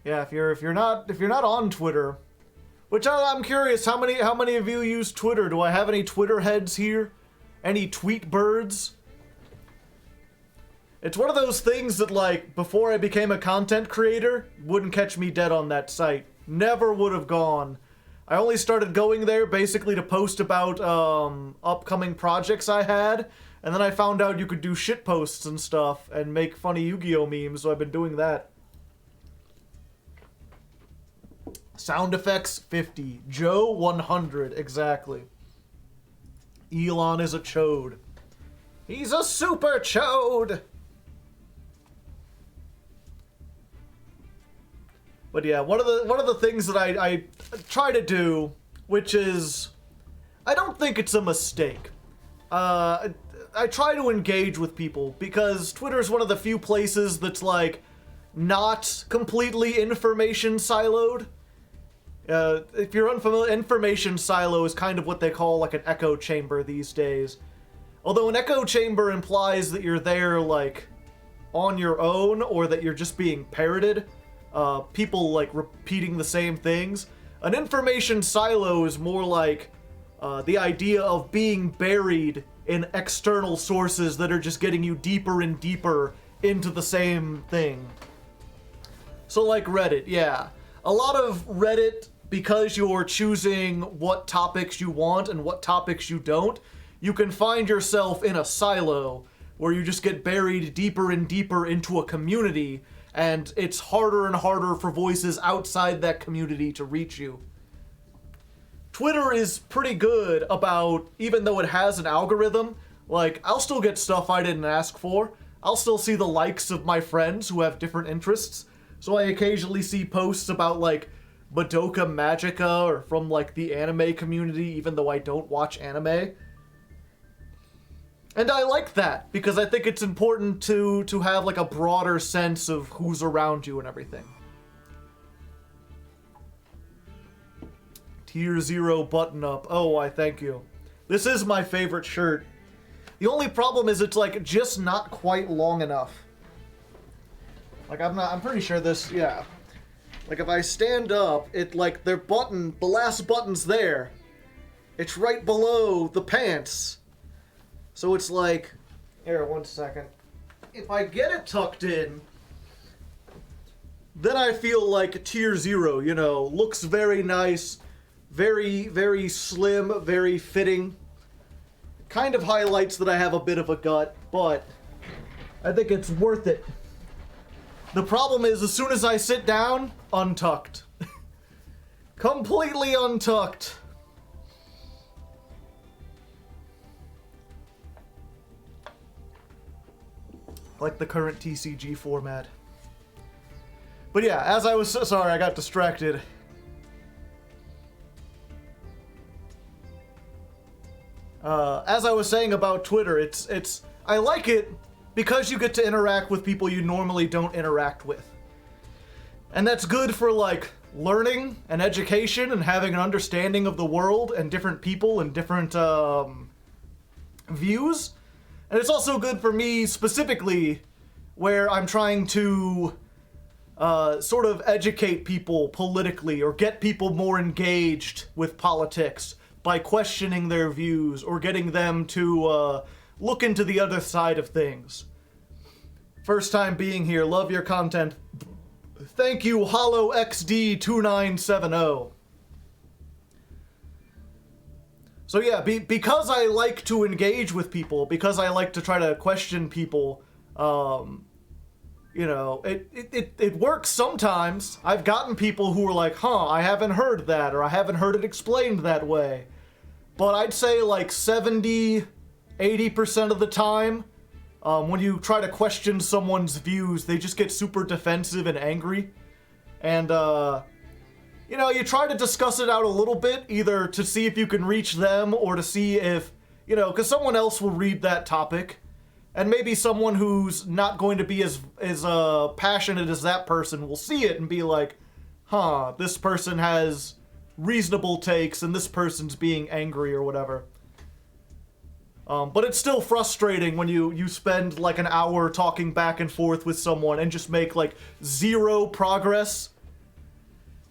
Yeah, if you're not on Twitter, which I'm curious, how many of you use Twitter? Do I have any Twitter heads here? Any tweet birds? It's one of those things that, like, before I became a content creator, wouldn't catch me dead on that site. Never would have gone. I only started going there basically to post about upcoming projects I had, and then I found out you could do shit posts and stuff and make funny Yu-Gi-Oh memes, so I've been doing that. Sound effects 50. Joe 100, exactly. Elon is a chode. He's a super chode! But yeah, one of the things that I try to do, which is, I don't think it's a mistake. I try to engage with people because Twitter is one of the few places that's like not completely information siloed. If you're unfamiliar, information silo is kind of what they call like an echo chamber these days. Although an echo chamber implies that you're there like on your own or that you're just being parroted. People like repeating the same things. An information silo is more like the idea of being buried in external sources that are just getting you deeper and deeper into the same thing. So like Reddit, yeah. A lot of Reddit, because you're choosing what topics you want and what topics you don't, you can find yourself in a silo where you just get buried deeper and deeper into a community, and it's harder and harder for voices outside that community to reach you. Twitter is pretty good about, even though it has an algorithm, like, I'll still get stuff I didn't ask for. I'll still see the likes of my friends who have different interests. So I occasionally see posts about, like, Madoka Magica or from, like, the anime community, even though I don't watch anime. And I like that, because I think it's important to have, like, a broader sense of who's around you and everything. Tier 0 button up. Oh, I thank you. This is my favorite shirt. The only problem is it's, like, just not quite long enough. Like, I'm pretty sure this, yeah. Like, if I stand up, it, like, the last button's there. It's right below the pants. So it's like, here, 1 second. If I get it tucked in, then I feel like tier 0, you know, looks very nice, very, very slim, very fitting. Kind of highlights that I have a bit of a gut, but I think it's worth it. The problem is, as soon as I sit down, untucked. Completely untucked. Like the current TCG format. But yeah, as I was... Sorry, I got distracted. As I was saying about Twitter, it's I like it because you get to interact with people you normally don't interact with. And that's good for, like, learning and education and having an understanding of the world and different people and different views. And it's also good for me specifically where I'm trying to sort of educate people politically or get people more engaged with politics by questioning their views or getting them to look into the other side of things. First time being here, love your content. Thank you, HolloXD2970. So yeah, because I like to engage with people, because I like to try to question people, you know, it works sometimes. I've gotten people who are like, huh, I haven't heard that, or I haven't heard it explained that way. But I'd say like 70, 80% of the time, when you try to question someone's views, they just get super defensive and angry. And, you know, you try to discuss it out a little bit, either to see if you can reach them or to see if, you know, because someone else will read that topic. And maybe someone who's not going to be as passionate as that person will see it and be like, huh, this person has reasonable takes and this person's being angry or whatever. But it's still frustrating when you spend like an hour talking back and forth with someone and just make like zero progress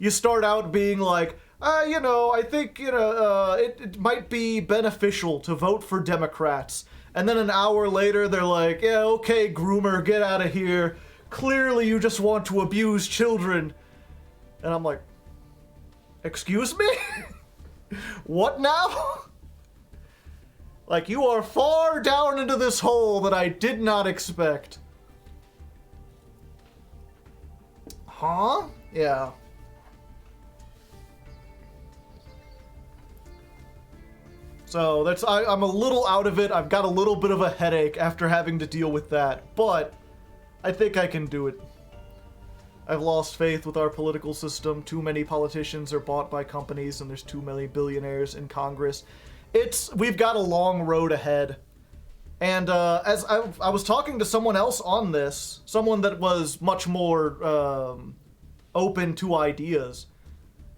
You start out being like, I think, it might be beneficial to vote for Democrats. And then an hour later, they're like, yeah, okay, groomer, get out of here. Clearly you just want to abuse children. And I'm like, excuse me? What now? Like, you are far down into this hole that I did not expect. Huh? Yeah. So I'm a little out of it. I've got a little bit of a headache after having to deal with that, but I think I can do it. I've lost faith with our political system. Too many politicians are bought by companies, and there's too many billionaires in Congress. We've got a long road ahead. And as I was talking to someone else on this, someone that was much more open to ideas,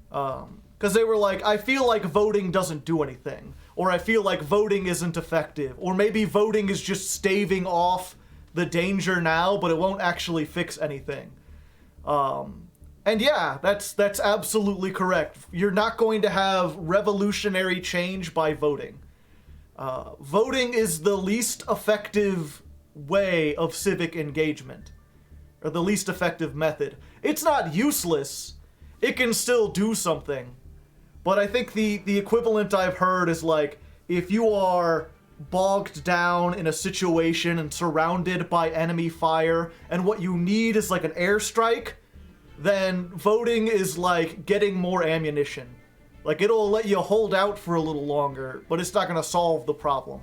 because they were like, I feel like voting doesn't do anything, or I feel like voting isn't effective, or maybe voting is just staving off the danger now, but it won't actually fix anything. And yeah, that's absolutely correct. You're not going to have revolutionary change by voting. Voting is the least effective way of civic engagement, or the least effective method. It's not useless. It can still do something. But I think the equivalent I've heard is like, if you are bogged down in a situation and surrounded by enemy fire, and what you need is like an airstrike, then voting is like getting more ammunition. Like, it'll let you hold out for a little longer, but it's not going to solve the problem.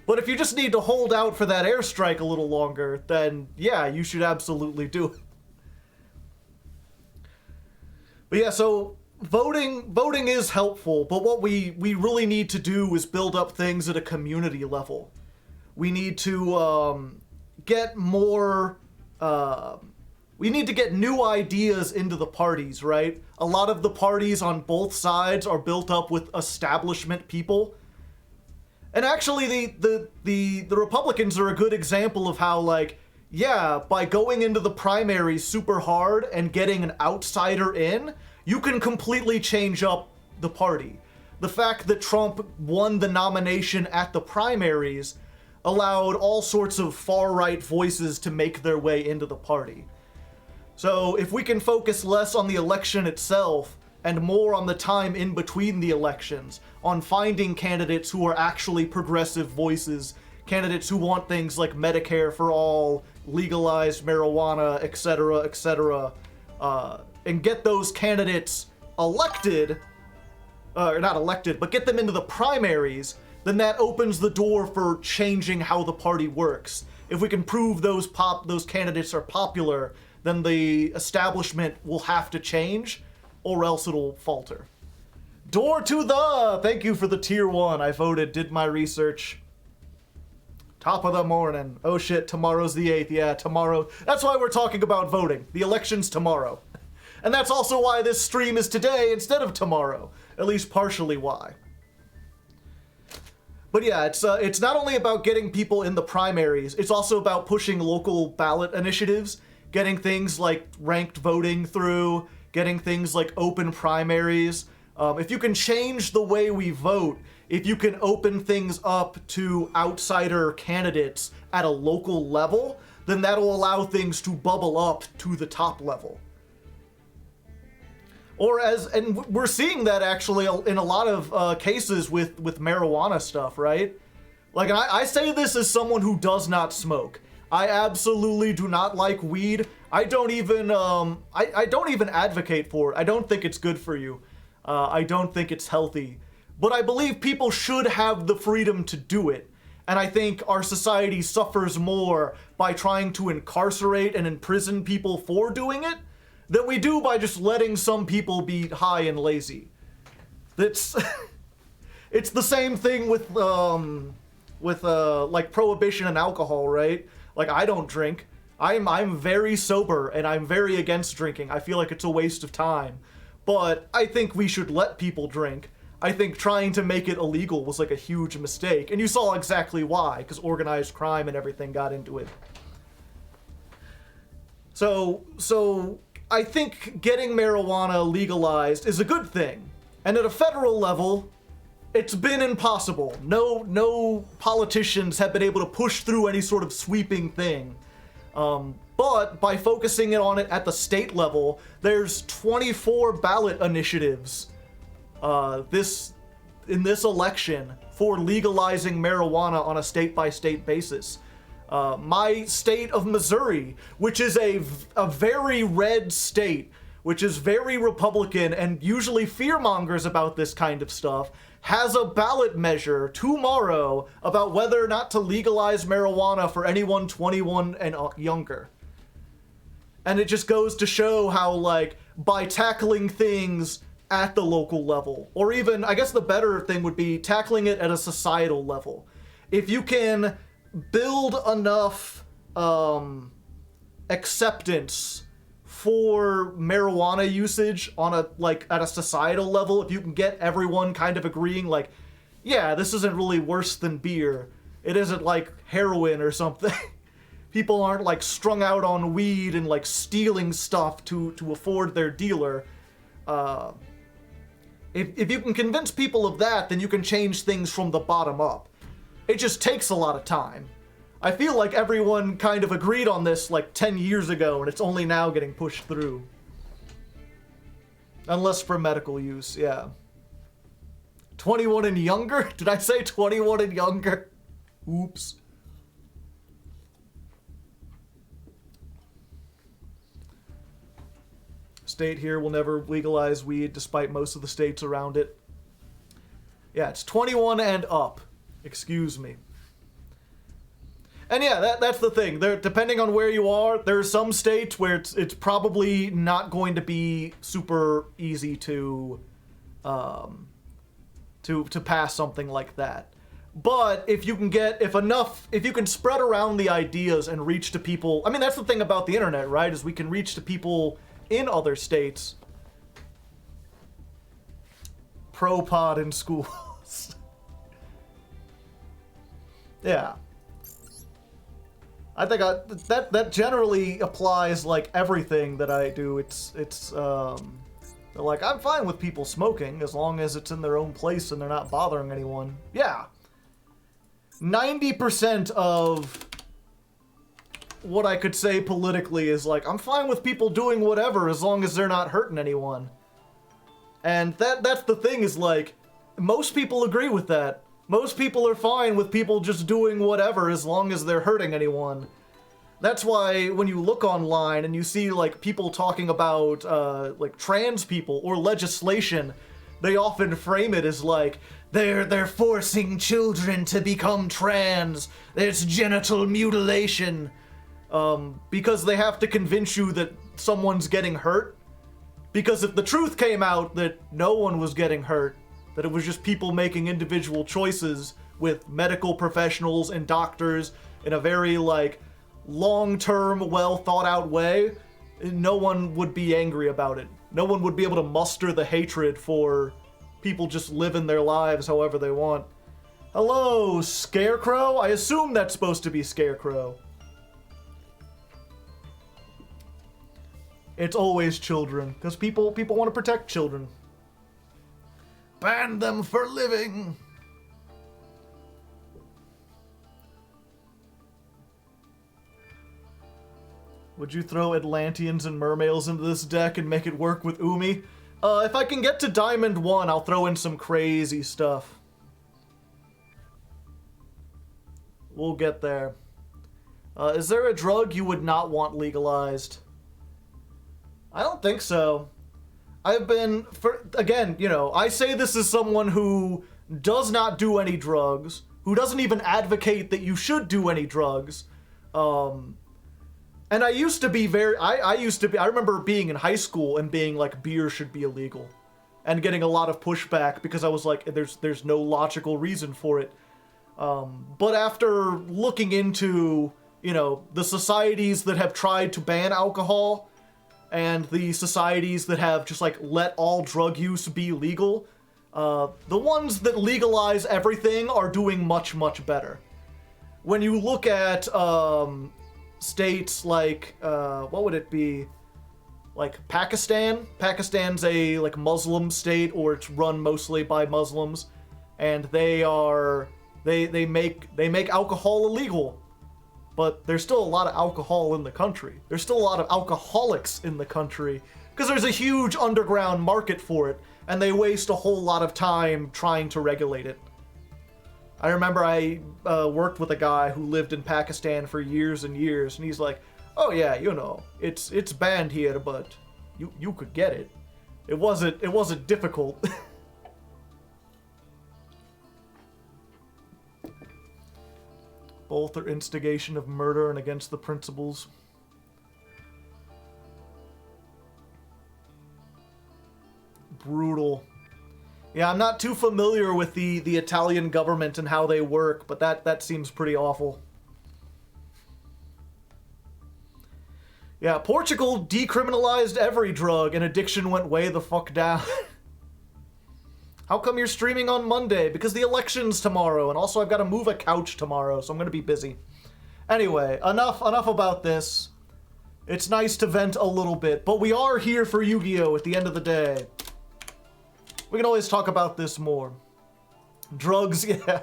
But if you just need to hold out for that airstrike a little longer, then yeah, you should absolutely do it. But yeah, so voting is helpful, but what we really need to do is build up things at a community level. We need to get more... we need to get new ideas into the parties, right? A lot of the parties on both sides are built up with establishment people. And actually, the Republicans are a good example of how, like, yeah, by going into the primaries super hard and getting an outsider in, you can completely change up the party. The fact that Trump won the nomination at the primaries allowed all sorts of far-right voices to make their way into the party. So if we can focus less on the election itself and more on the time in between the elections, on finding candidates who are actually progressive voices, candidates who want things like Medicare for all, legalized marijuana, etc., and get those candidates elected, or not elected, but get them into the primaries, then that opens the door for changing how the party works. If we can prove those candidates are popular, then the establishment will have to change, or else it'll falter. Door to the... Thank you for the tier 1. I voted, did my research. Top of the morning. Oh shit, tomorrow's the 8th. Yeah, tomorrow. That's why we're talking about voting. The election's tomorrow. And that's also why this stream is today instead of tomorrow. At least partially why. But yeah, it's not only about getting people in the primaries, it's also about pushing local ballot initiatives, getting things like ranked voting through, getting things like open primaries. If you can change the way we vote, if you can open things up to outsider candidates at a local level, then that'll allow things to bubble up to the top level. And we're seeing that actually in a lot of cases with marijuana stuff, right? Like, and I say this as someone who does not smoke. I absolutely do not like weed. I don't even advocate for it. I don't think it's good for you. I don't think it's healthy. But I believe people should have the freedom to do it. And I think our society suffers more by trying to incarcerate and imprison people for doing it than we do by just letting some people be high and lazy. It's the same thing with like prohibition and alcohol, right? Like, I don't drink. I'm very sober and I'm very against drinking. I feel like it's a waste of time. But I think we should let people drink. I think trying to make it illegal was like a huge mistake. And you saw exactly why, because organized crime and everything got into it. So I think getting marijuana legalized is a good thing. And at a federal level, it's been impossible. No politicians have been able to push through any sort of sweeping thing. But by focusing on it at the state level, there's 24 ballot initiatives in this election for legalizing marijuana on a state-by-state basis. My state of Missouri, which is a very red state, which is very Republican and usually fearmongers about this kind of stuff, has a ballot measure tomorrow about whether or not to legalize marijuana for anyone 21 and younger. And it just goes to show how, like, by tackling things at the local level, or even, I guess the better thing would be tackling it at a societal level. If you can build enough acceptance for marijuana usage on at a societal level, if you can get everyone kind of agreeing, like, yeah, this isn't really worse than beer. It isn't like heroin or something. People aren't like strung out on weed and like stealing stuff to afford their dealer. If you can convince people of that, then you can change things from the bottom up. It just takes a lot of time. I feel like everyone kind of agreed on this like 10 years ago, and it's only now getting pushed through. Unless for medical use, yeah. 21 and younger? Did I say 21 and younger? Oops. State here will never legalize weed despite most of the states around it. Yeah, it's 21 and up. Excuse me. And yeah, that's the thing. There, depending on where you are, there are some states where it's probably not going to be super easy to pass something like that. But if you can spread around the ideas and reach to people, I mean, that's the thing about the internet, right? Is we can reach to people in other states. Pro-pod in schools. Yeah. I think that generally applies like everything that I do. It's like, I'm fine with people smoking as long as it's in their own place and they're not bothering anyone. Yeah. 90% of what I could say politically is like, I'm fine with people doing whatever as long as they're not hurting anyone. And that's the thing, is like, most people agree with that. Most people are fine with people just doing whatever as long as they're hurting anyone. That's why when you look online and you see like people talking about like trans people or legislation, they often frame it as like, they're forcing children to become trans. It's genital mutilation. Because they have to convince you that someone's getting hurt. Because if the truth came out that no one was getting hurt, that it was just people making individual choices with medical professionals and doctors in a very, like, long-term, well-thought-out way, no one would be angry about it. No one would be able to muster the hatred for people just living their lives however they want. Hello, Scarecrow? I assume that's supposed to be Scarecrow. It's always children, because people want to protect children. Ban them for living! Would you throw Atlanteans and mermaids into this deck and make it work with Umi? If I can get to Diamond 1, I'll throw in some crazy stuff. We'll get there. Is there a drug you would not want legalized? I don't think so. I've been, again, you know, I say this as someone who does not do any drugs, who doesn't even advocate that you should do any drugs. And I used to be I remember being in high school and being like, beer should be illegal. And getting a lot of pushback because I was like, there's no logical reason for it. But after looking into, you know, the societies that have tried to ban alcohol, and the societies that have just like let all drug use be legal, the ones that legalize everything are doing much, much better. When you look at states like, what would it be? like Pakistan. Pakistan's a like Muslim state, or it's run mostly by Muslims, and they make alcohol illegal. But there's still a lot of alcohol in the country. There's still a lot of alcoholics in the country because there's a huge underground market for it, and they waste a whole lot of time trying to regulate it. I remember I worked with a guy who lived in Pakistan for years and years, and he's like, "Oh yeah, you know, it's banned here, but you could get it. It wasn't difficult." Both are instigation of murder and against the principles. Brutal. Yeah, I'm not too familiar with the Italian government and how they work, but that seems pretty awful. Yeah, Portugal decriminalized every drug and addiction went way the fuck down. How come you're streaming on Monday? Because the election's tomorrow, and also I've got to move a couch tomorrow, so I'm going to be busy. Anyway, enough about this. It's nice to vent a little bit, but we are here for Yu-Gi-Oh! At the end of the day. We can always talk about this more. Drugs, yeah.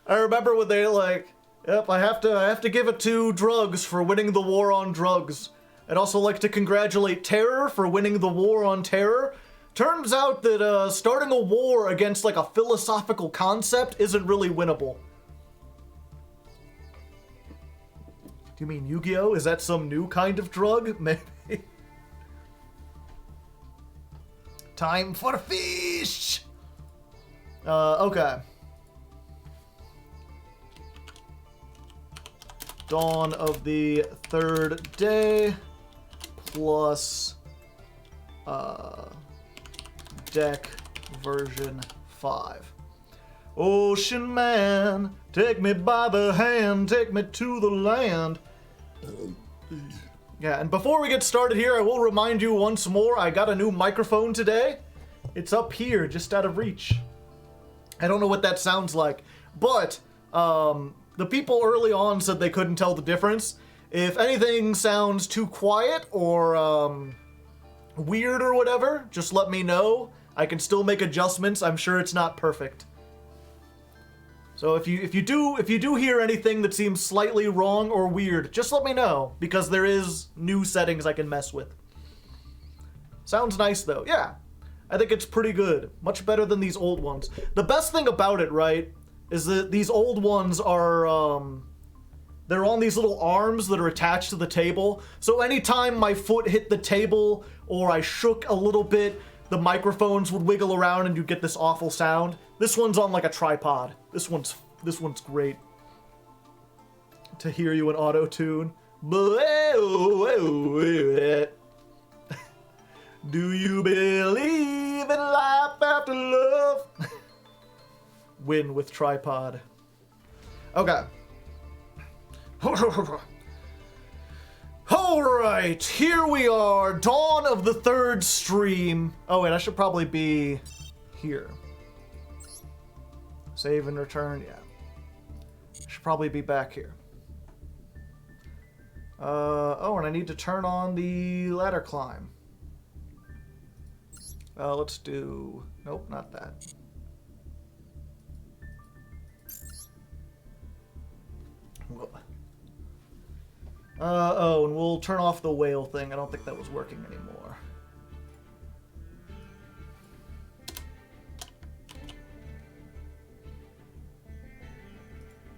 I remember when they like, yep, I have to give it to drugs for winning the war on drugs. I'd also like to congratulate Terror for winning the war on terror. Turns out that starting a war against like a philosophical concept isn't really winnable. Do you mean Yu-Gi-Oh? Is that some new kind of drug? Maybe. Time for fish! Okay. Dawn of the third day plus deck version 5. Ocean man, take me by the hand, take me to the land. Yeah, and before we get started here, I will remind you once more, I got a new microphone today. It's up here, just out of reach. I don't know what that sounds like, but the people early on said they couldn't tell the difference. If anything sounds too quiet or weird or whatever, just let me know. I can still make adjustments. I'm sure it's not perfect. So if you do hear anything that seems slightly wrong or weird, just let me know, because there is new settings I can mess with. Sounds nice though. Yeah. I think it's pretty good. Much better than these old ones. The best thing about it, right, is that these old ones are they're on these little arms that are attached to the table. So anytime my foot hit the table or I shook a little bit, the microphones would wiggle around and you get this awful sound. This one's on like a tripod. This one's great. To hear you in auto-tune. Do you believe in life after love? Win with tripod. Okay. Alright, here we are, dawn of the third stream. Oh wait, I should probably be here. Save and return, yeah. I should probably be back here. Oh, and I need to turn on the ladder climb. Let's do... Nope, not that. Oh, and we'll turn off the whale thing. I don't think that was working anymore.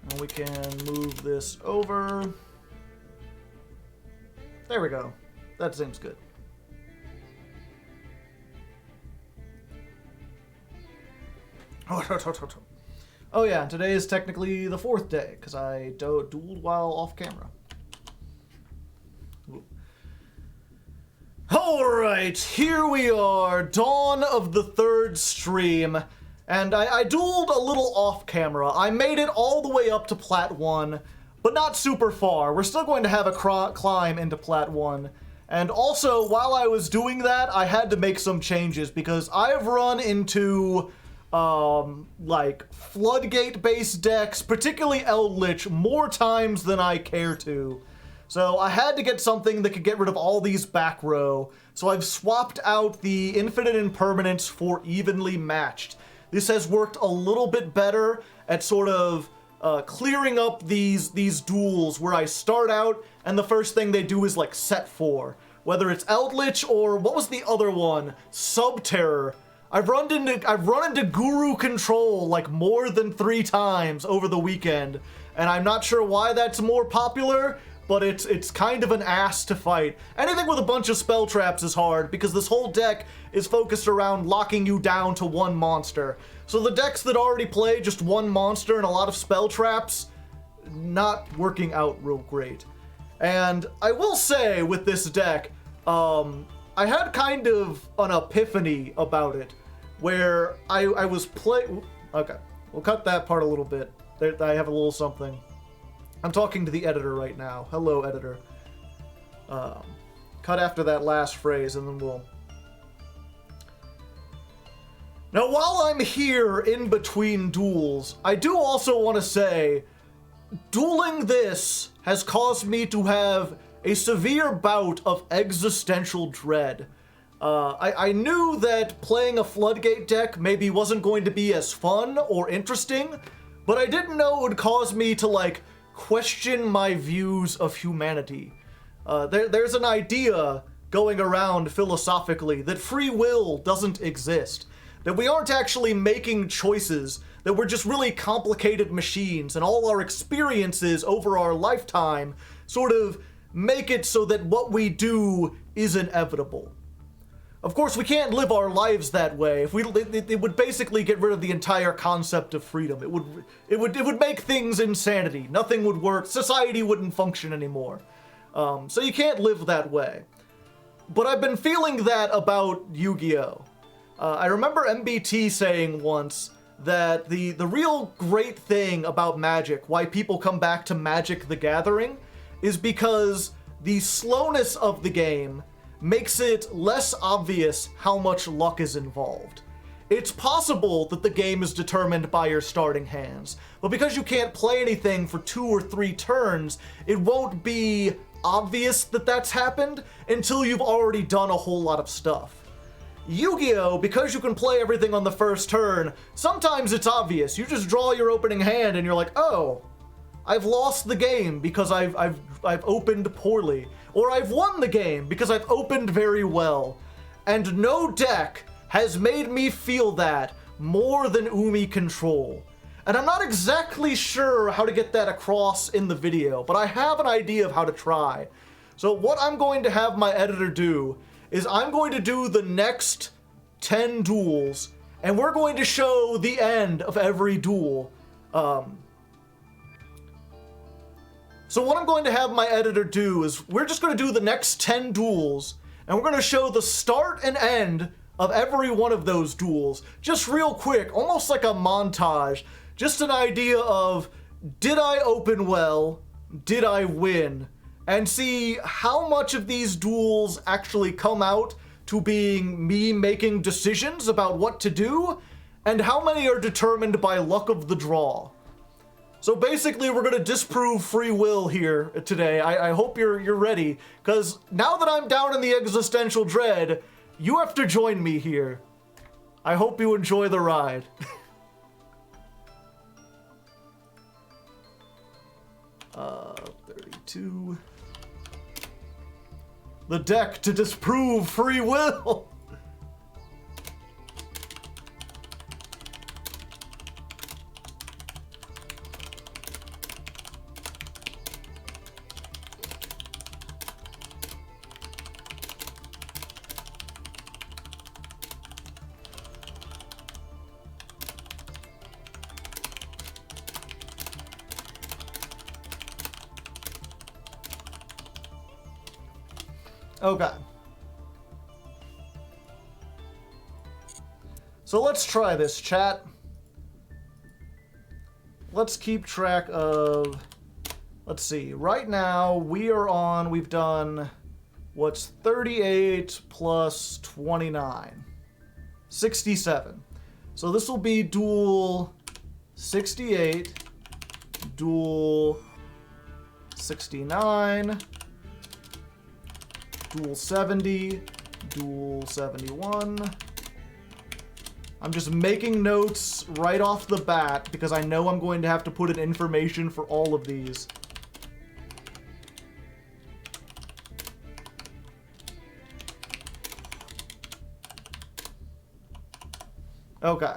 And we can move this over. There we go. That seems good. Oh yeah, today is technically the 4th day, because I dueled while off camera. Alright, here we are, dawn of the third stream, and I dueled a little off camera. I made it all the way up to Plat 1, but not super far. We're still going to have a climb into Plat 1. And also, while I was doing that, I had to make some changes, because I've run into like floodgate based decks, particularly Eldritch, more times than I care to. So I had to get something that could get rid of all these back row. So I've swapped out the Infinite Impermanence for Evenly Matched. This has worked a little bit better at sort of clearing up these duels where I start out and the first thing they do is like set 4. Whether it's Eldritch or what was the other one? Subterror. I've run into Guru Control like more than 3 times over the weekend, and I'm not sure why that's more popular, but it's kind of an ass to fight. Anything with a bunch of spell traps is hard because this whole deck is focused around locking you down to one monster. So the decks that already play just one monster and a lot of spell traps, not working out real great. And I will say with this deck, I had kind of an epiphany about it, where I was okay, we'll cut that part a little bit. I have a little something. I'm talking to the editor right now. Hello, editor. Cut after that last phrase, and then we'll... Now, while I'm here in between duels, I do also want to say, dueling this has caused me to have a severe bout of existential dread. I knew that playing a Floodgate deck maybe wasn't going to be as fun or interesting, but I didn't know it would cause me to, like, question my views of humanity. There's an idea going around philosophically that free will doesn't exist, that we aren't actually making choices, that we're just really complicated machines, and all our experiences over our lifetime sort of make it so that what we do is inevitable. Of course, we can't live our lives that way. If it would basically get rid of the entire concept of freedom. It would make things insanity. Nothing would work. Society wouldn't function anymore. So you can't live that way. But I've been feeling that about Yu-Gi-Oh! I remember MBT saying once that the real great thing about Magic, why people come back to Magic the Gathering, is because the slowness of the game makes it less obvious how much luck is involved. It's possible that the game is determined by your starting hands, but because you can't play anything for 2 or 3 turns, it won't be obvious that that's happened until you've already done a whole lot of stuff. Yu-Gi-Oh!, because you can play everything on the first turn, sometimes it's obvious. You just draw your opening hand and you're like, oh, I've lost the game because I've opened poorly. Or I've won the game because I've opened very well. And no deck has made me feel that more than Umi Control. And I'm not exactly sure how to get that across in the video, but I have an idea of how to try. So what I'm going to have my editor do is I'm going to do the next 10 duels, and we're going to show the end of every duel. So what I'm going to have my editor do is we're just going to do the next 10 duels, and we're going to show the start and end of every one of those duels. Just real quick, almost like a montage. Just an idea of, did I open well? Did I win? And see how much of these duels actually come out to being me making decisions about what to do, and how many are determined by luck of the draw. So basically, we're gonna disprove free will here today. I hope you're ready, because now that I'm down in the existential dread, you have to join me here. I hope you enjoy the ride. 32. The deck to disprove free will. Okay. So let's try this, chat. Let's keep track of... Let's see. Right now, we've done... What's 38 plus 29? 67. So this will be duel 68, duel 69... Dual 70, Dual 71. I'm just making notes right off the bat because I know I'm going to have to put in information for all of these. Okay.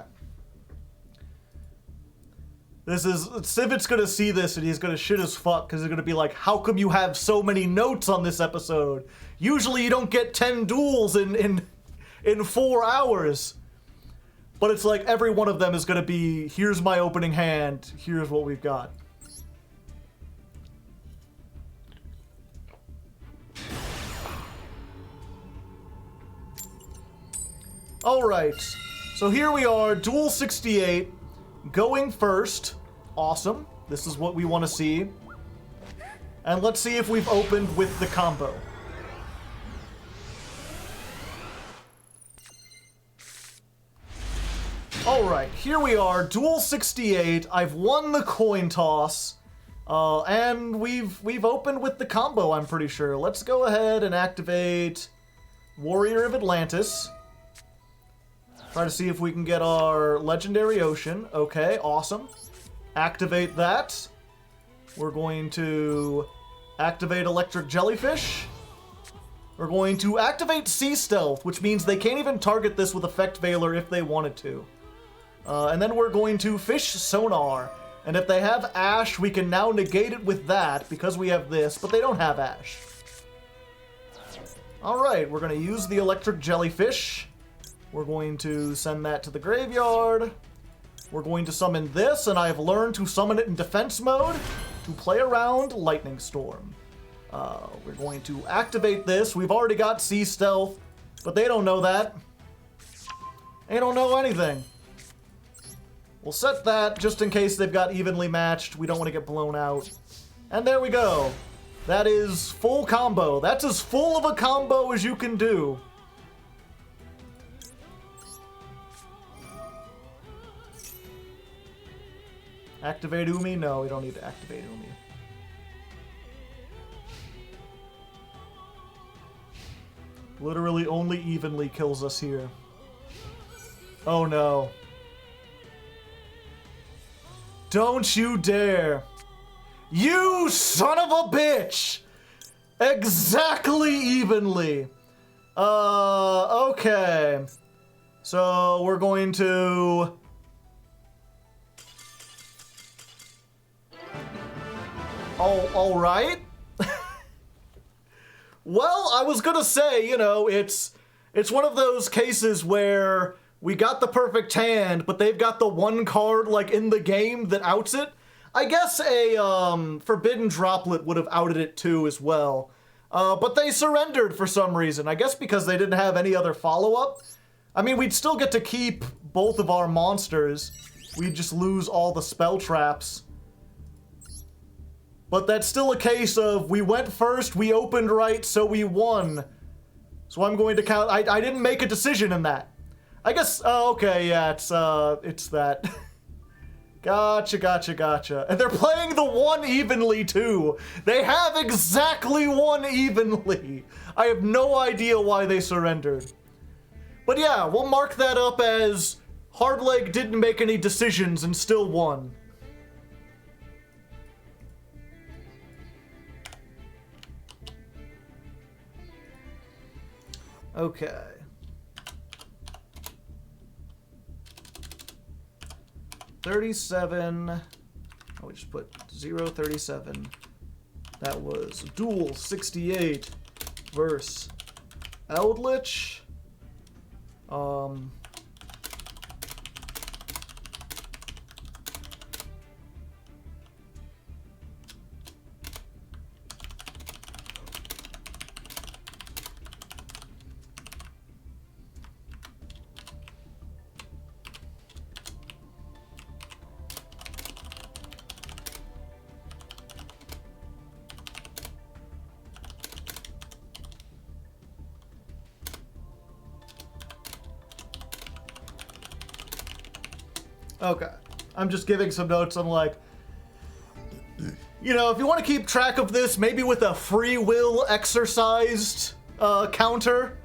This is... Civit's gonna see this and he's gonna shit his fuck because he's gonna be like, how come you have so many notes on this episode? Usually you don't get 10 duels in 4 hours. But it's like every one of them is gonna be, here's my opening hand, here's what we've got. Alright. So here we are, Duel 68, going first. Awesome. This is what we want to see. And let's see if we've opened with the combo. Alright, here we are, Duel 68. I've won the coin toss. And we've opened with the combo, I'm pretty sure. Let's go ahead and activate Warrior of Atlantis. Try to see if we can get our Legendary Ocean. Okay, awesome. Activate that. We're going to activate Electric Jellyfish. We're going to activate Sea Stealth, which means they can't even target this with Effect Veiler if they wanted to. And then we're going to Fish Sonar. And if they have Ash, we can now negate it with that because we have this, but they don't have Ash. Alright, we're going to use the Electric Jellyfish. We're going to send that to the graveyard. We're going to summon this, and I've learned to summon it in defense mode to play around Lightning Storm. We're going to activate this. We've already got Sea Stealth, but they don't know that. They don't know anything. We'll set that just in case they've got evenly matched. We don't want to get blown out. And there we go. That is full combo. That's as full of a combo as you can do. Activate Umi? No, we don't need to activate Umi. Literally only evenly kills us here. Oh no. Don't you dare. You son of a bitch! Exactly evenly. Okay. So we're going to... all right. Well, I was gonna say, you know, it's one of those cases where we got the perfect hand, but they've got the one card, like, in the game that outs it. I guess a, Forbidden Droplet would have outed it too as well. But they surrendered for some reason. I guess because they didn't have any other follow-up. I mean, we'd still get to keep both of our monsters. We'd just lose all the spell traps. But that's still a case of, we went first, we opened right, so we won. So I'm going to count, I didn't make a decision in that. I guess, okay, yeah, it's that. Gotcha. And they're playing the one evenly, too. They have exactly one evenly. I have no idea why they surrendered. But yeah, we'll mark that up as Hardleg didn't make any decisions and still won. Okay. $37. Oh, we just put 037. That was Duel 68 versus Eldritch. Okay. I'm just giving some notes. I'm like, you know, if you want to keep track of this, maybe with a free will exercised counter.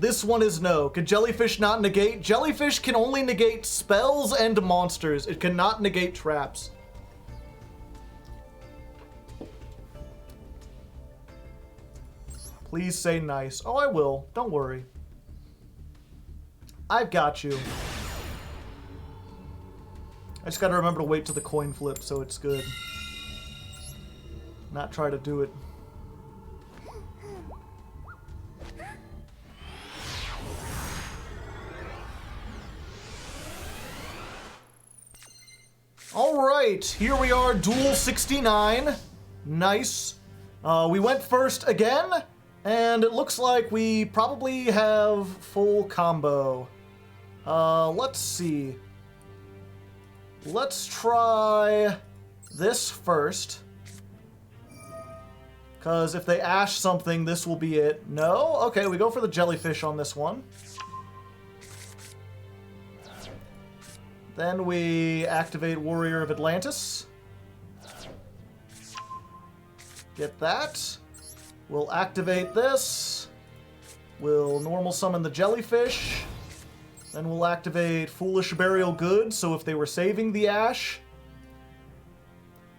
This one is no. Could jellyfish not negate? Jellyfish can only negate spells and monsters. It cannot negate traps. Please say nice. Oh, I will. Don't worry. I've got you. I just gotta remember to wait till the coin flip so it's good. Not try to do it. Alright, here we are, Duel 69. Nice. We went first again, and it looks like we probably have full combo. Let's see. Let's try this first. Because if they ash something, this will be it. No? Okay, we go for the jellyfish on this one. Then we activate Warrior of Atlantis. Get that. We'll activate this. We'll normal summon the jellyfish. Then we'll activate Foolish Burial Goods, so if they were saving the ash.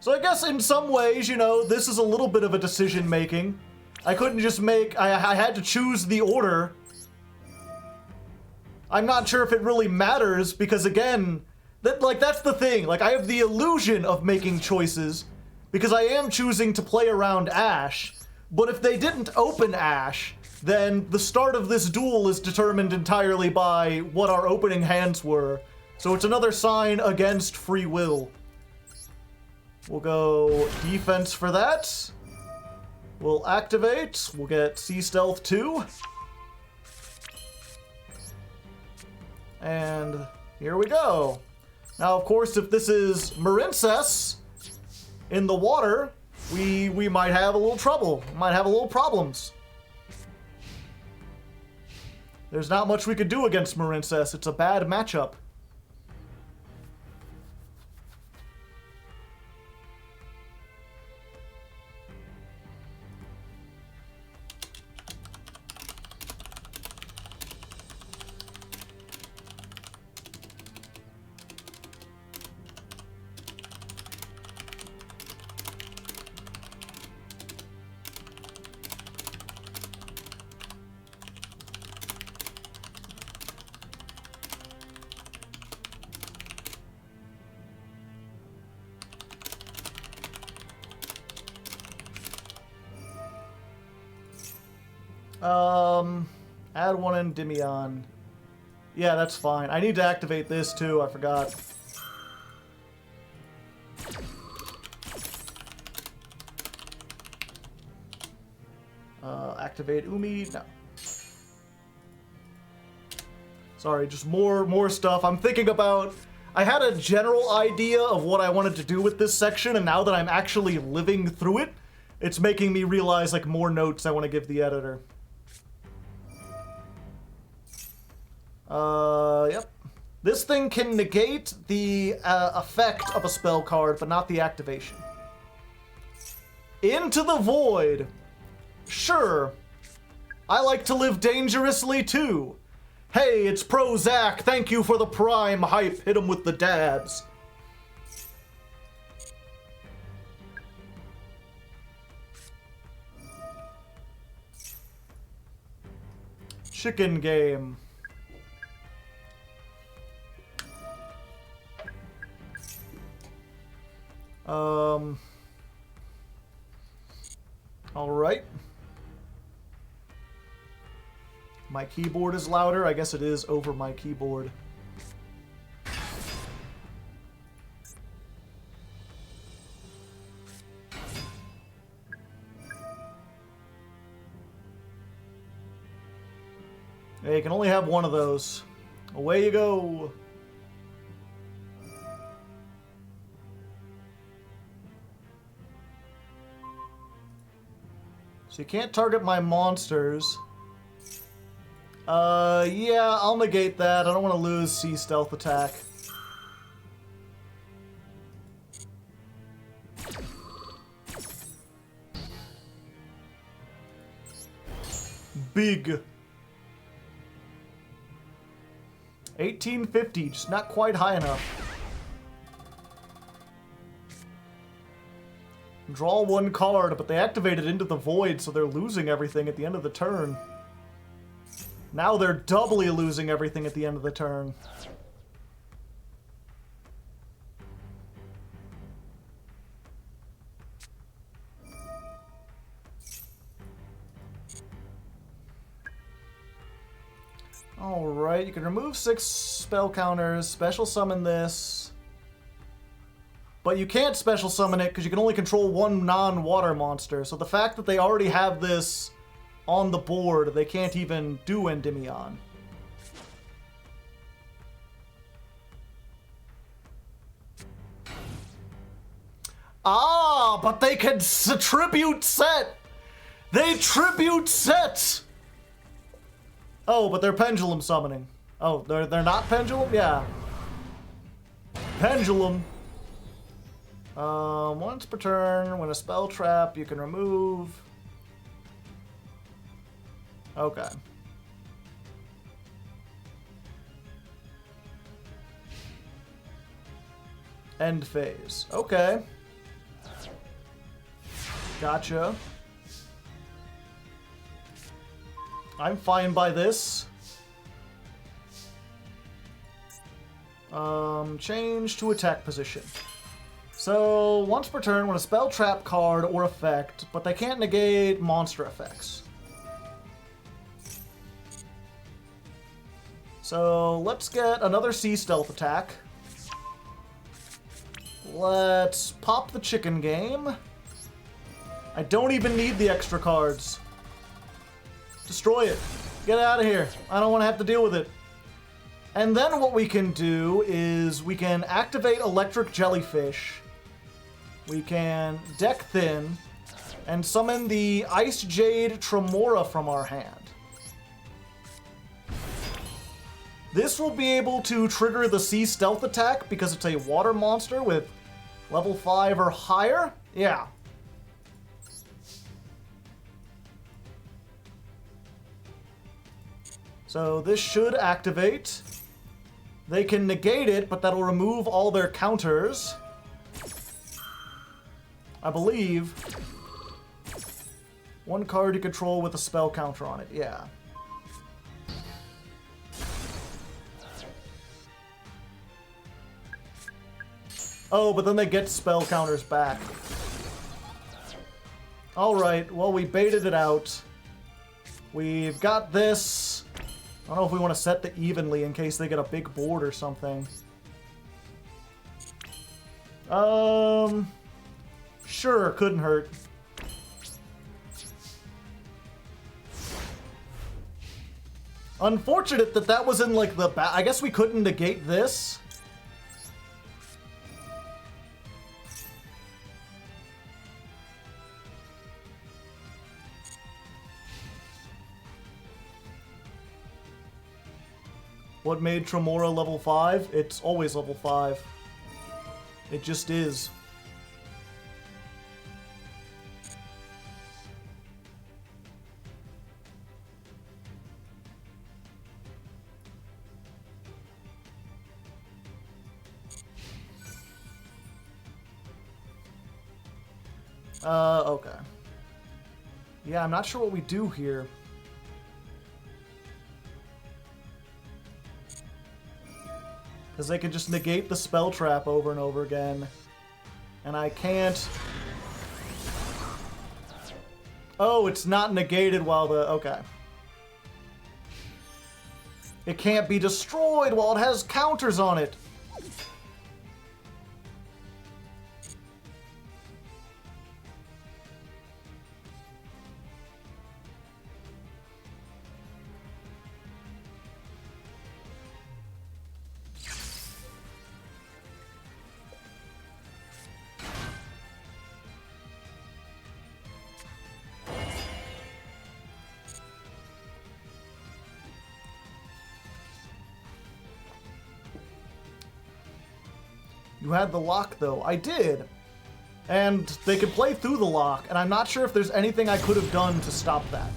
So I guess in some ways, you know, this is a little bit of a decision making. I couldn't just make... I had to choose the order. I'm not sure if it really matters, because again, that's the thing. Like, I have the illusion of making choices, because I am choosing to play around Ash. But if they didn't open Ash, then the start of this duel is determined entirely by what our opening hands were. So it's another sign against free will. We'll go defense for that. We'll activate. We'll get Sea Stealth 2. And here we go. Now, of course, if this is Marincess in the water, we might have a little trouble. Might have a little problems. There's not much we could do against Marincess. It's a bad matchup. Add one Endymion. Yeah, that's fine. I need to activate this too, I forgot. Activate Umi? No. Sorry, just more stuff. I'm thinking about... I had a general idea of what I wanted to do with this section, and now that I'm actually living through it, it's making me realize, like, more notes I want to give the editor. Yep. This thing can negate the effect of a spell card, but not the activation. Into the Void. Sure. I like to live dangerously, too. Hey, it's Pro Zach. Thank you for the Prime hype. Hit him with the dabs. Chicken game. All right. My keyboard is louder. I guess it is over my keyboard. Hey, you can only have one of those. Away you go. So you can't target my monsters. Yeah, I'll negate that. I don't want to lose Sea Stealth attack. big. 1850, just not quite high enough. Draw one card, but they activated Into the Void, so they're losing everything at the end of the turn. Now they're doubly losing everything at the end of the turn. Alright, you can remove 6 spell counters, special summon this. But you can't special summon it because you can only control one non-water monster. So the fact that they already have this on the board, they can't even do Endymion. Ah, but they can tribute set! They tribute set! Oh, but they're pendulum summoning. Oh, they're not pendulum? Yeah. Pendulum. Once per turn, when a spell trap, you can remove. Okay. End phase. Okay. Gotcha. I'm fine by this. Change to attack position. So, once per turn, when a spell trap card or effect, but they can't negate monster effects. So, let's get another sea stealth attack. Let's pop the chicken game. I don't even need the extra cards. Destroy it. Get out of here. I don't want to have to deal with it. And then what we can do is we can activate Electric Jellyfish. We can deck thin and summon the Ice Jade Tremora from our hand. This will be able to trigger the Sea Stealth attack because it's a water monster with level 5 or higher. Yeah. So this should activate. They can negate it, but that'll remove all their counters. I believe. One card you control with a spell counter on it, yeah. Oh, but then they get spell counters back. Alright, well, we baited it out. We've got this. I don't know if we want to set the evenly in case they get a big board or something. Sure, couldn't hurt. Unfortunate that that was in, like, the I guess we couldn't negate this. What made Tremora level 5? It's always level 5. It just is. Okay. Yeah, I'm not sure what we do here. Because they can just negate the spell trap over and over again. And I can't... Oh, it's not negated while the... Okay. It can't be destroyed while it has counters on it. You had the lock, though. I did. And they could play through the lock, and I'm not sure if there's anything I could have done to stop that.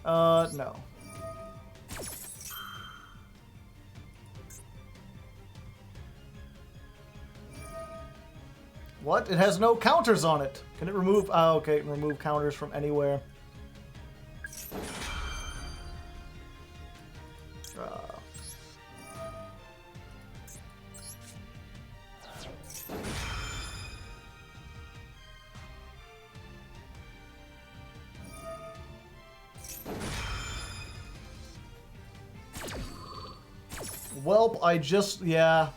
No. What? It has no counters on it. Can it remove... Oh, okay. Remove counters from anywhere. Welp, I just... Yeah.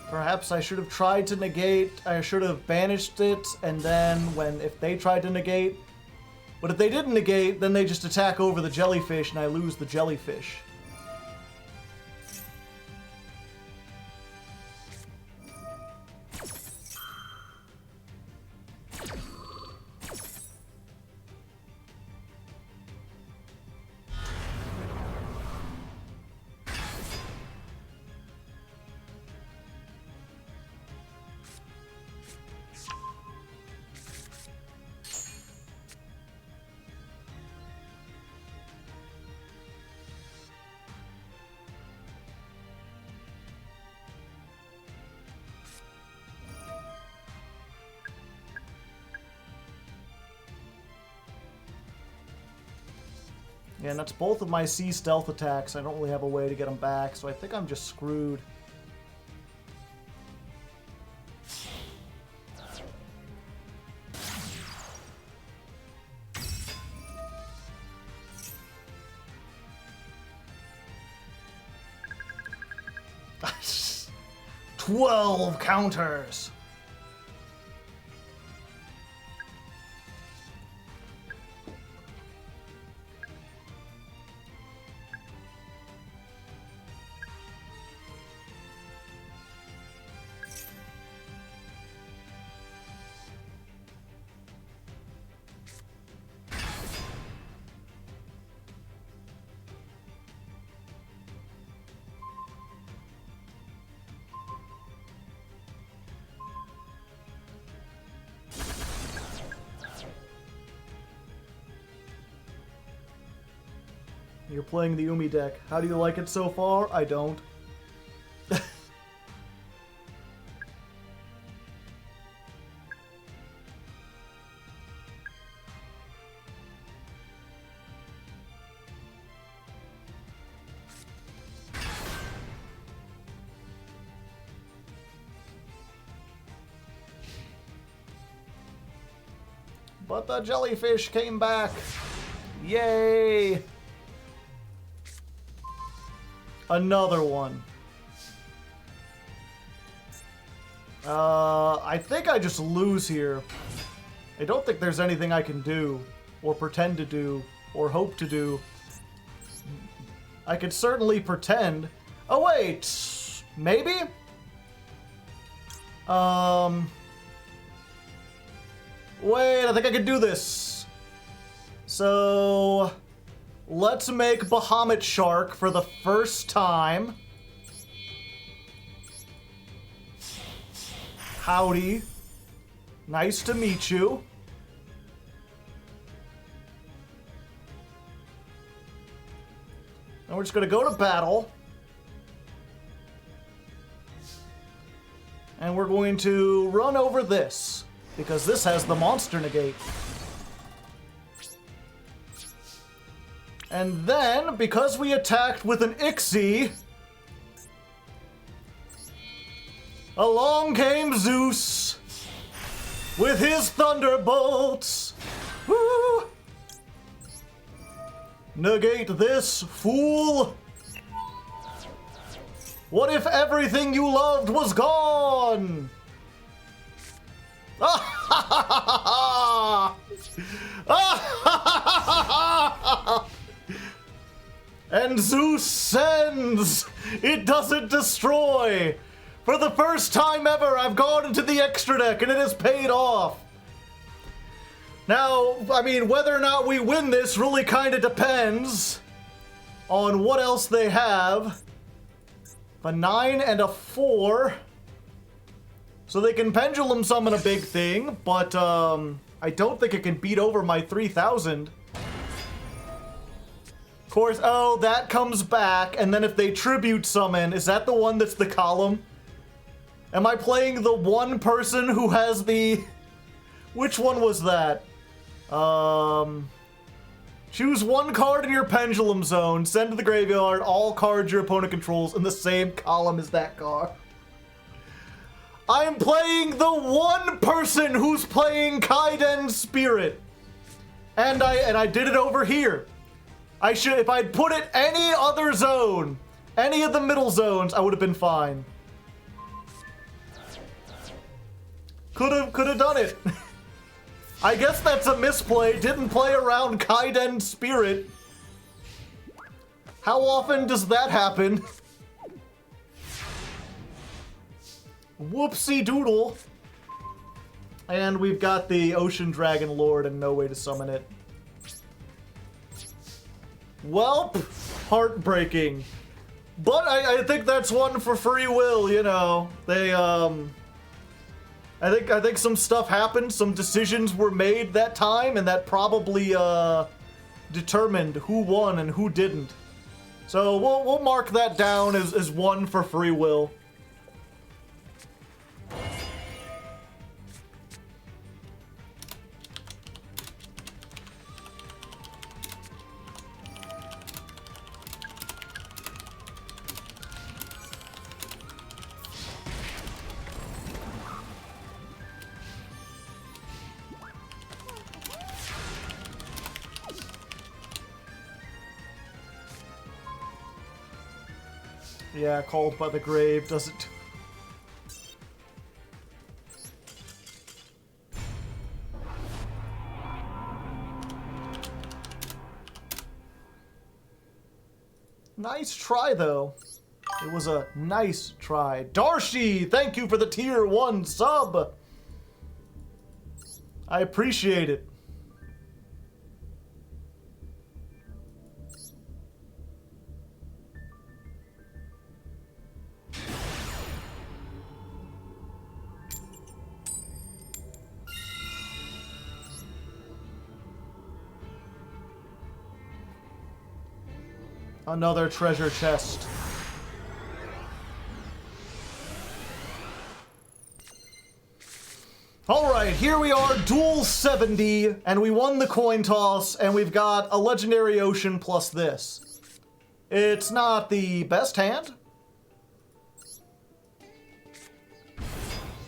Perhaps I should have tried to negate, I should have banished it, and then if they tried to negate... But if they didn't negate, then they just attack over the jellyfish, and I lose the jellyfish. Yeah, and that's both of my C stealth attacks. I don't really have a way to get them back, so I think I'm just screwed. Nice. 12 counters. You're playing the Umi deck. How do you like it so far? I don't. But the jellyfish came back. Yay! Another one. I think I just lose here. I don't think there's anything I can do, or pretend to do, or hope to do. I could certainly pretend. Oh wait, maybe? Wait, I think I could do this. So... let's make Bahamut Shark for the first time. Howdy. Nice to meet you. And we're just gonna go to battle. And we're going to run over this, because this has the monster negate. And then, because we attacked with an Ixie, along came Zeus with his thunderbolts. Woo! Negate this, fool! What if everything you loved was gone? Ah ha ha ha ha! And Zeus sends! It doesn't destroy! For the first time ever, I've gone into the extra deck, and it has paid off. Now, I mean, whether or not we win this really kind of depends on what else they have. A 9 and a 4. So they can pendulum summon a big thing, but I don't think it can beat over my 3000. Of course, oh, that comes back, and then if they tribute summon, is that the one that's the column? Am I playing the one person who has the... Which one was that? Choose one card in your pendulum zone, send to the graveyard all cards your opponent controls in the same column as that card. I am playing the one person who's playing Kaiden's Spirit. And I did it over here. I should, if I'd put it any other zone, any of the middle zones, I would have been fine. Could have done it. I guess that's a misplay. Didn't play around Kaiden's Spirit. How often does that happen? Whoopsie doodle. And we've got the Ocean Dragon Lord and no way to summon it. Welp, heartbreaking. But I think that's one for free will, you know. They, I think some stuff happened, some decisions were made that time, and that probably, determined who won and who didn't. So we'll mark that down as one for free will. Yeah, Called by the Grave doesn't... Nice try, though. It was a nice try. Darshi, thank you for the tier 1 sub. I appreciate it. Another treasure chest. Alright, here we are, duel 70, and we won the coin toss, and we've got a Legendary Ocean plus this. It's not the best hand.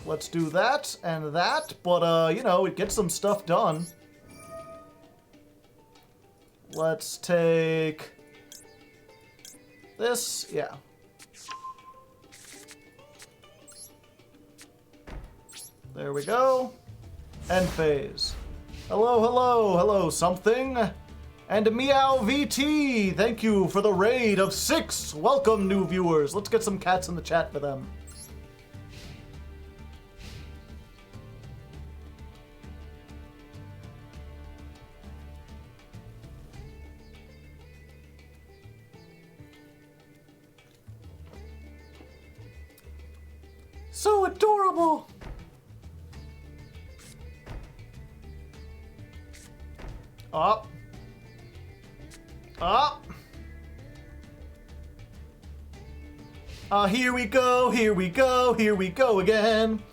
Let's do that and that, but, you know, it gets some stuff done. Let's take... this, yeah. There we go. End phase. Hello, hello, hello, something. And Meow VT, thank you for the raid of 6. Welcome, new viewers. Let's get some cats in the chat for them. So adorable! Up. Up. Here we go, here we go, here we go again.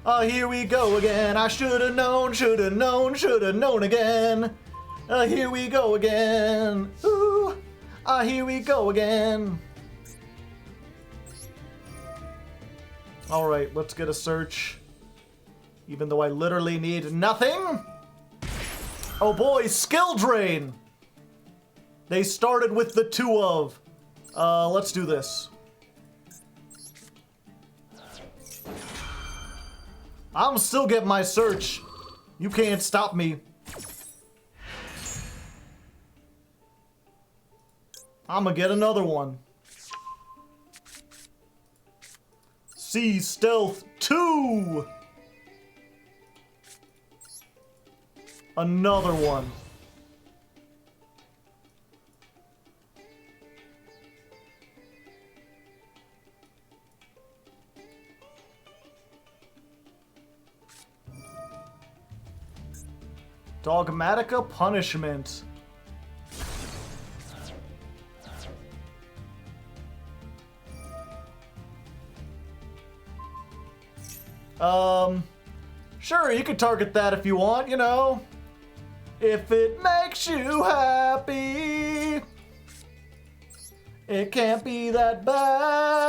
Here we go again. I should've known, should've known, should've known again. Here we go again. Ooh. Here we go again. Alright, let's get a search. Even though I literally need nothing. Oh boy, skill drain! They started with the 2 of. Let's do this. I'm still getting my search. You can't stop me. I'm gonna get another one. Sea Stealth 2! Another one. Dogmatica Punishment. Sure, you could target that if you want, you know. If it makes you happy, it can't be that bad.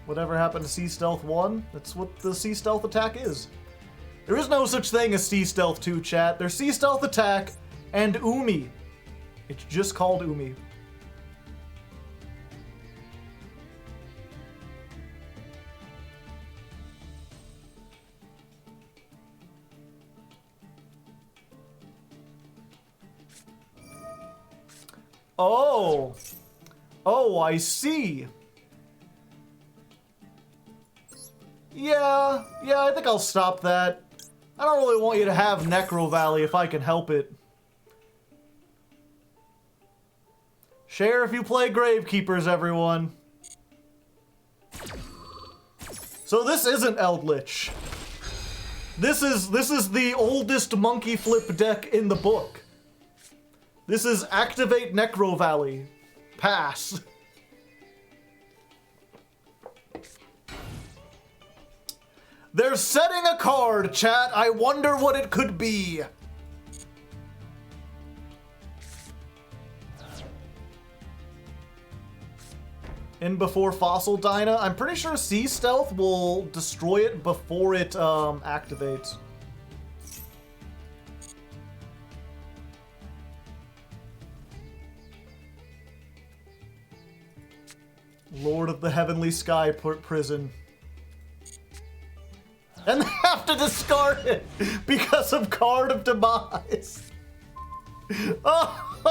Whatever happened to Sea Stealth 1? That's what the Sea Stealth attack is. There is no such thing as Sea Stealth 2, chat. There's Sea Stealth attack and Umi. It's just called Umi. Oh. Oh, I see. Yeah, I think I'll stop that. I don't really want you to have Necro Valley if I can help it. Share if you play Gravekeepers, everyone. So this isn't Eldritch. This is the oldest monkey flip deck in the book. This is Activate Necro Valley. Pass. They're setting a card, chat. I wonder what it could be. In before Fossil Dyna. I'm pretty sure Sea Stealth will destroy it before it activates. Lord of the Heavenly Sky Prison. And they have to discard it because of Card of Demise. Oh,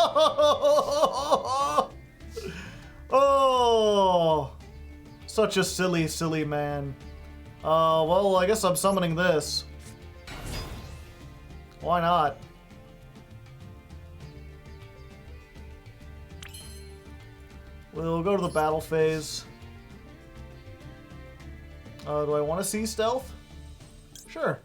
oh, such a silly, silly man. Well, I guess I'm summoning this. Why not? We'll go to the battle phase. Do I want to see stealth? Sure.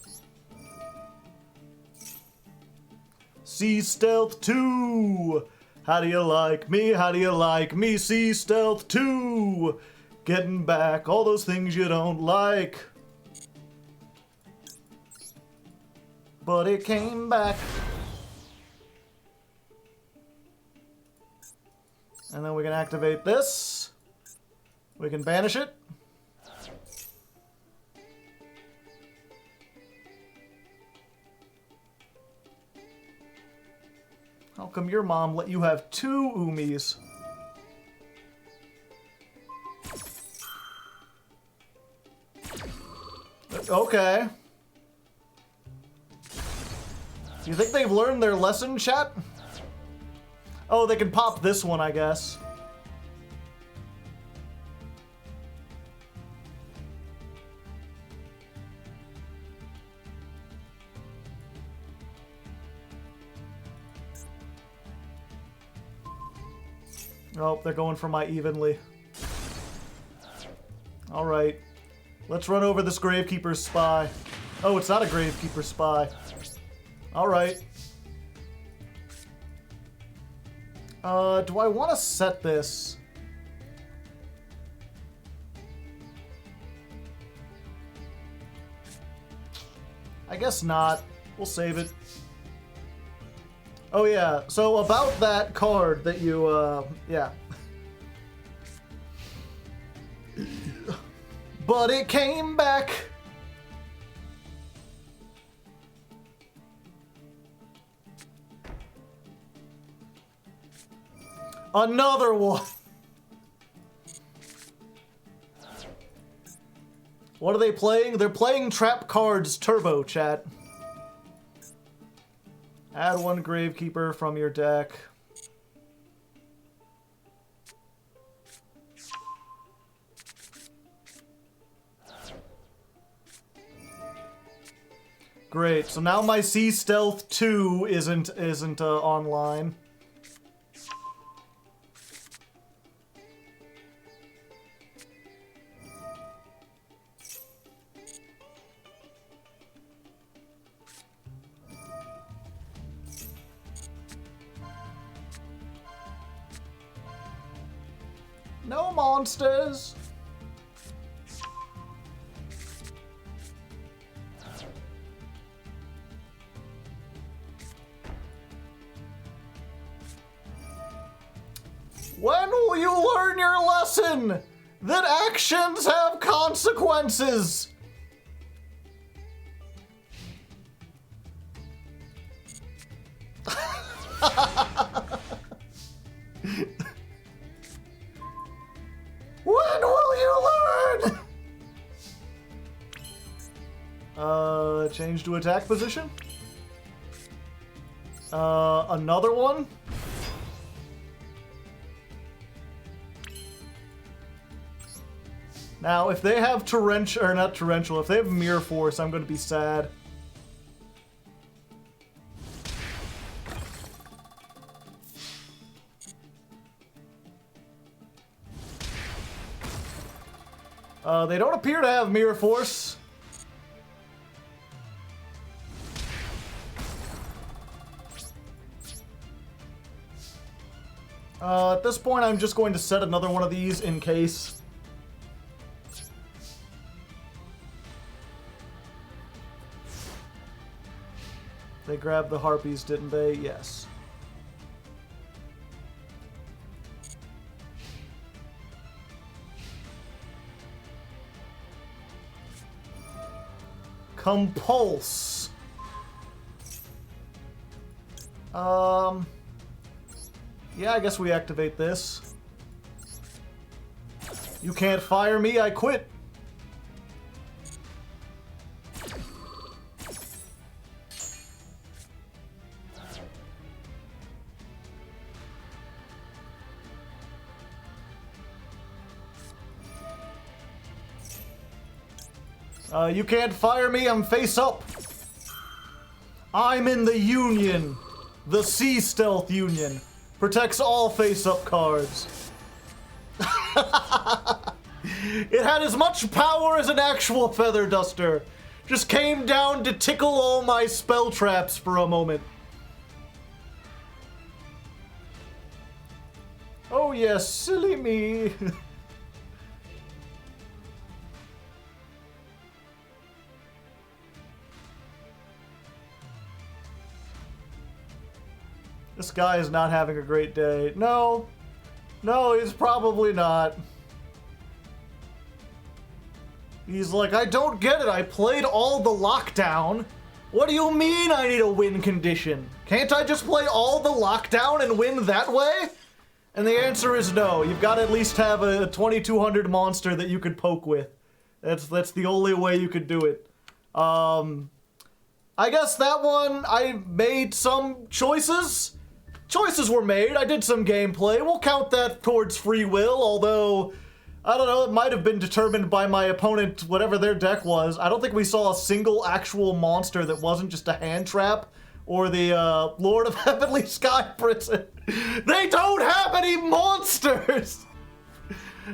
Sea Stealth 2! How do you like me? How do you like me? Sea Stealth 2! Getting back all those things you don't like. But it came back. And then we can activate this. We can banish it. How come your mom let you have 2 Umis? Okay. Do you think they've learned their lesson, chat? Oh, they can pop this one, I guess. Oh, they're going for my evenly. Alright. Let's run over this Gravekeeper's spy. Oh, it's not a Gravekeeper spy. Alright. Do I want to set this? I guess not. We'll save it. Oh yeah, so about that card that you, yeah. But it came back. Another one. What are they playing? They're playing Trap Cards Turbo, chat. Add 1 Gravekeeper from your deck. Great, so now my Sea Stealth 2 isn't online. No monsters! When will you learn your lesson? That actions have consequences! When will you learn? Change to attack position? Another one? Now, if they have Torrential, or not Torrential, if they have Mirror Force, I'm going to be sad. They don't appear to have Mirror Force. At this point, I'm just going to set another one of these in case. They grabbed the Harpies, didn't they? Yes. Compulse. Yeah, I guess we activate this. You can't fire me, I quit. You can't fire me, I'm face up. I'm in the Union. The Sea Stealth Union. Protects all face-up cards. It had as much power as an actual Feather Duster. Just came down to tickle all my spell traps for a moment. Oh yes, silly me. This guy is not having a great day. No. No, he's probably not. He's like, I don't get it. I played all the lockdown. What do you mean I need a win condition? Can't I just play all the lockdown and win that way? And the answer is no. You've got to at least have a 2200 monster that you could poke with. That's the only way you could do it. I guess that one, I made some choices. Choices were made. I did some gameplay. We'll count that towards free will, although, I don't know, it might have been determined by my opponent, whatever their deck was. I don't think we saw a single actual monster that wasn't just a hand trap or the Lord of Heavenly Sky Prison. They don't have any monsters!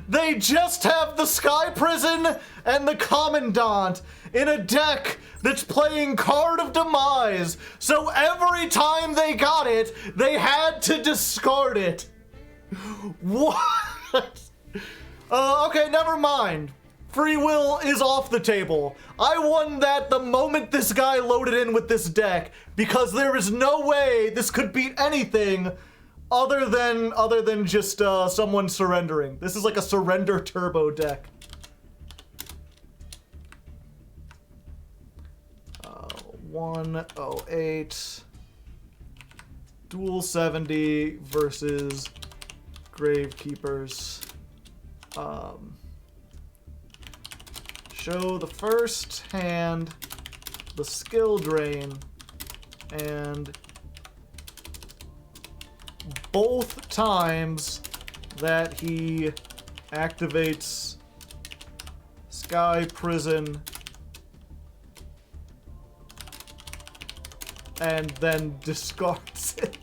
They just have the Sky Prison and the Commandant in a deck that's playing Card of Demise. So every time they got it, they had to discard it. What? Okay, never mind. Free will is off the table. I won that the moment this guy loaded in with this deck, because there is no way this could beat anything other than just someone surrendering. This is like a surrender turbo deck. 108 dual 70 versus Gravekeepers. show the first hand the skill drain, and both times that he activates Sky Prison and then discards it.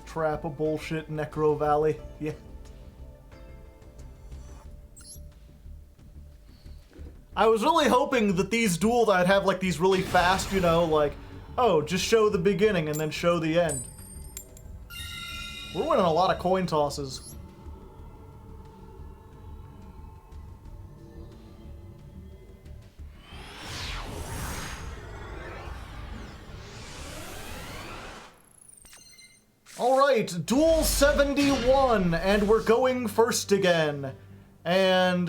Trap a bullshit Necro Valley. Yeah. I was really hoping that these duels I'd have like these really fast, you know, like, oh, just show the beginning and then show the end. We're winning a lot of coin tosses. Alright, Duel 71, and we're going first again. And,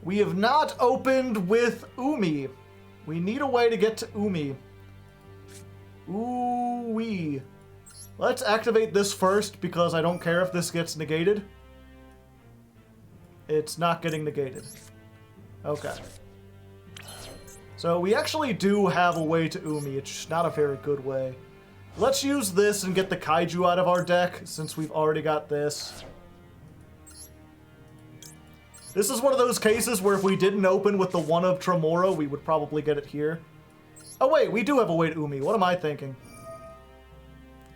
we have not opened with Umi. We need a way to get to Umi. Ooh-wee. Let's activate this first, because I don't care if this gets negated. It's not getting negated. Okay. So we actually do have a way to Umi. It's just not a very good way. Let's use this and get the Kaiju out of our deck, since we've already got this. This is one of those cases where if we didn't open with the one of Tremora, we would probably get it here. Oh wait, we do have a way to Umi. What am I thinking?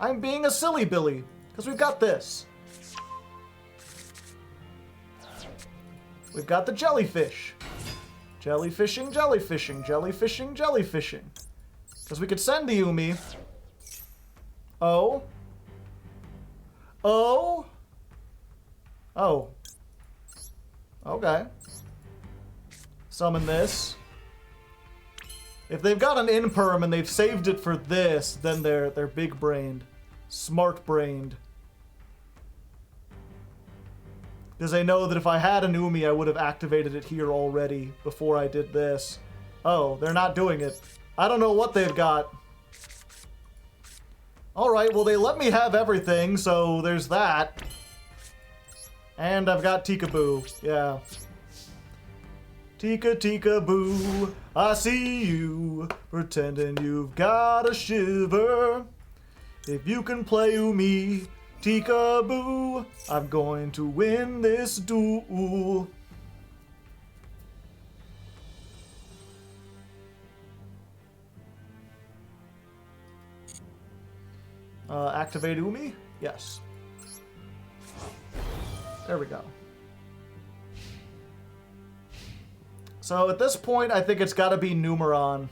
I'm being a silly Billy, because we've got this. We've got the jellyfish. Jellyfishing, jellyfishing, jellyfishing, jellyfishing. Because we could send the Umi. Oh. Oh. Oh. Okay. Summon this. If they've got an Imperm and they've saved it for this, then they're big-brained. Smart-brained. Because they know that if I had an Umi, I would have activated it here already before I did this. Oh, they're not doing it. I don't know what they've got. Alright, well they let me have everything, so there's that. And I've got Tikaboo, yeah. Tika-tika-boo, I see you, pretending you've got a shiver. If you can play Umi, Tikaboo, I'm going to win this duel. Activate Umi? Yes. There we go. So at this point, I think it's got to be Numeron.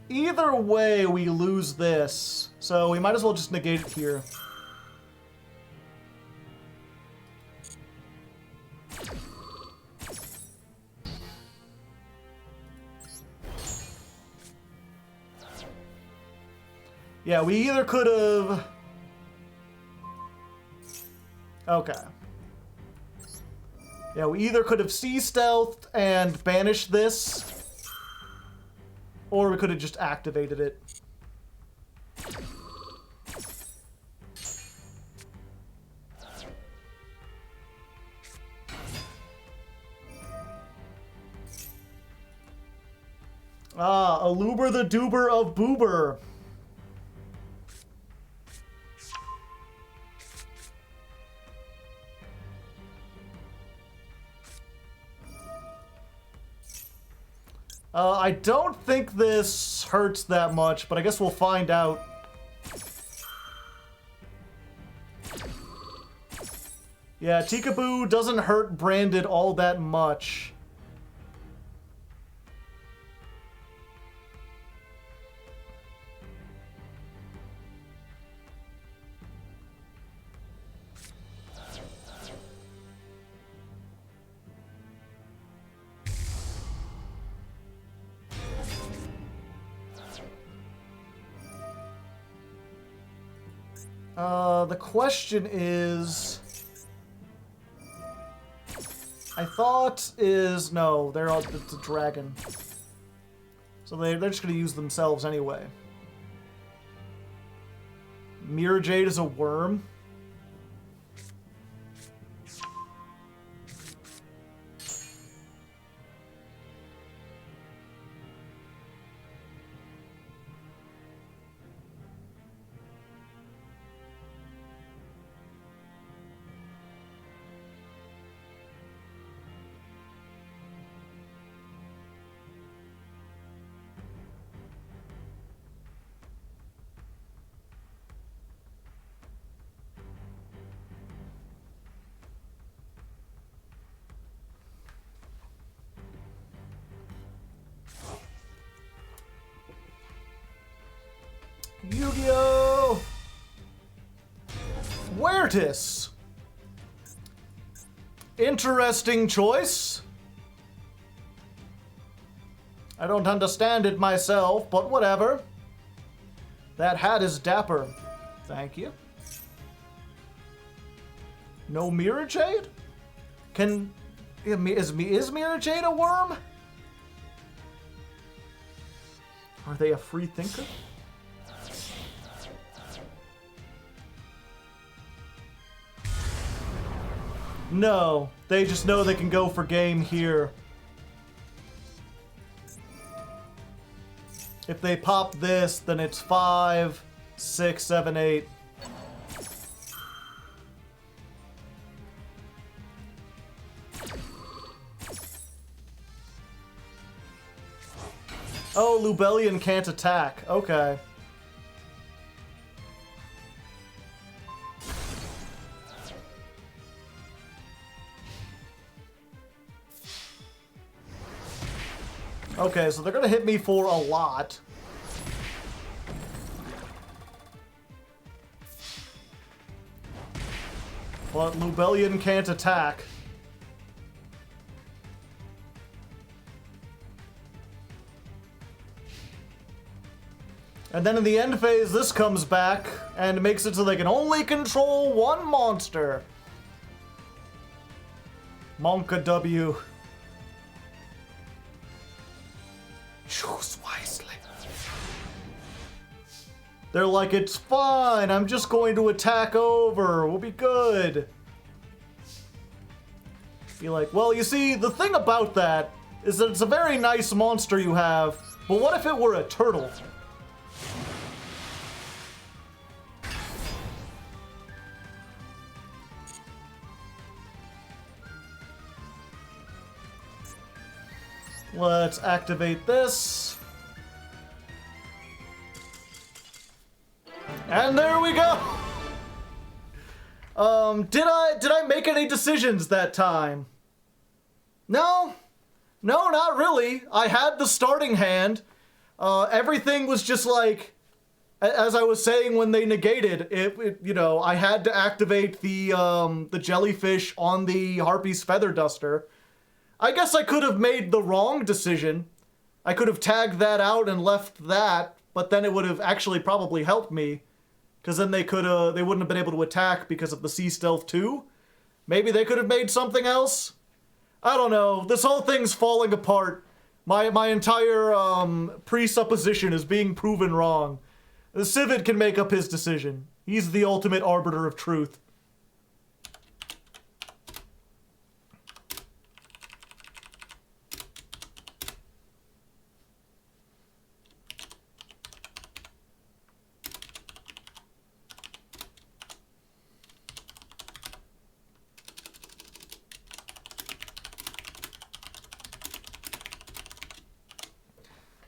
Either way, we lose this. So we might as well just negate it here. Yeah, we either could have... Okay. Yeah, we either could have C-stealthed and banished this, or we could have just activated it. Ah, Aluber the Doober of Boober. I don't think this hurts that much, but I guess we'll find out. Yeah, Tikaboo doesn't hurt Branded all that much. The question is... I thought is... No, it's a dragon. So they're just going to use themselves anyway. Mirror Jade is a worm. Yu-Gi-Oh! Wertis. Interesting choice. I don't understand it myself, but whatever. That hat is dapper. Thank you. No Mirror Jade? Is Mirror Jade a worm? Are they a free thinker? No, they just know they can go for game here. If they pop this, then it's 5, 6, 7, 8. Oh, Lubellion can't attack. Okay. Okay, so they're gonna hit me for a lot. But Lubellion can't attack. And then in the end phase, this comes back and makes it so they can only control one monster. Monka W. Choose wisely. They're like, it's fine, I'm just going to attack over, we'll be good. Be like, well, you see, the thing about that is that it's a very nice monster you have, but what if it were a turtle? Let's activate this. And there we go. Did I make any decisions that time? No, not really. I had the starting hand. Everything was just like, as I was saying when they negated it, you know, I had to activate the jellyfish on the Harpy's Feather Duster. I guess I could have made the wrong decision. I could have tagged that out and left that, but then it would have actually probably helped me. Because then they wouldn't have been able to attack because of the Sea Stealth 2. Maybe they could have made something else? I don't know. This whole thing's falling apart. My entire presupposition is being proven wrong. The Civet can make up his decision. He's the ultimate arbiter of truth.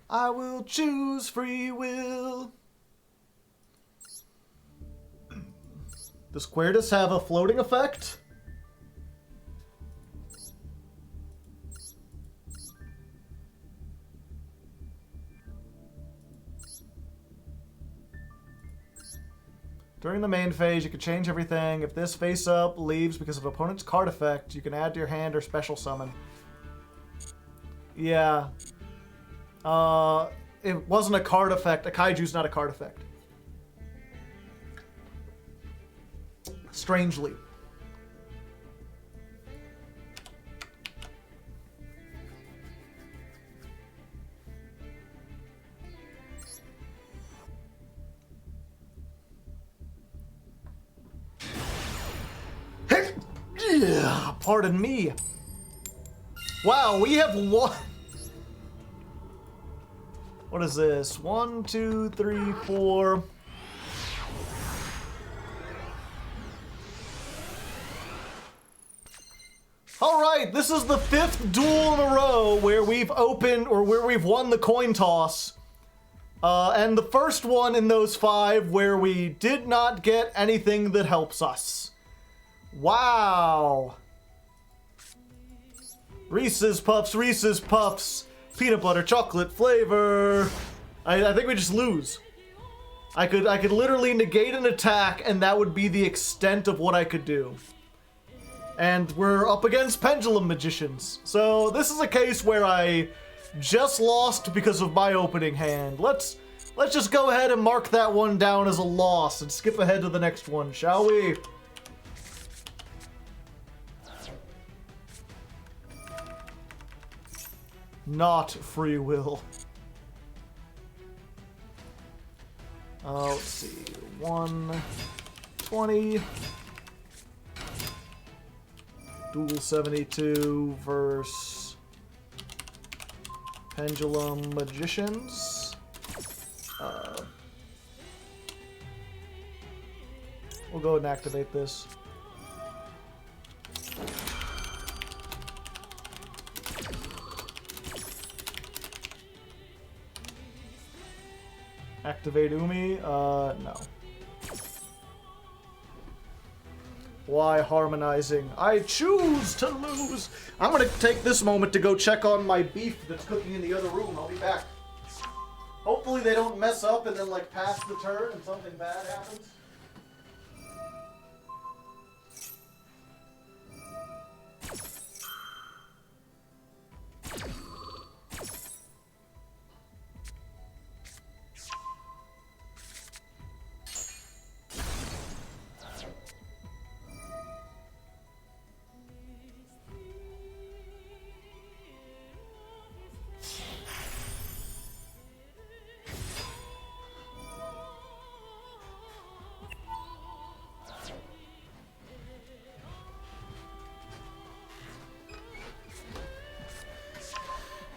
I will choose free will. Does Quertus have a floating effect? During the main phase, you can change everything. If this face-up leaves because of opponent's card effect, you can add to your hand or special summon. Yeah. It wasn't a card effect. A kaiju's not a card effect. strangely. Pardon me. Wow, we have one. What is this? 1, 2, 3, 4. Alright, this is the 5th duel in a row where we've opened, or where we've won the coin toss. And the first one in those 5 where we did not get anything that helps us. Wow. Reese's Puffs, peanut butter chocolate flavor. I think we just lose. I could literally negate an attack and that would be the extent of what I could do. And we're up against Pendulum Magicians. So this is a case where I just lost because of my opening hand. Let's just go ahead and mark that one down as a loss and skip ahead to the next one, shall we? Not free will. Let's see. 120. Duel 72 versus Pendulum Magicians. We'll go ahead and activate this. Activate Umi? No. Why harmonizing? I choose to lose! I'm gonna take this moment to go check on my beef that's cooking in the other room. I'll be back. Hopefully they don't mess up and then, like, pass the turn and something bad happens.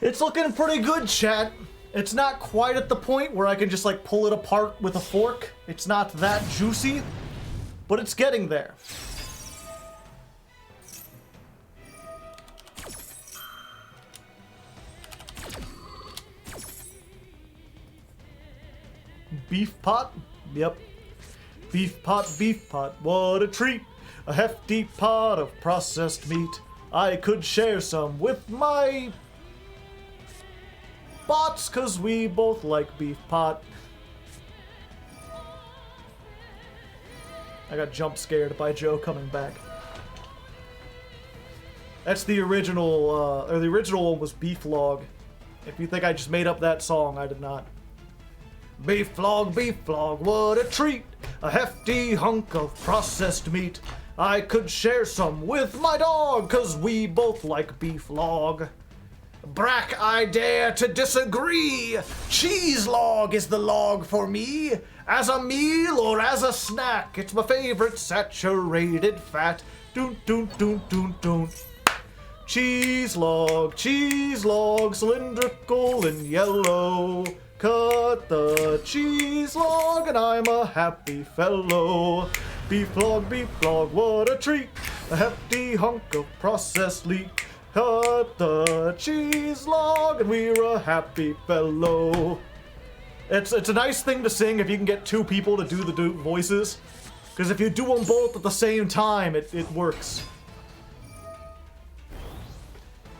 It's looking pretty good, chat. It's not quite at the point where I can just, like, pull it apart with a fork. It's not that juicy, but it's getting there. Beef pot? Yep. Beef pot, what a treat. A hefty pot of processed meat. I could share some with my bots, cause we both like beef pot. I got jump scared by Joe coming back. That's the original, or the original one was Beef Log. If you think I just made up that song, I did not. Beef log, what a treat. A hefty hunk of processed meat. I could share some with my dog, cause we both like beef log. Brack, I dare to disagree. Cheese log is the log for me. As a meal or as a snack, it's my favorite saturated fat. Doon, doon, doon, doon, doon. Cheese log, cylindrical and yellow. Cut the cheese log and I'm a happy fellow. Beef log, what a treat. A hefty hunk of processed meat. Cut the cheese log and we're a happy fellow. It's a nice thing to sing if you can get 2 people to do the voices. Because if you do them both at the same time, it works.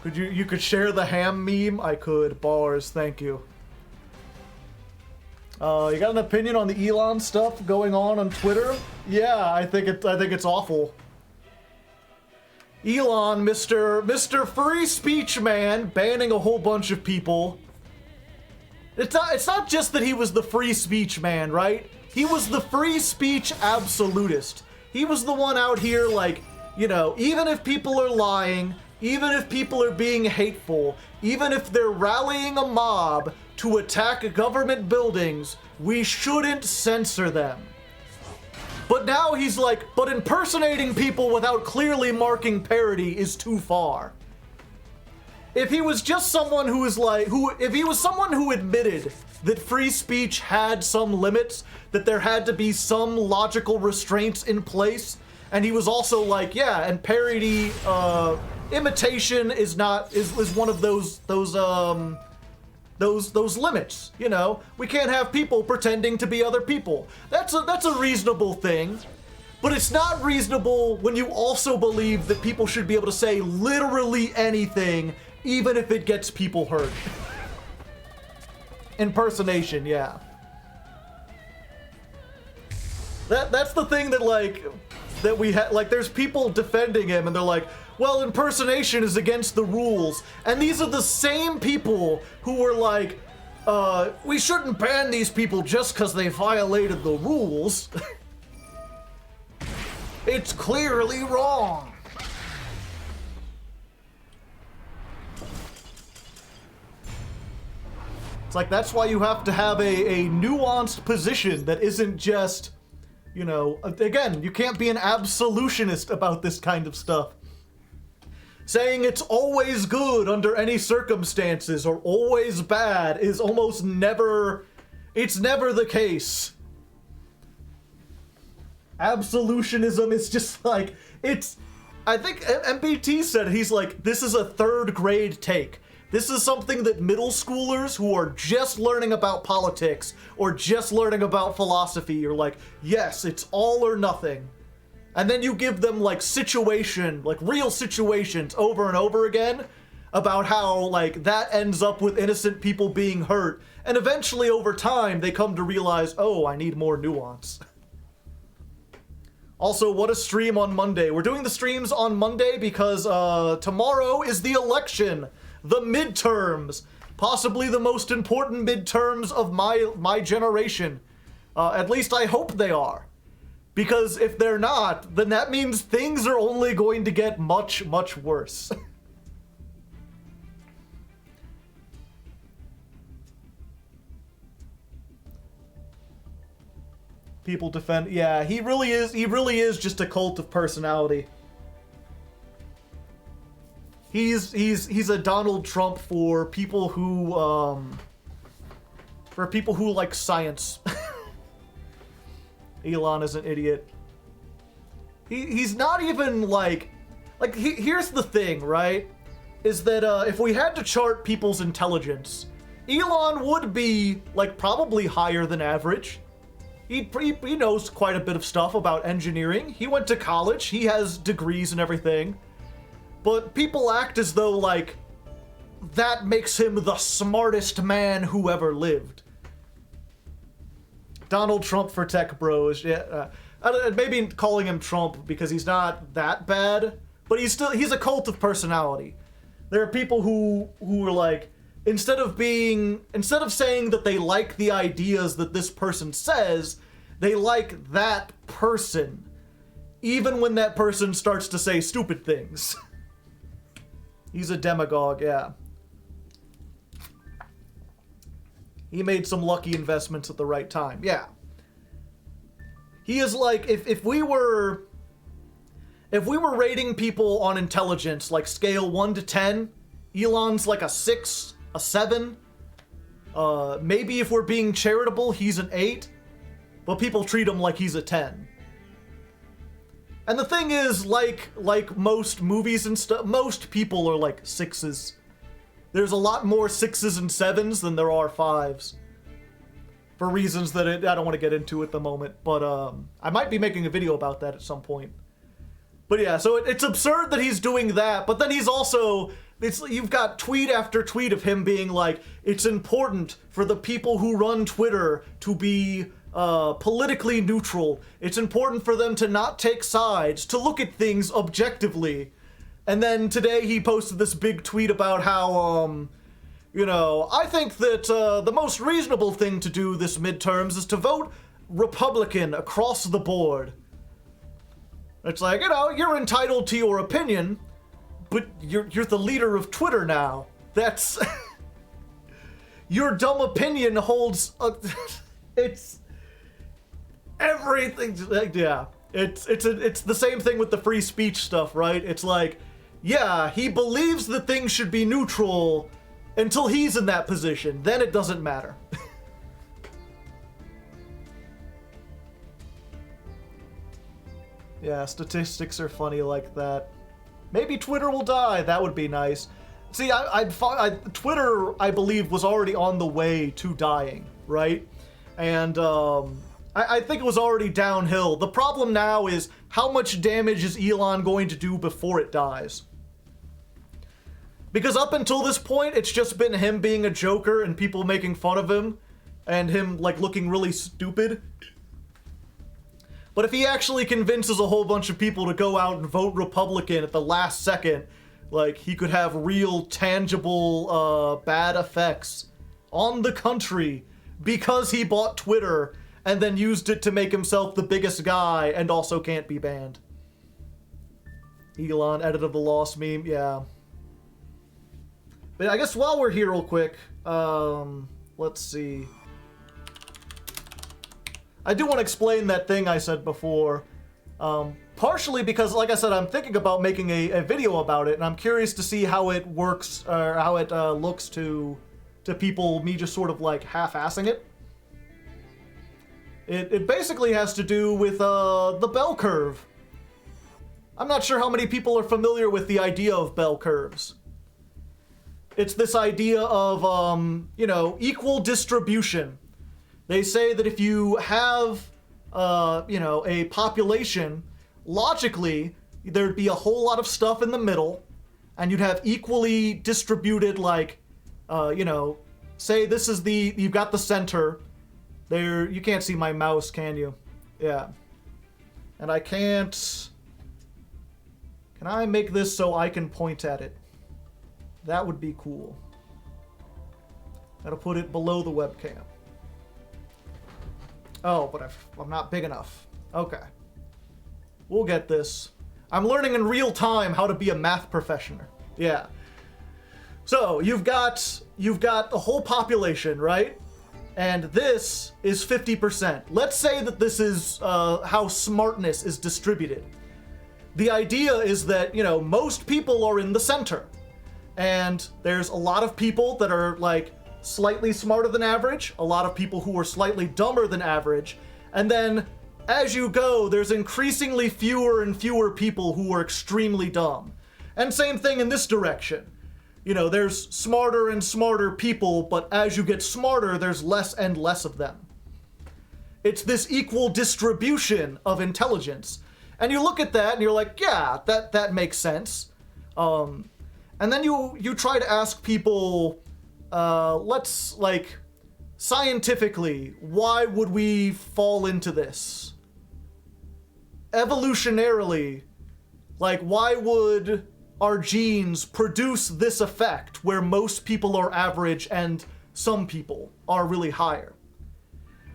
You could share the ham meme? I could. Bars, thank you. You got an opinion on the Elon stuff going on Twitter? Yeah, I think it's awful. Elon, Mr. Free Speech Man, banning a whole bunch of people. It's not just that he was the free speech man, right? He was the free speech absolutist. He was the one out here, like, you know, even if people are lying, even if people are being hateful, even if they're rallying a mob to attack government buildings, we shouldn't censor them. But now he's like, but impersonating people without clearly marking parody is too far. If he was just someone who was like, if he was someone who admitted that free speech had some limits, that there had to be some logical restraints in place, and he was also like, yeah, and parody, imitation is one of those limits, you know? We can't have people pretending to be other people. That's a reasonable thing, but it's not reasonable when you also believe that people should be able to say literally anything, even if it gets people hurt. Impersonation, yeah. That's the thing that, like, that we had, like, there's people defending him and they're like, well, impersonation is against the rules. And these are the same people who were like, we shouldn't ban these people just because they violated the rules. It's clearly wrong. It's like, that's why you have to have a nuanced position that isn't just, you know, again, you can't be an absolutionist about this kind of stuff. Saying it's always good under any circumstances or always bad is almost never, it's never the case. Absolutionism is just like, it's, I think MBT said, he's like, this is a third grade take. This is something that middle schoolers who are just learning about politics or just learning about philosophy are like, yes, it's all or nothing. And then you give them like real situations over and over again about how like that ends up with innocent people being hurt. And eventually over time they come to realize, oh, I need more nuance. Also, what a stream on Monday. We're doing the streams on Monday because tomorrow is the election. The midterms, possibly the most important midterms of my generation. At least I hope they are. Because if they're not, then that means things are only going to get much, much worse. People defend, yeah, he really is just a cult of personality. He's a Donald Trump for people who like science. Elon is an idiot. He's not even like here's the thing, right? Is that if we had to chart people's intelligence, Elon would be like probably higher than average. He knows quite a bit of stuff about engineering. He went to college. He has degrees and everything. But people act as though, like, that makes him the smartest man who ever lived. Donald Trump for tech bros. Yeah, maybe calling him Trump because he's not that bad, but he's a cult of personality. There are people who are like, instead of saying that they like the ideas that this person says, they like that person, even when that person starts to say stupid things. He's a demagogue, yeah. He made some lucky investments at the right time, yeah. He is like, if we were rating people on intelligence, like scale 1 to 10, Elon's like a 6, a 7. Maybe if we're being charitable, he's an 8. But people treat him like he's a 10. And the thing is, like most movies and stuff, most people are like 6s. There's a lot more 6s and 7s than there are 5s. For reasons that I don't want to get into at the moment. But I might be making a video about that at some point. But yeah, so it's absurd that he's doing that. But then he's also, you've got tweet after tweet of him being like, it's important for the people who run Twitter to be politically neutral. It's important for them to not take sides, to look at things objectively. And then today he posted this big tweet about how, you know, I think that the most reasonable thing to do this midterms is to vote Republican across the board. It's like, you're entitled to your opinion, but you're the leader of Twitter now. That's your dumb opinion holds. It's everything. Yeah, it's the same thing with the free speech stuff, right? It's like, yeah, he believes that things should be neutral until he's in that position. Then it doesn't matter. Yeah, statistics are funny like that. Maybe Twitter will die. That would be nice. See, Twitter, I believe, was already on the way to dying, right? And I think it was already downhill. The problem now is, how much damage is Elon going to do before it dies? Because up until this point, it's just been him being a joker and people making fun of him and him, like, looking really stupid. But if he actually convinces a whole bunch of people to go out and vote Republican at the last second, like, he could have real, tangible, bad effects on the country because he bought Twitter and then used it to make himself the biggest guy and also can't be banned. Elon, edit of the lost meme, yeah. But I guess while we're here real quick, let's see. I do want to explain that thing I said before, partially because, like I said, I'm thinking about making a video about it, and I'm curious to see how it works, or how it looks to people, me just sort of like half-assing it. It basically has to do with the bell curve. I'm not sure how many people are familiar with the idea of bell curves. It's this idea of, equal distribution. They say that if you have, a population, logically, there'd be a whole lot of stuff in the middle, and you'd have equally distributed, like, say this is you've got the center. There, you can't see my mouse, can you? Yeah. And I can't... Can I make this so I can point at it? That would be cool. Gotta put it below the webcam. Oh, but I'm not big enough. Okay. We'll get this. I'm learning in real time how to be a math professional. Yeah. So, you've got the whole population, right? And this is 50%. Let's say that this is how smartness is distributed. The idea is that, most people are in the center. And there's a lot of people that are, like, slightly smarter than average, a lot of people who are slightly dumber than average, and then as you go, there's increasingly fewer and fewer people who are extremely dumb. And same thing in this direction. There's smarter and smarter people, but as you get smarter, there's less and less of them. It's this equal distribution of intelligence. And you look at that and you're like, yeah, that makes sense. And then you try to ask people, let's, like, scientifically, why would we fall into this? Evolutionarily, like, why would our genes produce this effect where most people are average and some people are really higher?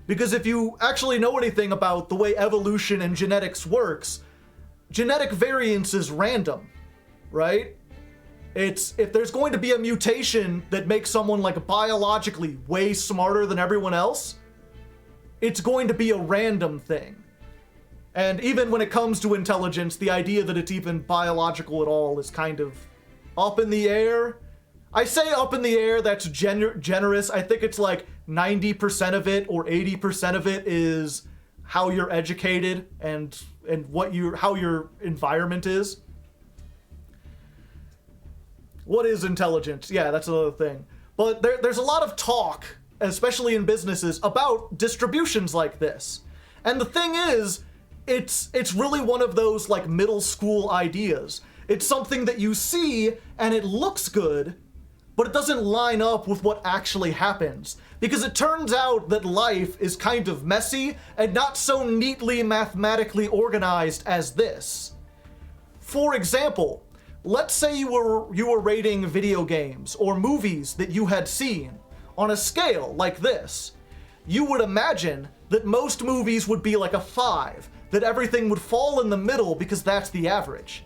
Because if you actually know anything about the way evolution and genetics works, genetic variance is random, right? If there's going to be a mutation that makes someone, like, biologically way smarter than everyone else, it's going to be a random thing. And even when it comes to intelligence, the idea that it's even biological at all is kind of up in the air. I say up in the air, that's generous. I think it's like 90% of it or 80% of it is how you're educated and how your environment is. What is intelligence? Yeah, that's another thing. But there's a lot of talk, especially in businesses, about distributions like this. And the thing is, it's really one of those, like, middle school ideas. It's something that you see and it looks good, but it doesn't line up with what actually happens. Because it turns out that life is kind of messy and not so neatly mathematically organized as this. For example, let's say you were rating video games or movies that you had seen on a scale like this. You would imagine that most movies would be like a 5. that everything would fall in the middle because that's the average.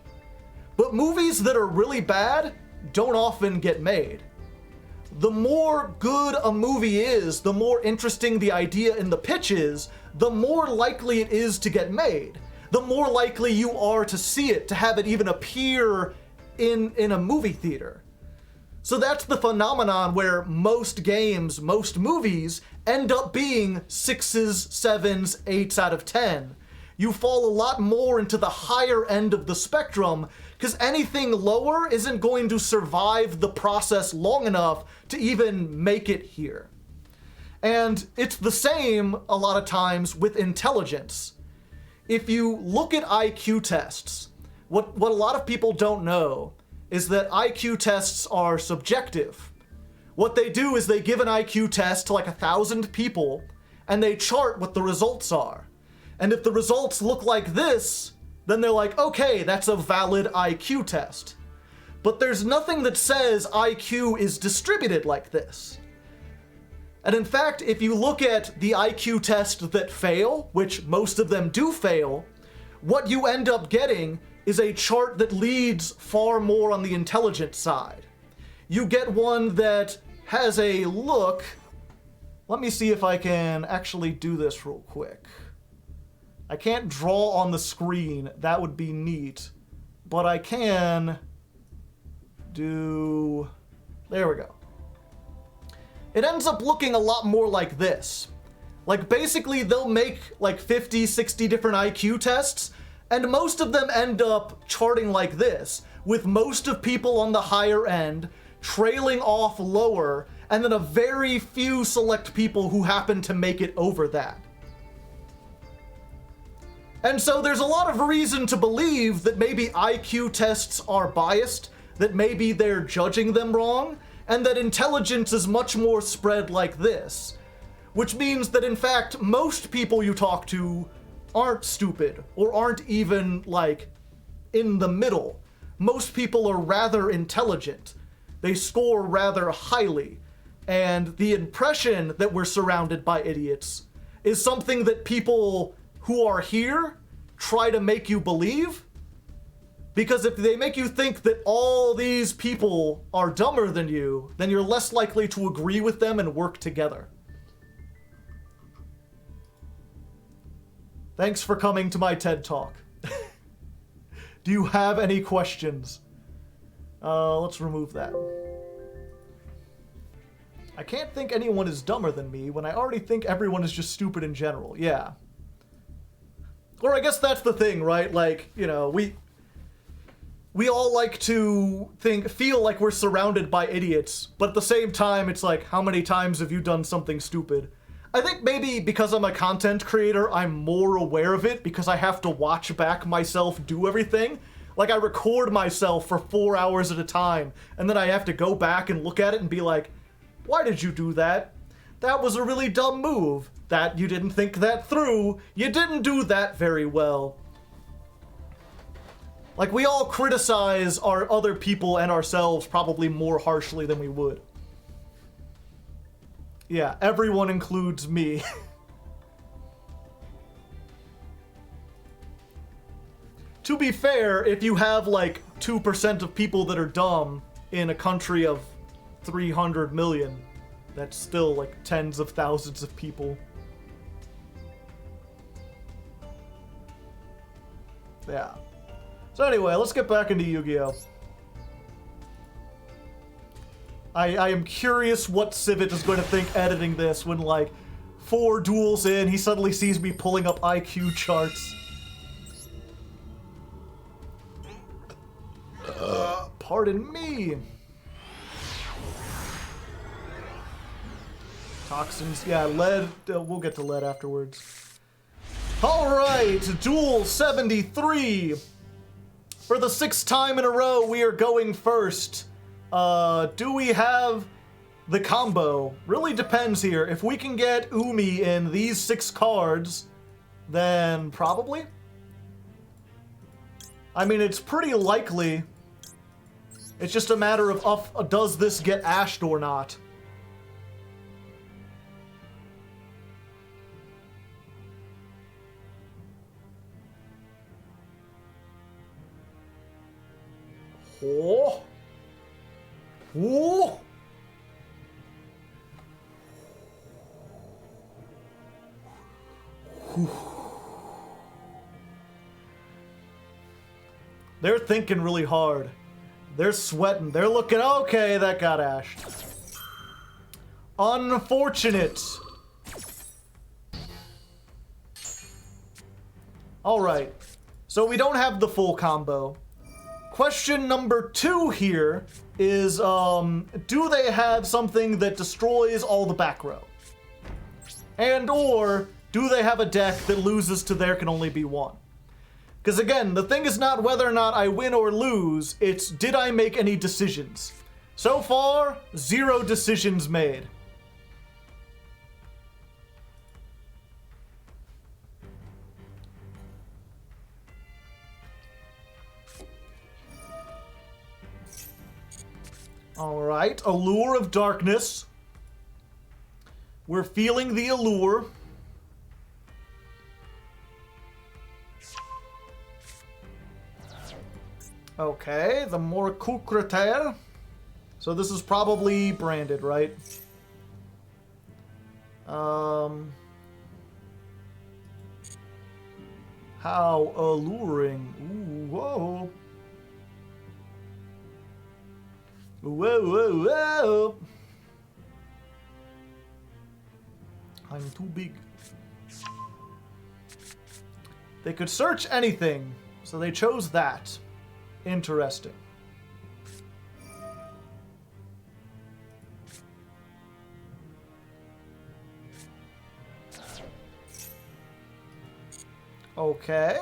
But movies that are really bad don't often get made. The more good a movie is, the more interesting the idea in the pitch is, the more likely it is to get made. The more likely you are to see it, to have it even appear in a movie theater. So that's the phenomenon where most games, most movies, end up being 6s, 7s, 8s out of 10. You fall a lot more into the higher end of the spectrum, because anything lower isn't going to survive the process long enough to even make it here. And it's the same a lot of times with intelligence. If you look at IQ tests, what a lot of people don't know is that IQ tests are subjective. What they do is they give an IQ test to like 1,000 people, and they chart what the results are. And if the results look like this, then they're like, okay, that's a valid IQ test. But there's nothing that says IQ is distributed like this. And in fact, if you look at the IQ tests that fail, which most of them do fail, what you end up getting is a chart that leads far more on the intelligence side. You get one that has a look. Let me see if I can actually do this real quick. I can't draw on the screen, that would be neat, but I can do, there we go. It ends up looking a lot more like this. Like basically they'll make like 50, 60 different IQ tests, and most of them end up charting like this, with most of people on the higher end trailing off lower, and then a very few select people who happen to make it over that. And so there's a lot of reason to believe that maybe IQ tests are biased, that maybe they're judging them wrong, and that intelligence is much more spread like this. Which means that in fact, most people you talk to aren't stupid, or aren't even, like, in the middle. Most people are rather intelligent. They score rather highly. And the impression that we're surrounded by idiots is something that people who are here try to make you believe. Because if they make you think that all these people are dumber than you, then you're less likely to agree with them and work together. Thanks for coming to my TED Talk. Do you have any questions? Let's remove that. I can't think anyone is dumber than me when I already think everyone is just stupid in general. Yeah. Or I guess that's the thing, right? Like, you know, we all like to feel like we're surrounded by idiots, but at the same time, it's like, how many times have you done something stupid? I think maybe because I'm a content creator, I'm more aware of it because I have to watch back myself do everything. Like, I record myself for 4 hours at a time, and then I have to go back and look at it and be like, why did you do that? That was a really dumb move. That you didn't think that through. You didn't do that very well. Like, we all criticize our other people and ourselves probably more harshly than we would. Yeah, everyone includes me. To be fair, if you have like 2% of people that are dumb in a country of 300 million, that's still like tens of thousands of people. Yeah. So anyway, let's get back into Yu-Gi-Oh! I am curious what Civet is going to think editing this when, like, 4 duels in, he suddenly sees me pulling up IQ charts. Pardon me. Toxins, yeah, lead, we'll get to lead afterwards. Alright, Duel 73. For the 6th time in a row, we are going first. Do we have the combo? Really depends here. If we can get Umi in these 6 cards, then probably. I mean, it's pretty likely. It's just a matter of does this get ashed or not? Oh. Oh. They're thinking really hard. They're sweating. They're looking, okay, that got ashed. Unfortunate. Alright. So we don't have the full combo. Question number 2 here is, do they have something that destroys all the back row? And or, do they have a deck that loses to there can only be one? Because again, the thing is not whether or not I win or lose, it's did I make any decisions? So far, 0 decisions made. Alright, Allure of Darkness. We're feeling the allure. Okay, the more Kukreter. So this is probably branded, right? How alluring. Ooh, whoa. Whoa, whoa, whoa. I'm too big. They could search anything, so they chose that. Interesting. Okay.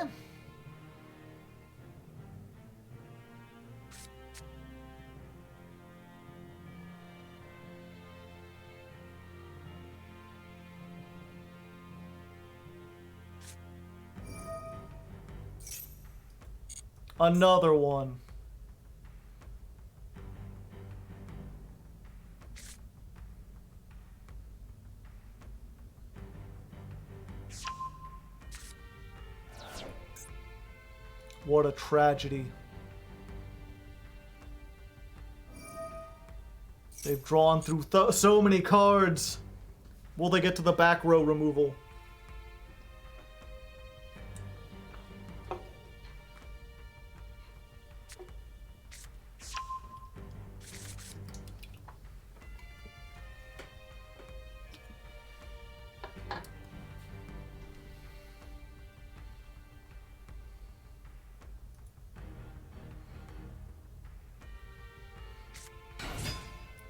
Another one. What a tragedy. They've drawn through so many cards. Will they get to the back row removal?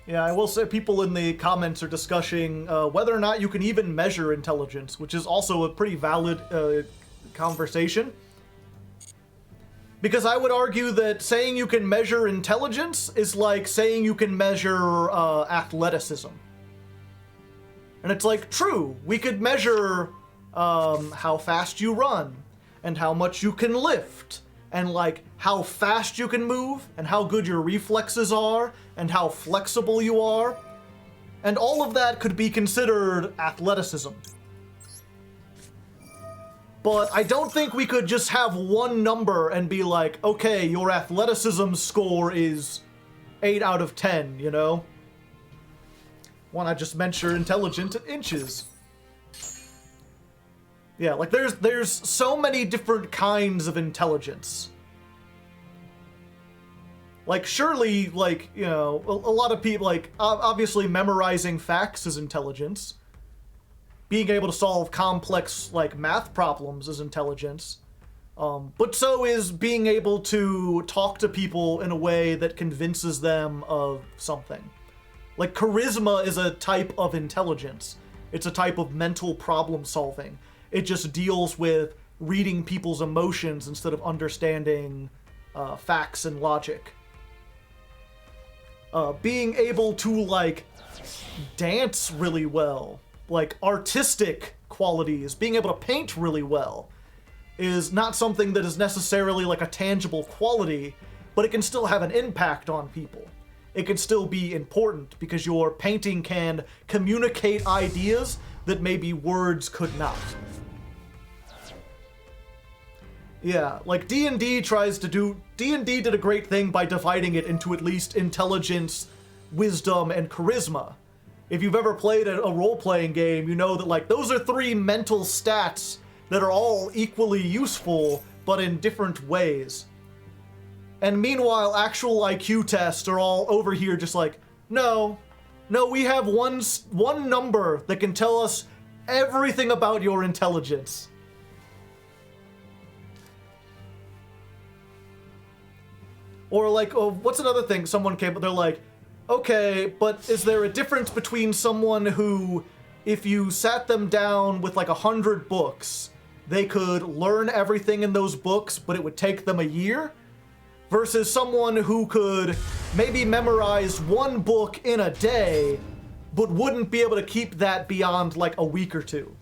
Yeah, I will say people in the comments are discussing whether or not you can even measure intelligence, which is also a pretty valid conversation. Because I would argue that saying you can measure intelligence is like saying you can measure athleticism. And it's like, true, we could measure how fast you run, and how much you can lift, and like how fast you can move, and how good your reflexes are, and how flexible you are. And all of that could be considered athleticism. But I don't think we could just have one number and be like, okay, your athleticism score is 8 out of 10, you know? Why not just measure intelligence in inches? Yeah, like there's so many different kinds of intelligence. Like, surely, like, you know, a lot of people, like, obviously memorizing facts is intelligence. Being able to solve complex, like, math problems is intelligence. But so is being able to talk to people in a way that convinces them of something. Like, charisma is a type of intelligence. It's a type of mental problem solving. It just deals with reading people's emotions instead of understanding facts and logic. Being able to, like, dance really well, like, artistic qualities, being able to paint really well, is not something that is necessarily, like, a tangible quality, but it can still have an impact on people. It can still be important, because your painting can communicate ideas that maybe words could not. Yeah, like D&D tries to do... D&D did a great thing by dividing it into at least intelligence, wisdom, and charisma. If you've ever played a role-playing game, you know that, like, those are 3 mental stats that are all equally useful, but in different ways. And meanwhile, actual IQ tests are all over here just like, no, we have one number that can tell us everything about your intelligence. Or like, oh, what's another thing someone came up, they're like, okay, but is there a difference between someone who, if you sat them down with like 100 books, they could learn everything in those books, but it would take them a year? Versus someone who could maybe memorize 1 book in a day, but wouldn't be able to keep that beyond like a week or 2.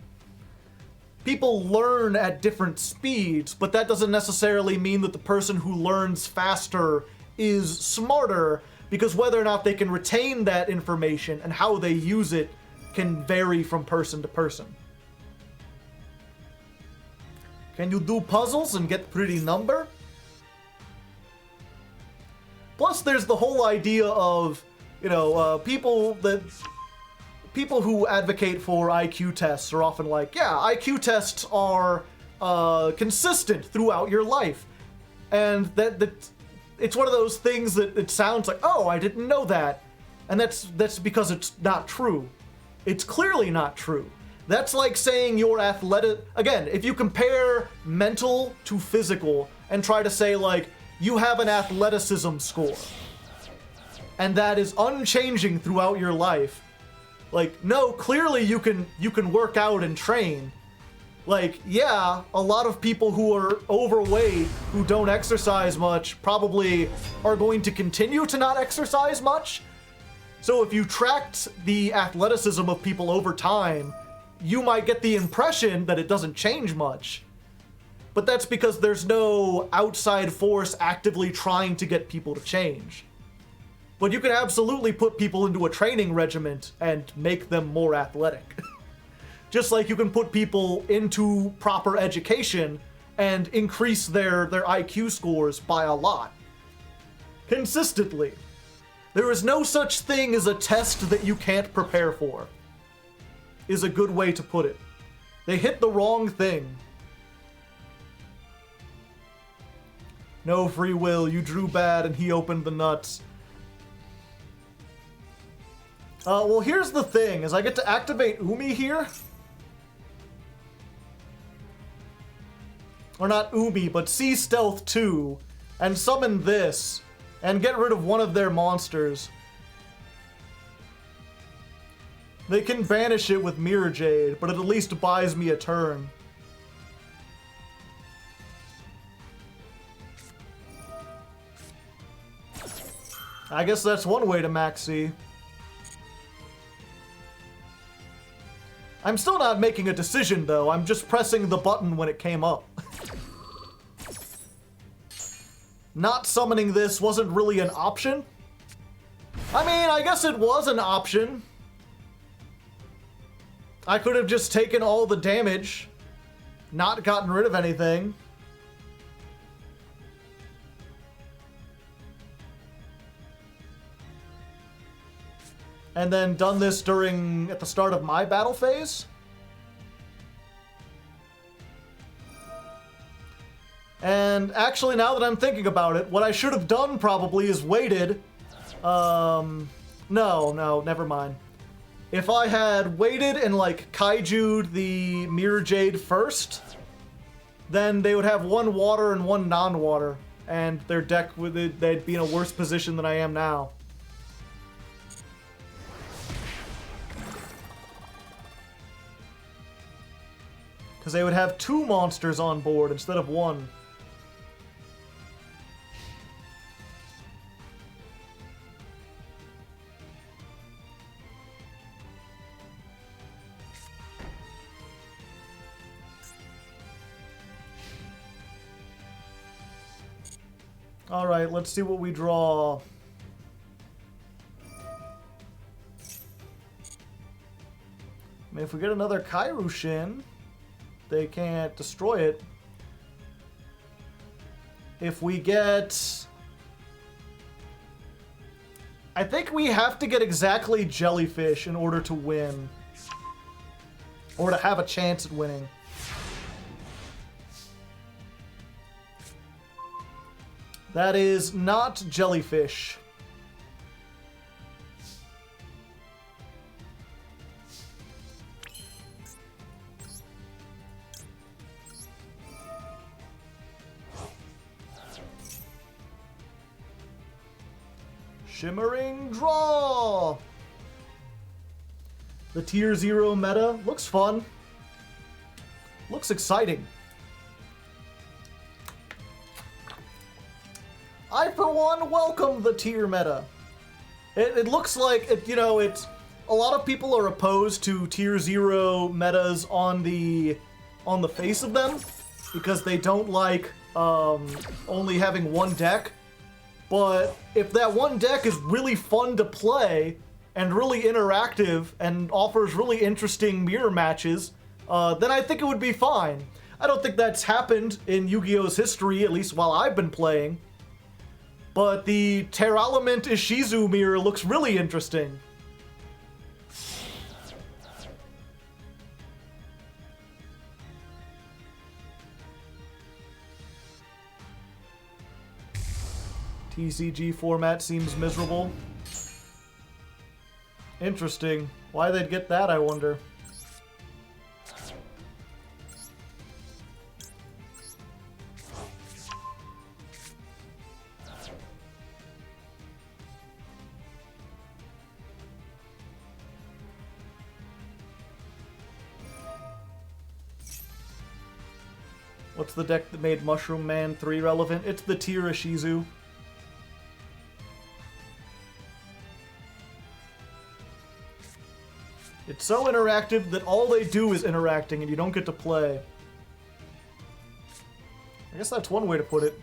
People learn at different speeds, but that doesn't necessarily mean that the person who learns faster is smarter, because whether or not they can retain that information and how they use it can vary from person to person. Can you do puzzles and get pretty number? Plus, there's the whole idea of, you know, people who advocate for IQ tests are often like, yeah, IQ tests are consistent throughout your life. And that it's one of those things that it sounds like, oh, I didn't know that. And that's because it's not true. It's clearly not true. That's like saying your athletic... Again, if you compare mental to physical and try to say, like, you have an athleticism score, and that is unchanging throughout your life. Like, no, clearly you can work out and train. Like, yeah, a lot of people who are overweight, who don't exercise much, probably are going to continue to not exercise much. So if you tracked the athleticism of people over time, you might get the impression that it doesn't change much. But that's because there's no outside force actively trying to get people to change. But you can absolutely put people into a training regiment and make them more athletic. Just like you can put people into proper education and increase their IQ scores by a lot. Consistently. There is no such thing as a test that you can't prepare for, is a good way to put it. They hit the wrong thing. No free will, you drew bad and he opened the nuts. Well, here's the thing, is I get to activate Umi here. Or not Umi, but Sea Stealth 2, and summon this, and get rid of one of their monsters. They can banish it with Mirror Jade, but it at least buys me a turn. I guess that's one way to maxi. I'm still not making a decision, though. I'm just pressing the button when it came up. Not summoning this wasn't really an option. I mean, I guess it was an option. I could have just taken all the damage, not gotten rid of anything. And then done this at the start of my battle phase. And actually, now that I'm thinking about it, what I should have done probably is waited. No, never mind. If I had waited and like kaiju'd the Mirror Jade first, then they would have 1 water and 1 non-water, and their deck they'd be in a worse position than I am now. Because they would have 2 monsters on board instead of 1. Alright, let's see what we draw. I mean, if we get another Kairushin, they can't destroy it. if we get... I think we have to get exactly Jellyfish in order to win. Or to have a chance at winning. That is not Jellyfish. Shimmering Draw! The Tier 0 meta looks fun. Looks exciting. I, for one, welcome the tier meta. It looks like, it's... A lot of people are opposed to Tier 0 metas on the face of them, because they don't like only having one deck. But if that one deck is really fun to play, and really interactive, and offers really interesting mirror matches, then I think it would be fine. I don't think that's happened in Yu-Gi-Oh's history, at least while I've been playing. But the Terralement Ishizu mirror looks really interesting. TCG format seems miserable. Interesting. Why they'd get that, I wonder. What's the deck that made Mushroom Man 3 relevant? It's the Tier Ishizu. It's so interactive that all they do is interacting and you don't get to play. I guess that's one way to put it.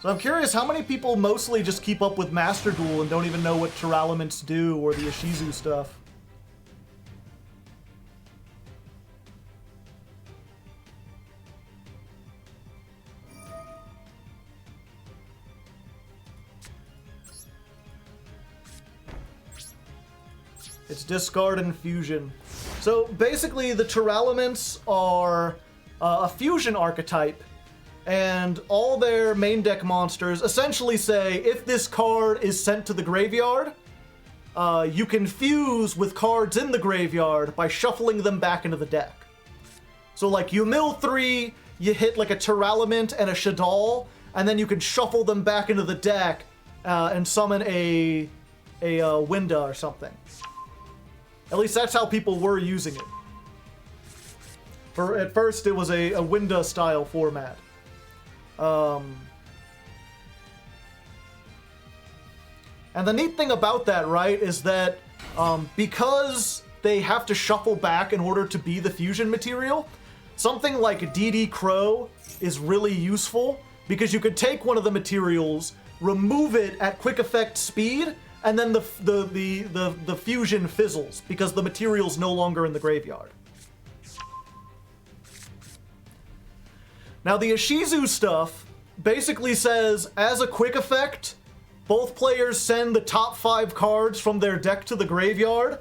So I'm curious how many people mostly just keep up with Master Duel and don't even know what Terralements do or the Ishizu stuff. It's discard and fusion. So basically the Terralements are a fusion archetype, and all their main deck monsters essentially say if this card is sent to the graveyard, you can fuse with cards in the graveyard by shuffling them back into the deck. So like you mill 3, you hit like a Terralement and a Shadal, and then you can shuffle them back into the deck and summon a Winda or something. At least that's how people were using it. At first, it was a Winda style format. And the neat thing about that, right, is that because they have to shuffle back in order to be the fusion material, something like DD Crow is really useful because you could take one of the materials, remove it at quick effect speed, and then the fusion fizzles because the material's no longer in the graveyard. Now the Ishizu stuff basically says, as a quick effect, both players send the top 5 cards from their deck to the graveyard.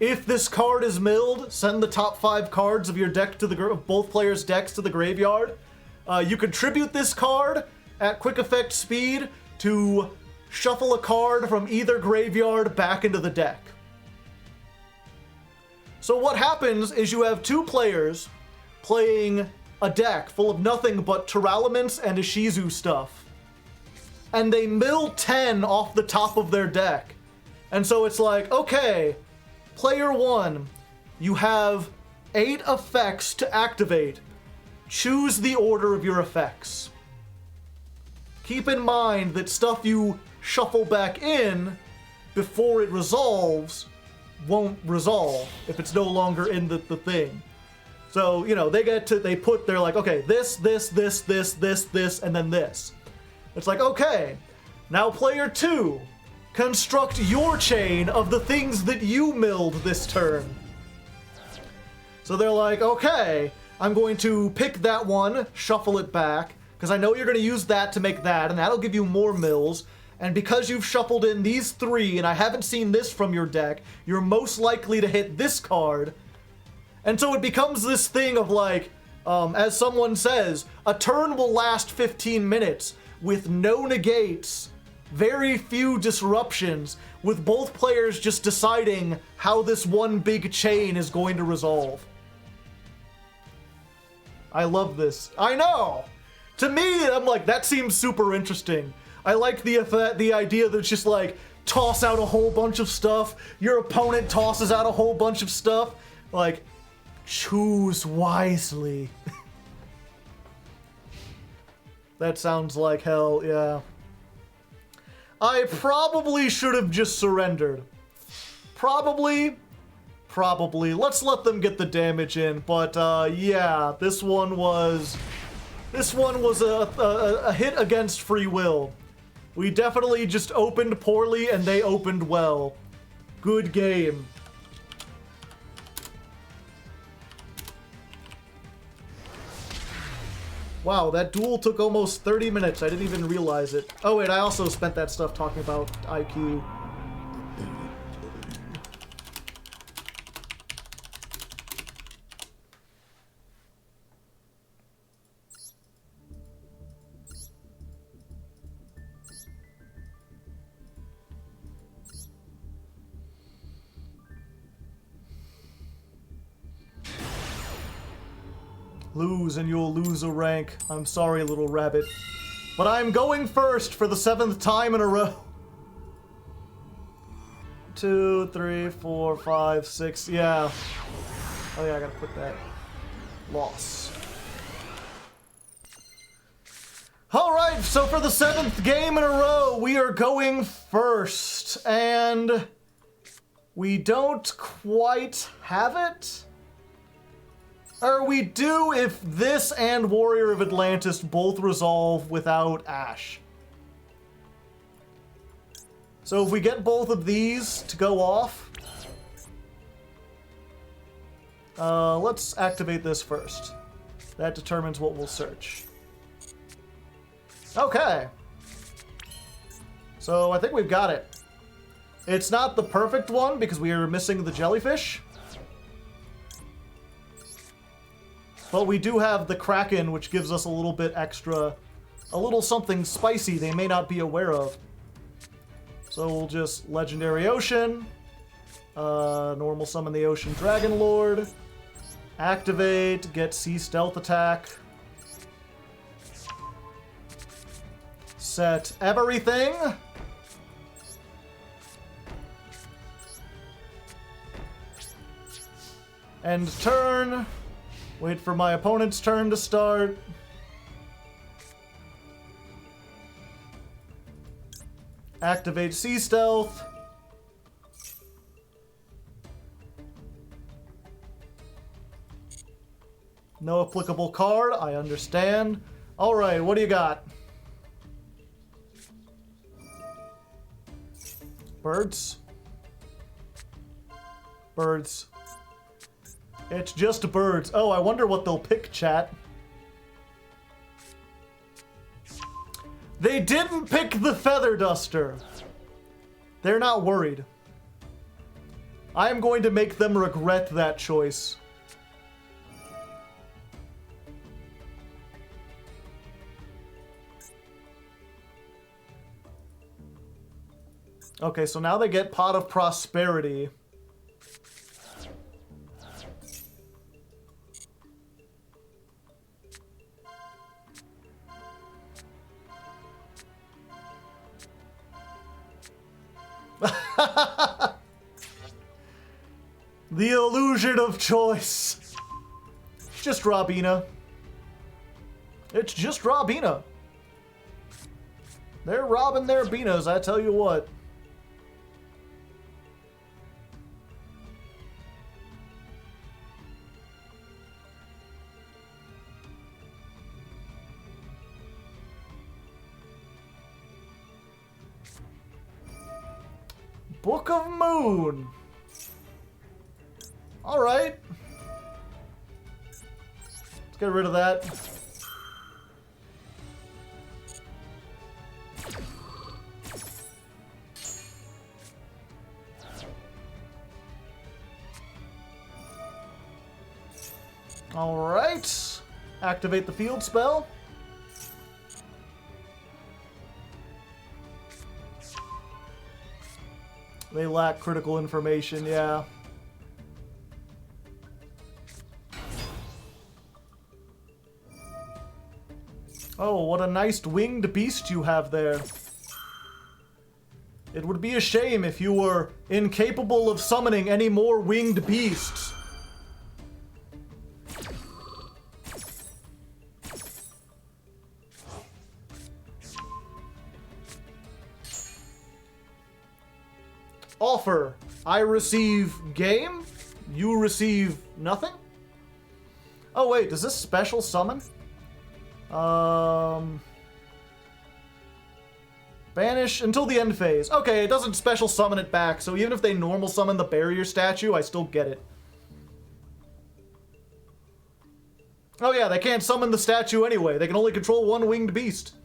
If this card is milled, send the top 5 cards of your deck to both players' decks to the graveyard. You contribute this card at quick effect speed to shuffle a card from either graveyard back into the deck. So what happens is you have 2 players playing a deck full of nothing but Terralements and Ishizu stuff. And they mill 10 off the top of their deck. And so it's like, okay, player 1, you have 8 effects to activate. Choose the order of your effects. Keep in mind that stuff you shuffle back in before it resolves won't resolve if it's no longer in the thing. So, they're like, okay, this, and then this. It's like, okay, now player 2, construct your chain of the things that you milled this turn. So they're like, okay, I'm going to pick that one, shuffle it back, because I know you're going to use that to make that, and that'll give you more mills. And because you've shuffled in these 3, and I haven't seen this from your deck, you're most likely to hit this card. And so it becomes this thing of like, as someone says, a turn will last 15 minutes with no negates, very few disruptions, with both players just deciding how this one big chain is going to resolve. I love this. I know! To me, I'm like, that seems super interesting. I like the idea that it's just like, toss out a whole bunch of stuff, your opponent tosses out a whole bunch of stuff. Like, choose wisely. That sounds like hell, yeah. I probably should have just surrendered. Probably. Let's let them get the damage in, but yeah, this one was a hit against free will. We definitely just opened poorly and they opened well. Good game. Wow, that duel took almost 30 minutes. I didn't even realize it. Oh wait, I also spent that stuff talking about IQ. Lose and you'll lose a rank. I'm sorry, little rabbit. But I'm going first for the 7th time in a row. 2, 3, 4, 5, 6. Yeah. Oh yeah, I gotta put that. Loss. Alright, so for the 7th game in a row, we are going first. And we don't quite have it. Or we do if this and Warrior of Atlantis both resolve without Ash. So if we get both of these to go off, let's activate this first. That determines what we'll search. Okay. So I think we've got it. It's not the perfect one because we are missing the jellyfish. But we do have the Kraken, which gives us a little bit extra, a little something spicy they may not be aware of. So we'll just Legendary Ocean, normal summon the Ocean Dragon Lord, activate, get Sea Stealth Attack, set everything, end turn. Wait for my opponent's turn to start. Activate Sea Stealth. No applicable card, I understand. Alright, what do you got? Birds? Birds. It's just birds. Oh, I wonder what they'll pick, chat. They didn't pick the Feather Duster. They're not worried. I am going to make them regret that choice. Okay, so now they get Pot of Prosperity. The illusion of choice. It's just Robina. It's just Robina. They're robbing their Binas, I tell you what. Book of Moon. All right. get rid of that. Alright. Activate the field spell. They lack critical information, yeah. Oh, what a nice winged beast you have there. It would be a shame if you were incapable of summoning any more winged beasts. Offer. I receive game. You receive nothing? Oh wait, does this special summon? Banish until the end phase. Okay, it doesn't special summon it back, so even if they normal summon the barrier statue, I still get it. Oh yeah, they can't summon the statue anyway. They can only control one winged beast.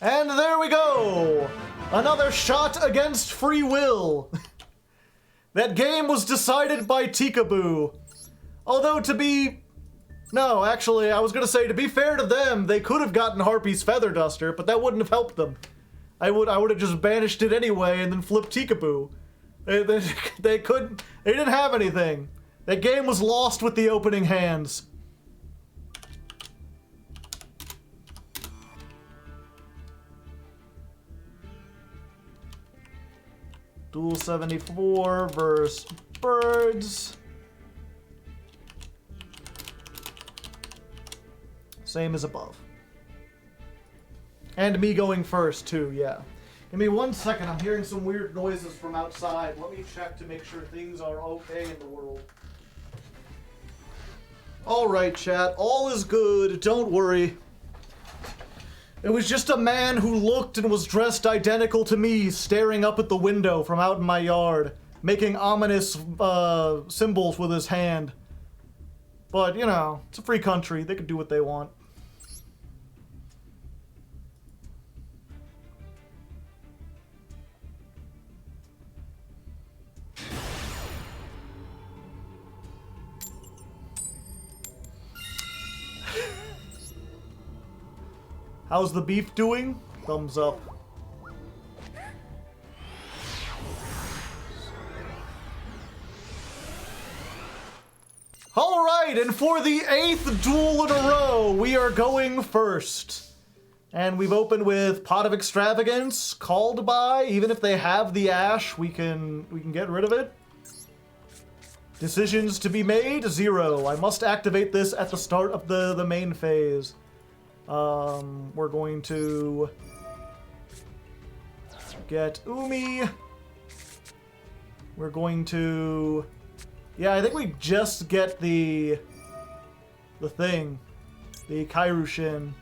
And there we go! Another shot against free will. That game was decided by Tikaboo. Although to be... No, actually, I was gonna say, to be fair to them, they could have gotten Harpy's Feather Duster, but that wouldn't have helped them. I would have just banished it anyway and then flipped Tikaboo. They couldn't... They didn't have anything. That game was lost with the opening hands. Duel 74 versus birds. Same as above. And me going first, too, yeah. Give me 1 second, I'm hearing some weird noises from outside. Let me check to make sure things are okay in the world. Alright, chat, all is good, don't worry. It was just a man who looked and was dressed identical to me, staring up at the window from out in my yard, making ominous symbols with his hand. But, you know, it's a free country, they can do what they want. How's the beef doing? Thumbs up. Alright, and for the 8th duel in a row, we are going first. And we've opened with Pot of Extravagance, Called By. Even if they have the Ash, we can get rid of it. Decisions to be made, 0. I must activate this at the start of the main phase. We're going to get Umi. We're going to... Yeah, I think we just get the thing. The Kairushin.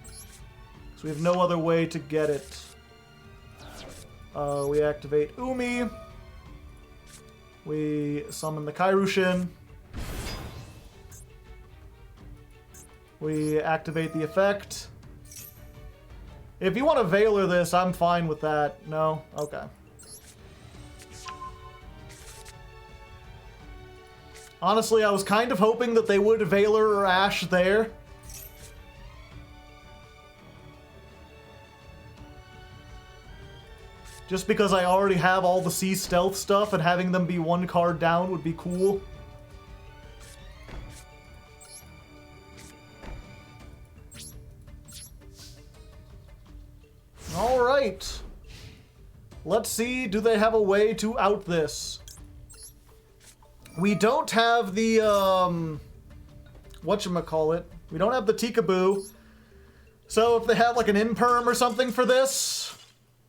So we have no other way to get it. We activate Umi. We summon the Kairushin. We activate the effect. If you want to Veiler this, I'm fine with that. No? Okay. Honestly, I was kind of hoping that they would Veiler or Ash there. Just because I already have all the Sea Stealth stuff and having them be 1 card down would be cool. Alright. Let's see, do they have a way to out this? We don't have the, whatchamacallit. We don't have the Tikaboo. So if they have like an Imperm or something for this,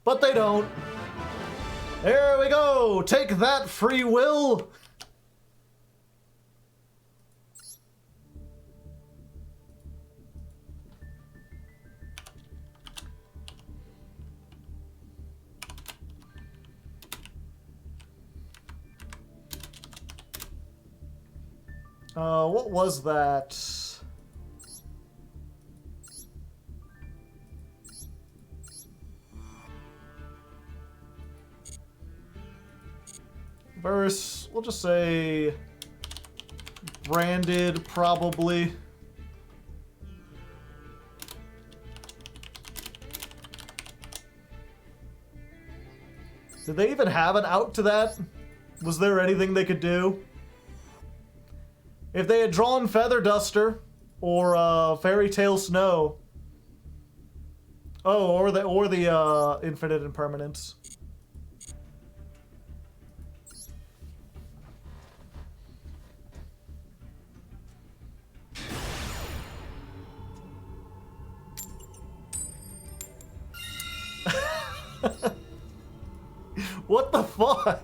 but they don't. There we go! Take that, free will! What was that? Verse, we'll just say branded, probably. Did they even have an out to that? Was there anything they could do? If they had drawn Feather Duster or Fairy Tale Snow. Oh, or the Infinite Impermanence. What the fuck?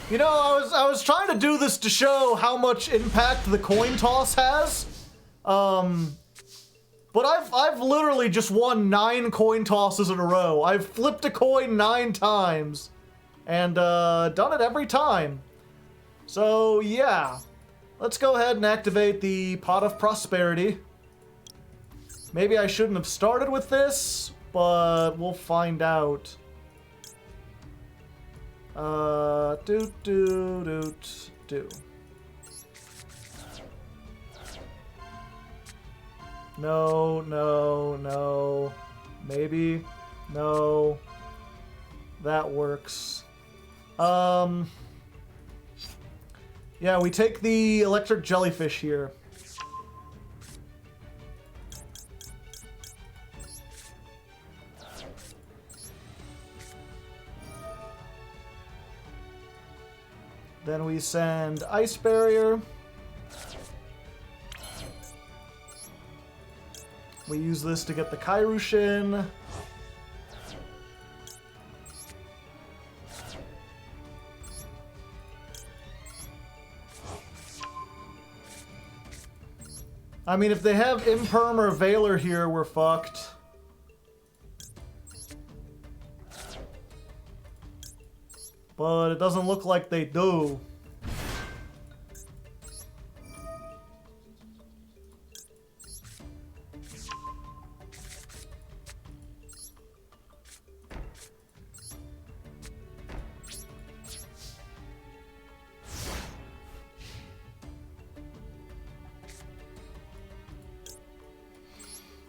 You know, I was trying to do this to show how much impact the coin toss has. But I've literally just won 9 coin tosses in a row. I've flipped a coin 9 times and done it every time. So yeah, let's go ahead and activate the Pot of Prosperity. Maybe I shouldn't have started with this, but we'll find out. Do. No. Maybe. No. That works. Yeah, we take the electric jellyfish here. Then we send Ice Barrier. We use this to get the Kairushin. I mean, if they have Imperm or Veiler here, we're fucked. But it doesn't look like they do.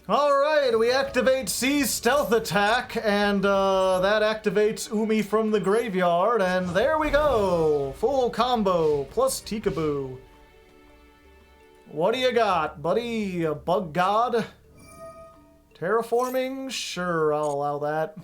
Alright, we activate C's Stealth Attack, and that activates Umi from the graveyard, and there we go! Full combo, plus Tikaboo. What do you got, buddy? A Bug God? Terraforming? Sure, I'll allow that.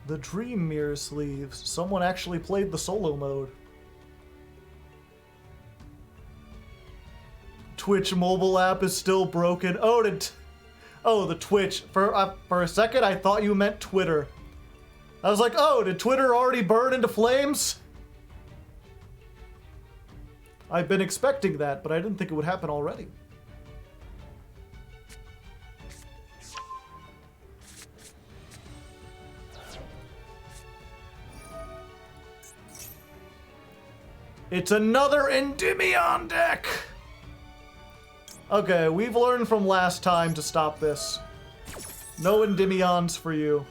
The Dream Mirror sleeves. Someone actually played the solo mode. Twitch mobile app is still broken. Oh, the Twitch. For a second, I thought you meant Twitter. I was like, oh, did Twitter already burn into flames? I've been expecting that, but I didn't think it would happen already. It's another Endymion deck! Okay, we've learned from last time to stop this. No Endymions for you.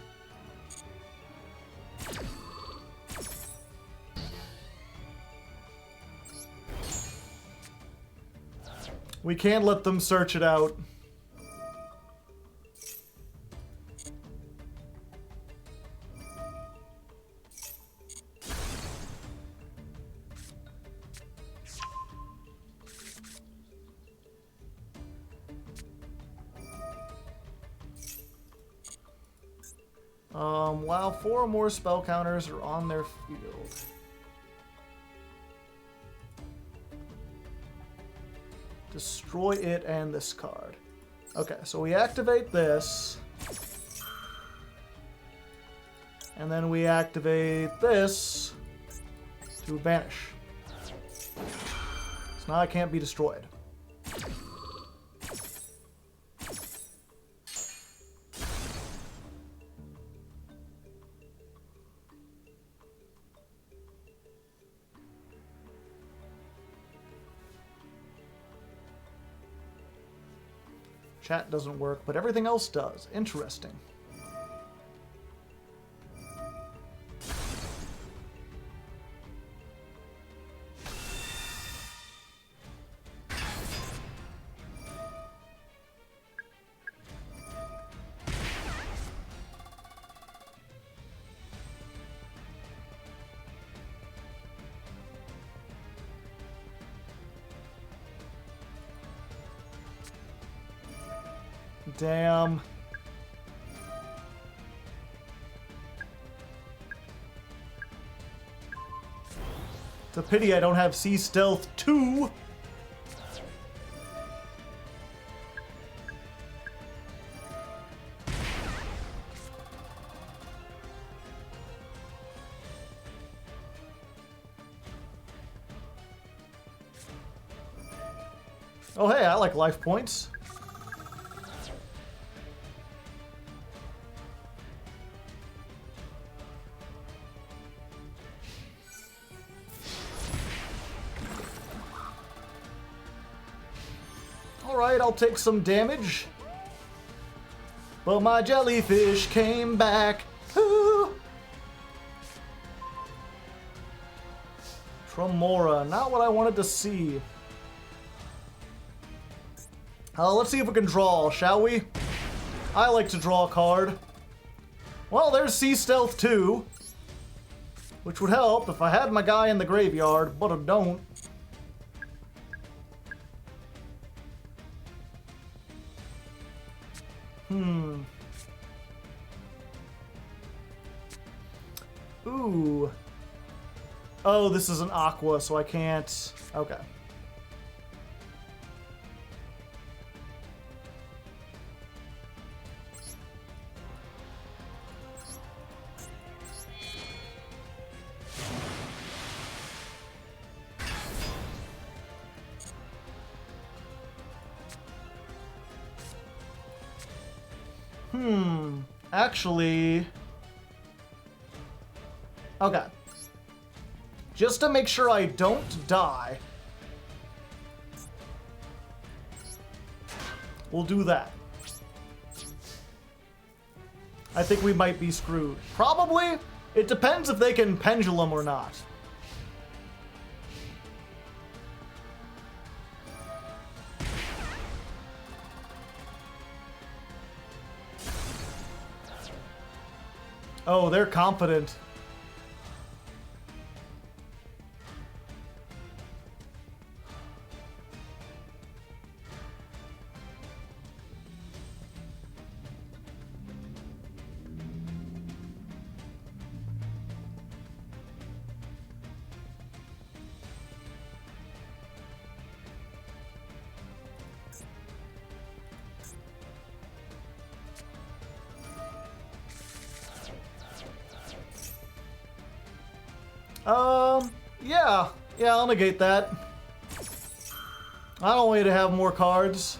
We can't let them search it out. While 4 more spell counters are on their field. Destroy it and this card. Okay, so we activate this. And then we activate this to banish. So now I can't be destroyed. Chat doesn't work, but everything else does. Interesting. Damn. It's a pity I don't have Sea Stealth 2. Oh hey, I like life points. Alright, I'll take some damage. But my jellyfish came back. Ooh. Tremora, not what I wanted to see. Let's see if we can draw, shall we? I like to draw a card. Well, there's Sea Stealth 2. Which would help if I had my guy in the graveyard, but I don't. Ooh. Oh, this is an aqua, so I can't... Okay. Actually... Okay. Just to make sure I don't die, we'll do that. I think we might be screwed. Probably. It depends if they can pendulum or not. Oh, they're confident. Yeah, I'll negate that. I don't want you to have more cards.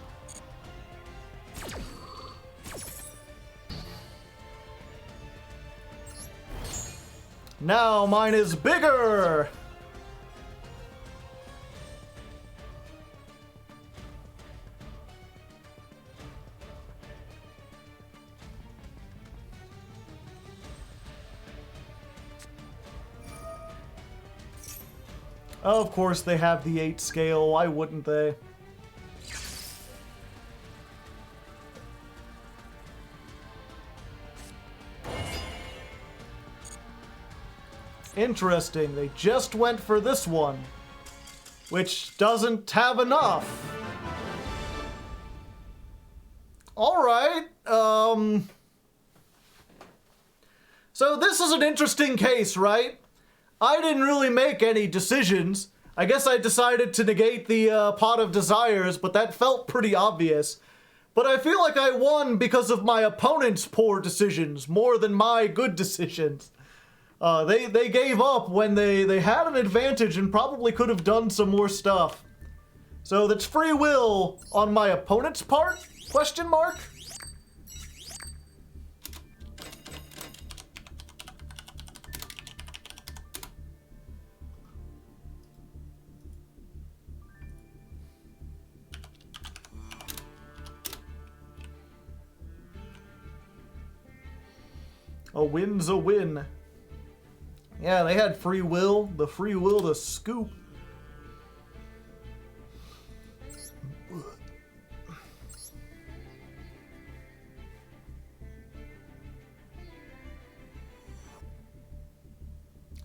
Now mine is bigger! Of course they have the 8 scale, why wouldn't they? Interesting, they just went for this one, which doesn't have enough. Alright, so this is an interesting case, right? I didn't really make any decisions. I guess I decided to negate the Pot of Desires, but that felt pretty obvious. But I feel like I won because of my opponent's poor decisions more than my good decisions. They gave up when they had an advantage and probably could have done some more stuff. So that's free will on my opponent's part? Question mark? A win's a win. Yeah, they had free will. The free will to scoop.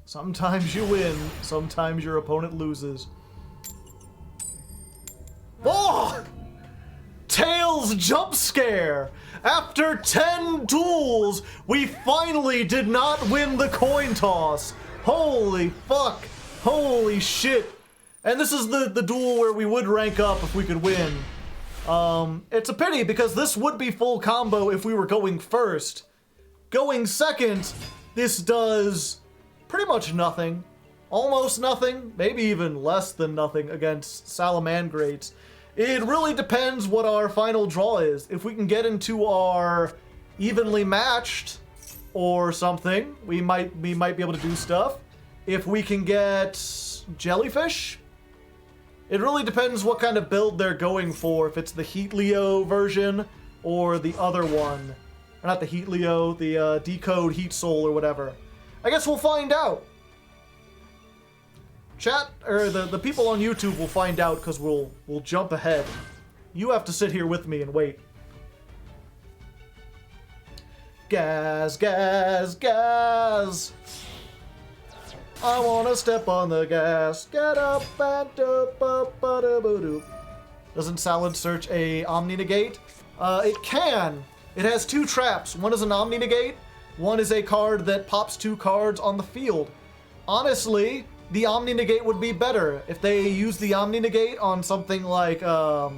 Sometimes you win, sometimes your opponent loses. Oh! Tails jump scare! After 10 duels, we finally did not win the coin toss. Holy fuck. Holy shit. And this is the duel where we would rank up if we could win. It's a pity because this would be full combo if we were going first. Going second, this does pretty much nothing. Almost nothing, maybe even less than nothing against Salamandrates. It really depends what our final draw is. If we can get into our evenly matched or something, we might be able to do stuff. If we can get Jellyfish, it really depends what kind of build they're going for. If it's the Heat Leo version or the other one. Or not the Heat Leo, the Decode Heat Soul or whatever. I guess we'll find out. Chat, or the people on YouTube will find out because we'll jump ahead. You have to sit here with me and wait. Gas, gas, gas. I wanna step on the gas. Get up and doop up ba da boo doop. Doesn't Salad Search a Omni Negate? It can. It has 2 traps. One is an Omni Negate. One is a card that pops 2 cards on the field. Honestly, the Omni Negate would be better. If they use the Omni Negate on something like a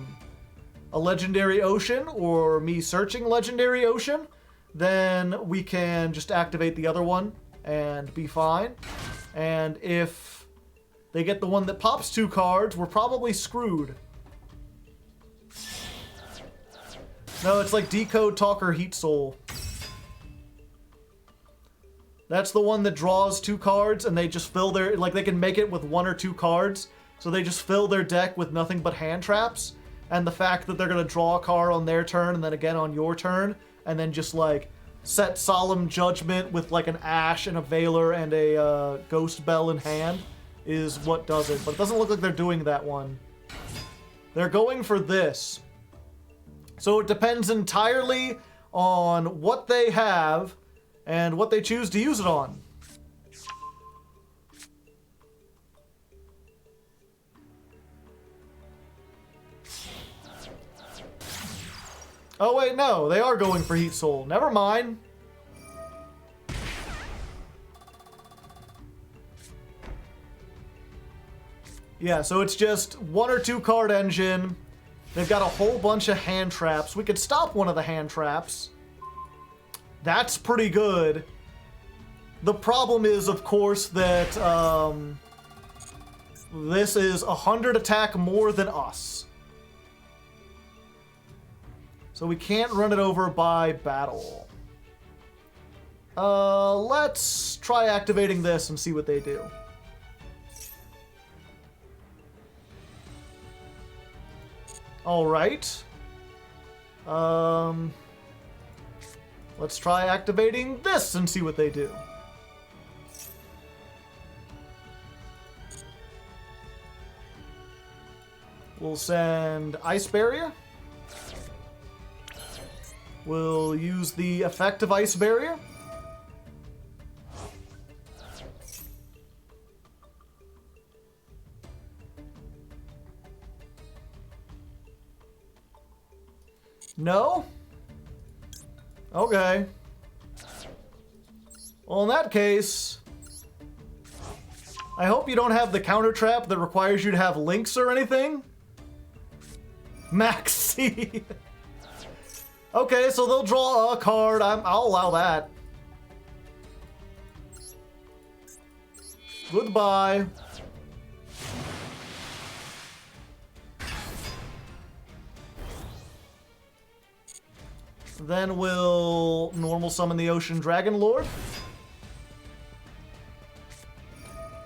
Legendary Ocean or me searching Legendary Ocean, then we can just activate the other one and be fine. And if they get the one that pops 2 cards, we're probably screwed. No, it's like Decode Talker Heat Soul. That's the one that draws 2 cards and they just fill their, like they can make it with 1 or 2 cards. So they just fill their deck with nothing but hand traps. And the fact that they're going to draw a card on their turn and then again on your turn. And then just like set Solemn Judgment with like an Ash and a Veiler and a Ghost Bell in hand is what does it. But it doesn't look like they're doing that one. They're going for this. So it depends entirely on what they have and what they choose to use it on. Oh wait, no, they are going for Heat Soul. Never mind. Yeah, so it's just 1 or 2 card engine. They've got a whole bunch of hand traps. We could stop one of the hand traps. That's pretty good. The problem is, of course, that this is 100 attack more than us. So we can't run it over by battle. Let's try activating this and see what they do. Alright. Let's try activating this and see what they do. We'll send Ice Barrier. We'll use the effect of Ice Barrier. No? Okay. Well, in that case, I hope you don't have the counter trap that requires you to have links or anything. Maxi. Okay, so they'll draw a card. I'll allow that. Goodbye. Then we'll normal summon the Ocean Dragon Lord.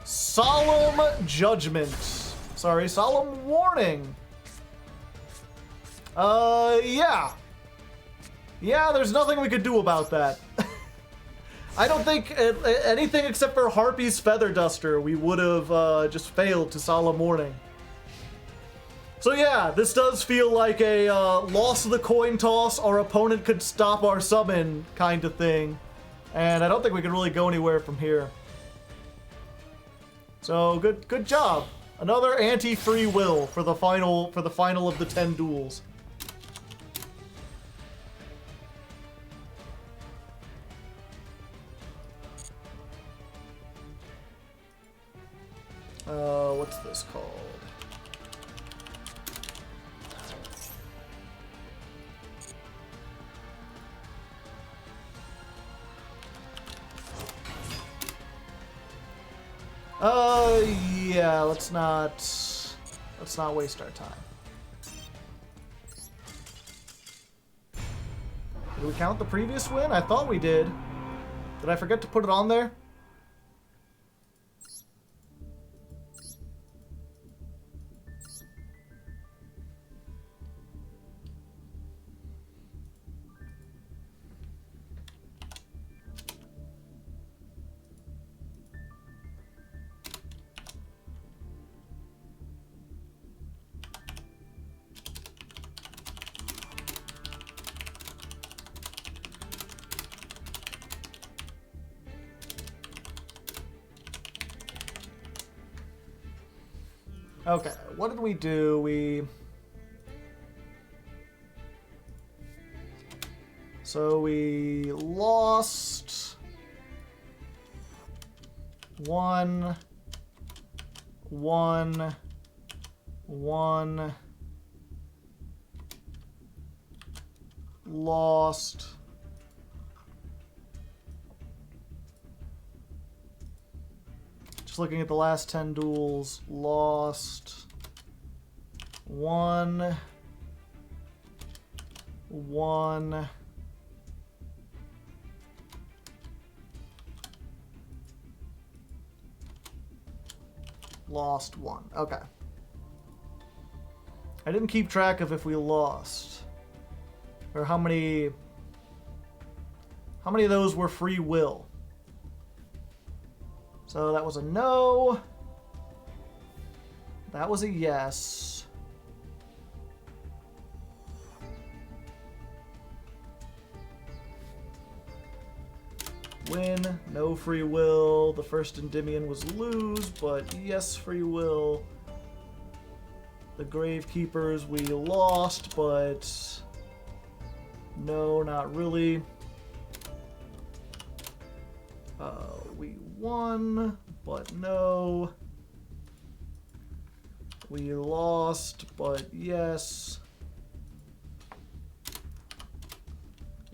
Solemn Judgment. Sorry, Solemn Warning. Yeah. Yeah, there's nothing we could do about that. I don't think anything except for Harpy's Feather Duster we would have just failed to Solemn Warning. So yeah, this does feel like a loss of the coin toss, our opponent could stop our summon kind of thing. And I don't think we can really go anywhere from here. So good job. Another anti-free will for the final of the 10 duels. What's this called? Yeah, let's not waste our time. Did we count the previous win? I thought we did. Did I forget to put it on there? Okay, what did we do? We lost one, lost just looking at the last 10 duels, lost one, lost one. Okay. I didn't keep track of if we lost or how many of those were free will. So that was a no. That was a yes. Win, no free will. The first Endymion was lose, but yes, free will. The Gravekeepers we lost, but no, not really. We won, but no. We lost, but yes.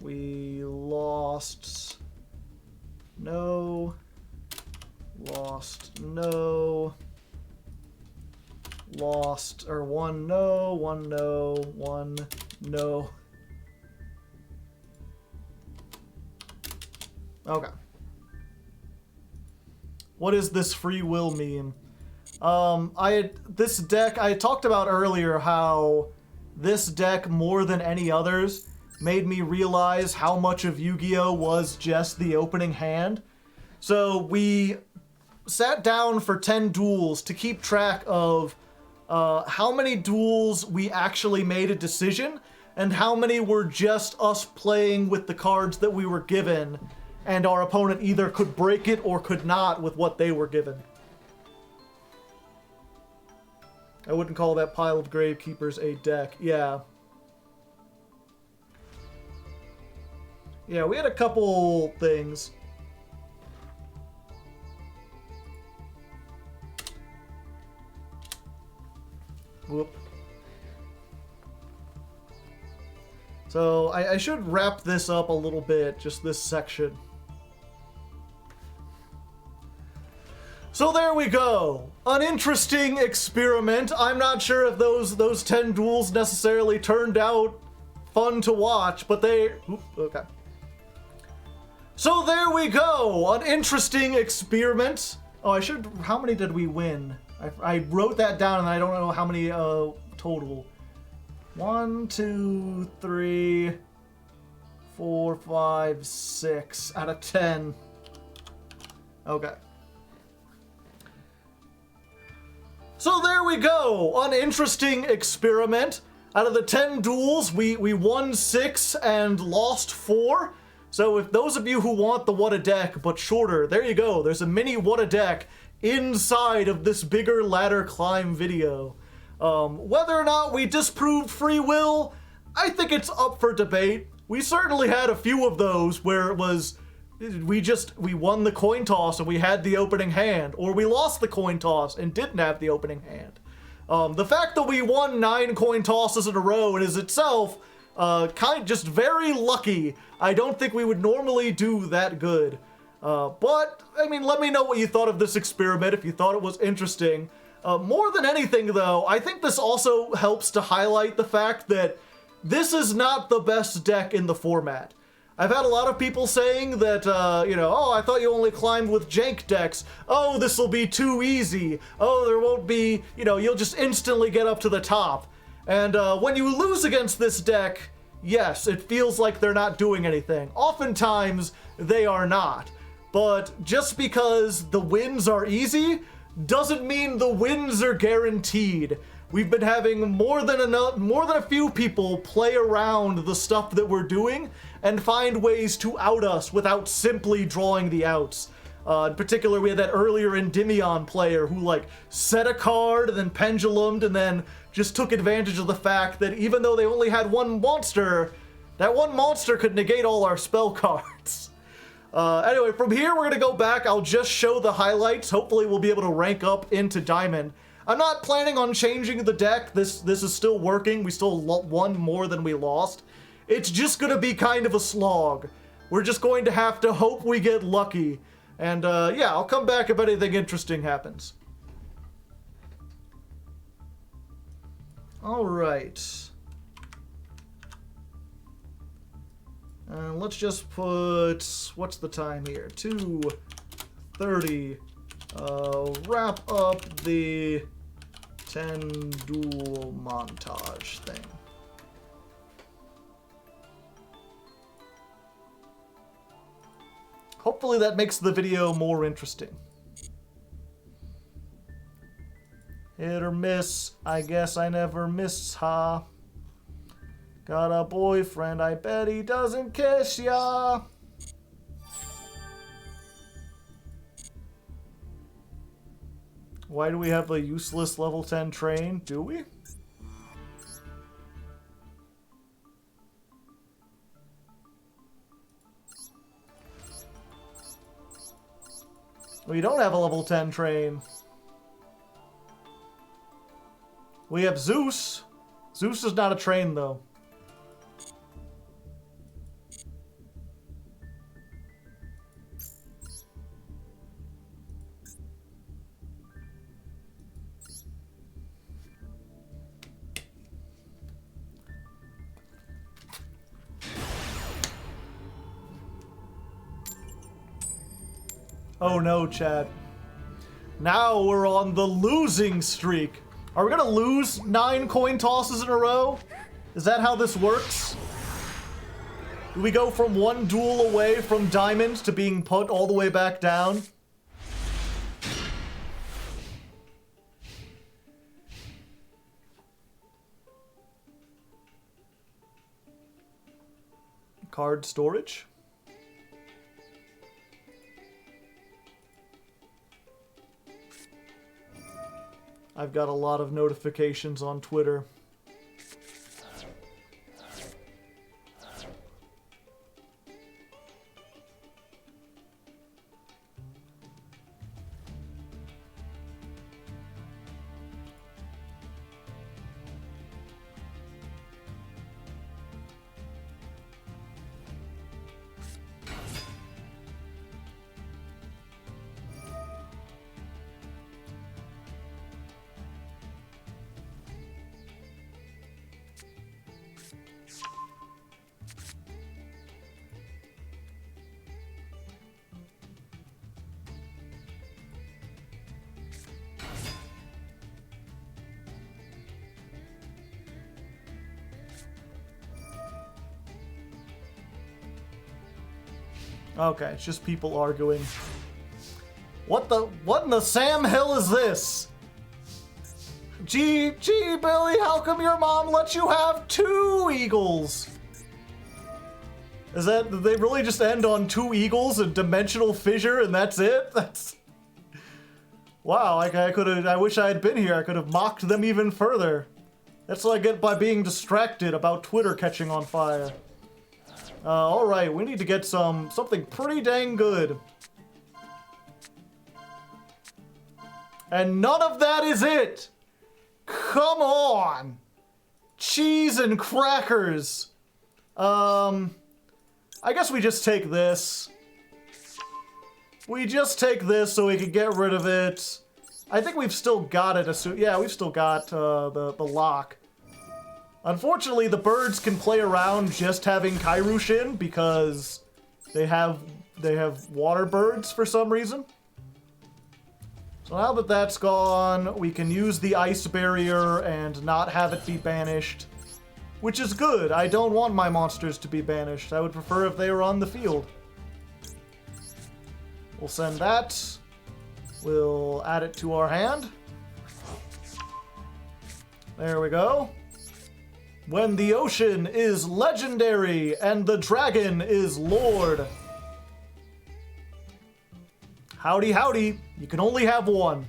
We lost. No. Lost. No. Lost. Or one no. One no. One no. Okay. What is this free will meme? This deck, I talked about earlier how this deck, more than any others, made me realize how much of Yu-Gi-Oh! Was just the opening hand. So we sat down for 10 duels to keep track of how many duels we actually made a decision and how many were just us playing with the cards that we were given and our opponent either could break it or could not with what they were given. I wouldn't call that pile of Gravekeepers a deck. Yeah. Yeah, we had a couple things. Whoop. So I should wrap this up a little bit, just this section. So there we go. An interesting experiment. I'm not sure if those 10 duels necessarily turned out fun to watch, but they... Oop, okay. So there we go. An interesting experiment. Oh, I should... How many did we win? I wrote that down and I don't know how many total. 1, 2, 3, 4, 5, 6 out of 10. Okay. So there we go. An interesting experiment. Out of the 10 duels, we won 6 and lost 4. So if those of you who want the what a deck but shorter, there you go. There's a mini what a deck inside of this bigger ladder climb video. Whether or not we disproved free will, I think it's up for debate. We certainly had a few of those where it was we won the coin toss and we had the opening hand, or we lost the coin toss and didn't have the opening hand. The fact that we won 9 coin tosses in a row is itself just very lucky. I don't think we would normally do that good. But, I mean, let me know what you thought of this experiment, if you thought it was interesting. More than anything, though, I think this also helps to highlight the fact that this is not the best deck in the format. I've had a lot of people saying that, oh, I thought you only climbed with jank decks. Oh, this will be too easy. Oh, there won't be, you'll just instantly get up to the top. And when you lose against this deck, yes, it feels like they're not doing anything. Oftentimes, they are not. But just because the wins are easy doesn't mean the wins are guaranteed. We've been having more than a few people play around the stuff that we're doing and find ways to out us without simply drawing the outs. In particular, we had that earlier Endymion player who set a card and then pendulumed and then just took advantage of the fact that even though they only had one monster, that one monster could negate all our spell cards. Anyway, from here we're gonna go back. I'll just show the highlights. Hopefully we'll be able to rank up into Diamond. I'm not planning on changing the deck. This is still working. We still won more than we lost. It's just gonna be kind of a slog. We're just going to have to hope we get lucky. And yeah, I'll come back if anything interesting happens. All right. Let's just put, what's the time here? 2:30. Wrap up the 10 duel montage thing. Hopefully that makes the video more interesting. Hit or miss, I guess I never miss, huh? Got a boyfriend, I bet he doesn't kiss ya. Why do we have a useless level 10 train? Do we? We don't have a level 10 train. We have Zeus. Zeus is not a train, though. Oh no, Chad. Now we're on the losing streak. Are we gonna lose 9 coin tosses in a row? Is that how this works? Do we go from one duel away from Diamond to being put all the way back down? Card storage. I've got a lot of notifications on Twitter. Okay, it's just people arguing. What in the Sam Hill is this? Gee, Billy, how come your mom lets you have 2 eagles? Did they really just end on 2 eagles, a dimensional fissure, and that's it? That's... Wow, I wish I had been here. I could have mocked them even further. That's what I get by being distracted about Twitter catching on fire. Alright, we need to get something pretty dang good. And none of that is it! Come on! Cheese and crackers! I guess we just take this. We just take this so we can get rid of it. I think we've still got it. Yeah, we've still got the lock. Unfortunately, the birds can play around just having Kairushin because they have water birds for some reason. So now that that's gone, we can use the ice barrier and not have it be banished. Which is good. I don't want my monsters to be banished. I would prefer if they were on the field. We'll send that. We'll add it to our hand. There we go. When the ocean is legendary and the dragon is lord. Howdy, howdy. You can only have 1.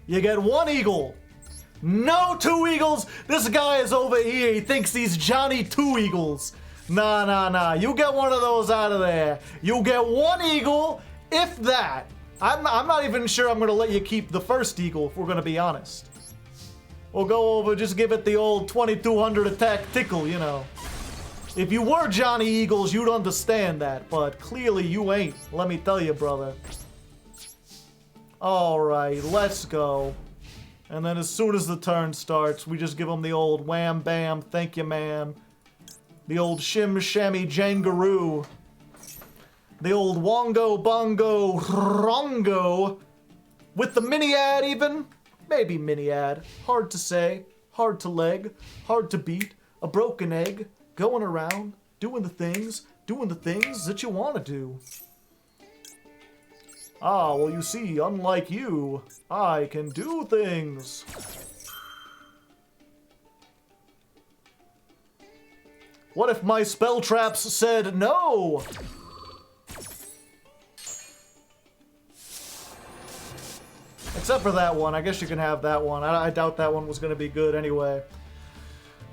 You get 1 eagle. No 2 eagles! This guy is over here. He thinks he's Johnny 2 Eagles. Nah. You get one of those out of there. You get 1 eagle, if that. I'm not even sure I'm going to let you keep the first eagle, if we're going to be honest. We'll go over, just give it the old 2200 attack tickle, you know. If you were Johnny Eagles, you'd understand that, but clearly you ain't. Let me tell you, brother. Alright, let's go. And then as soon as the turn starts, we just give them the old wham bam, thank you man. The old shim shammy jangaroo. The old wongo bongo rongo. With the mini ad even? Maybe mini ad. Hard to say, hard to leg, hard to beat. A broken egg, going around, doing the things that you want to do. Ah, well you see, unlike you, I can do things. What if my spell traps said no? Except for that one. I guess you can have that one. I doubt that one was going to be good anyway.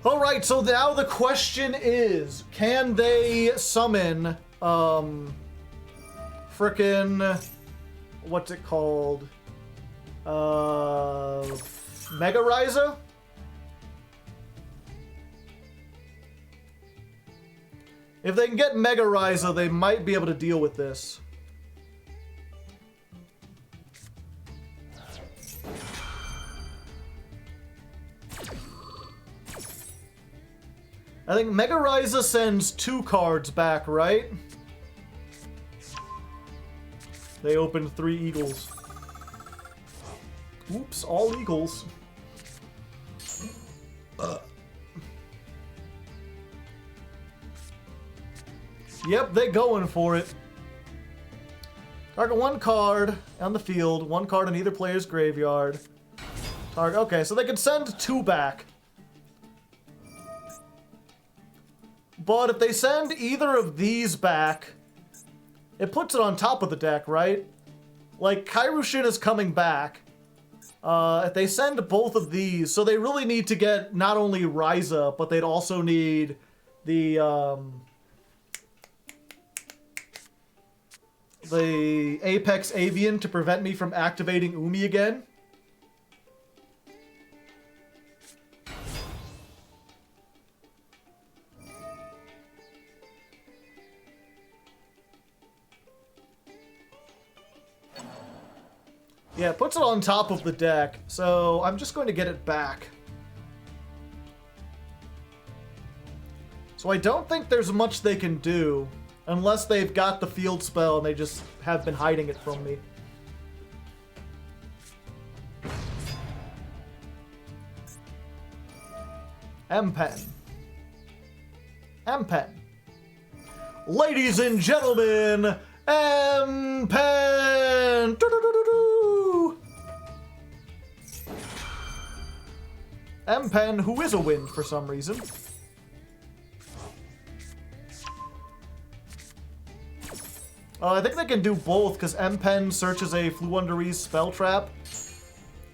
Alright, so now the question is, can they summon, frickin'... what's it called? Mega Ryza? If they can get Mega Ryza, they might be able to deal with this. I think Mega Ryza sends 2 cards back, right? They opened 3 eagles. Oops, all eagles. Yep, they going for it. Target 1 card on the field, 1 card in either player's graveyard. Target. Okay, so they can send 2 back. But if they send either of these back, it puts it on top of the deck, right? Like, Kairushin is coming back. If they send both of these, so they really need to get not only Ryza, but they'd also need the Apex Avian to prevent me from activating Umi again. Yeah, it puts it on top of the deck, so I'm just going to get it back. So I don't think there's much they can do, unless they've got the field spell and they just have been hiding it from me. M-Pen. M-Pen. Ladies and gentlemen, M-Pen! Doo-doo-doo-doo-doo! M-Pen, who is a wind for some reason. I think they can do both, because M-Pen searches a Fluunderese spell trap.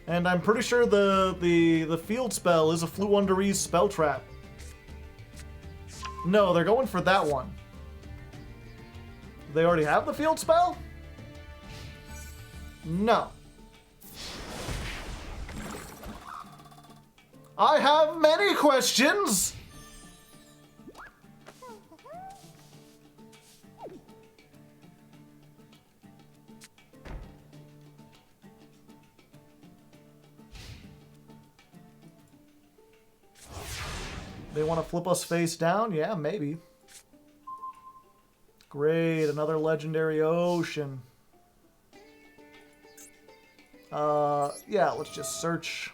And I'm pretty sure the field spell is a Fluunderese spell trap. No, they're going for that one. They already have the field spell? No. I have many questions! They want to flip us face down? Yeah, maybe. Great, another legendary ocean. Yeah, let's just search.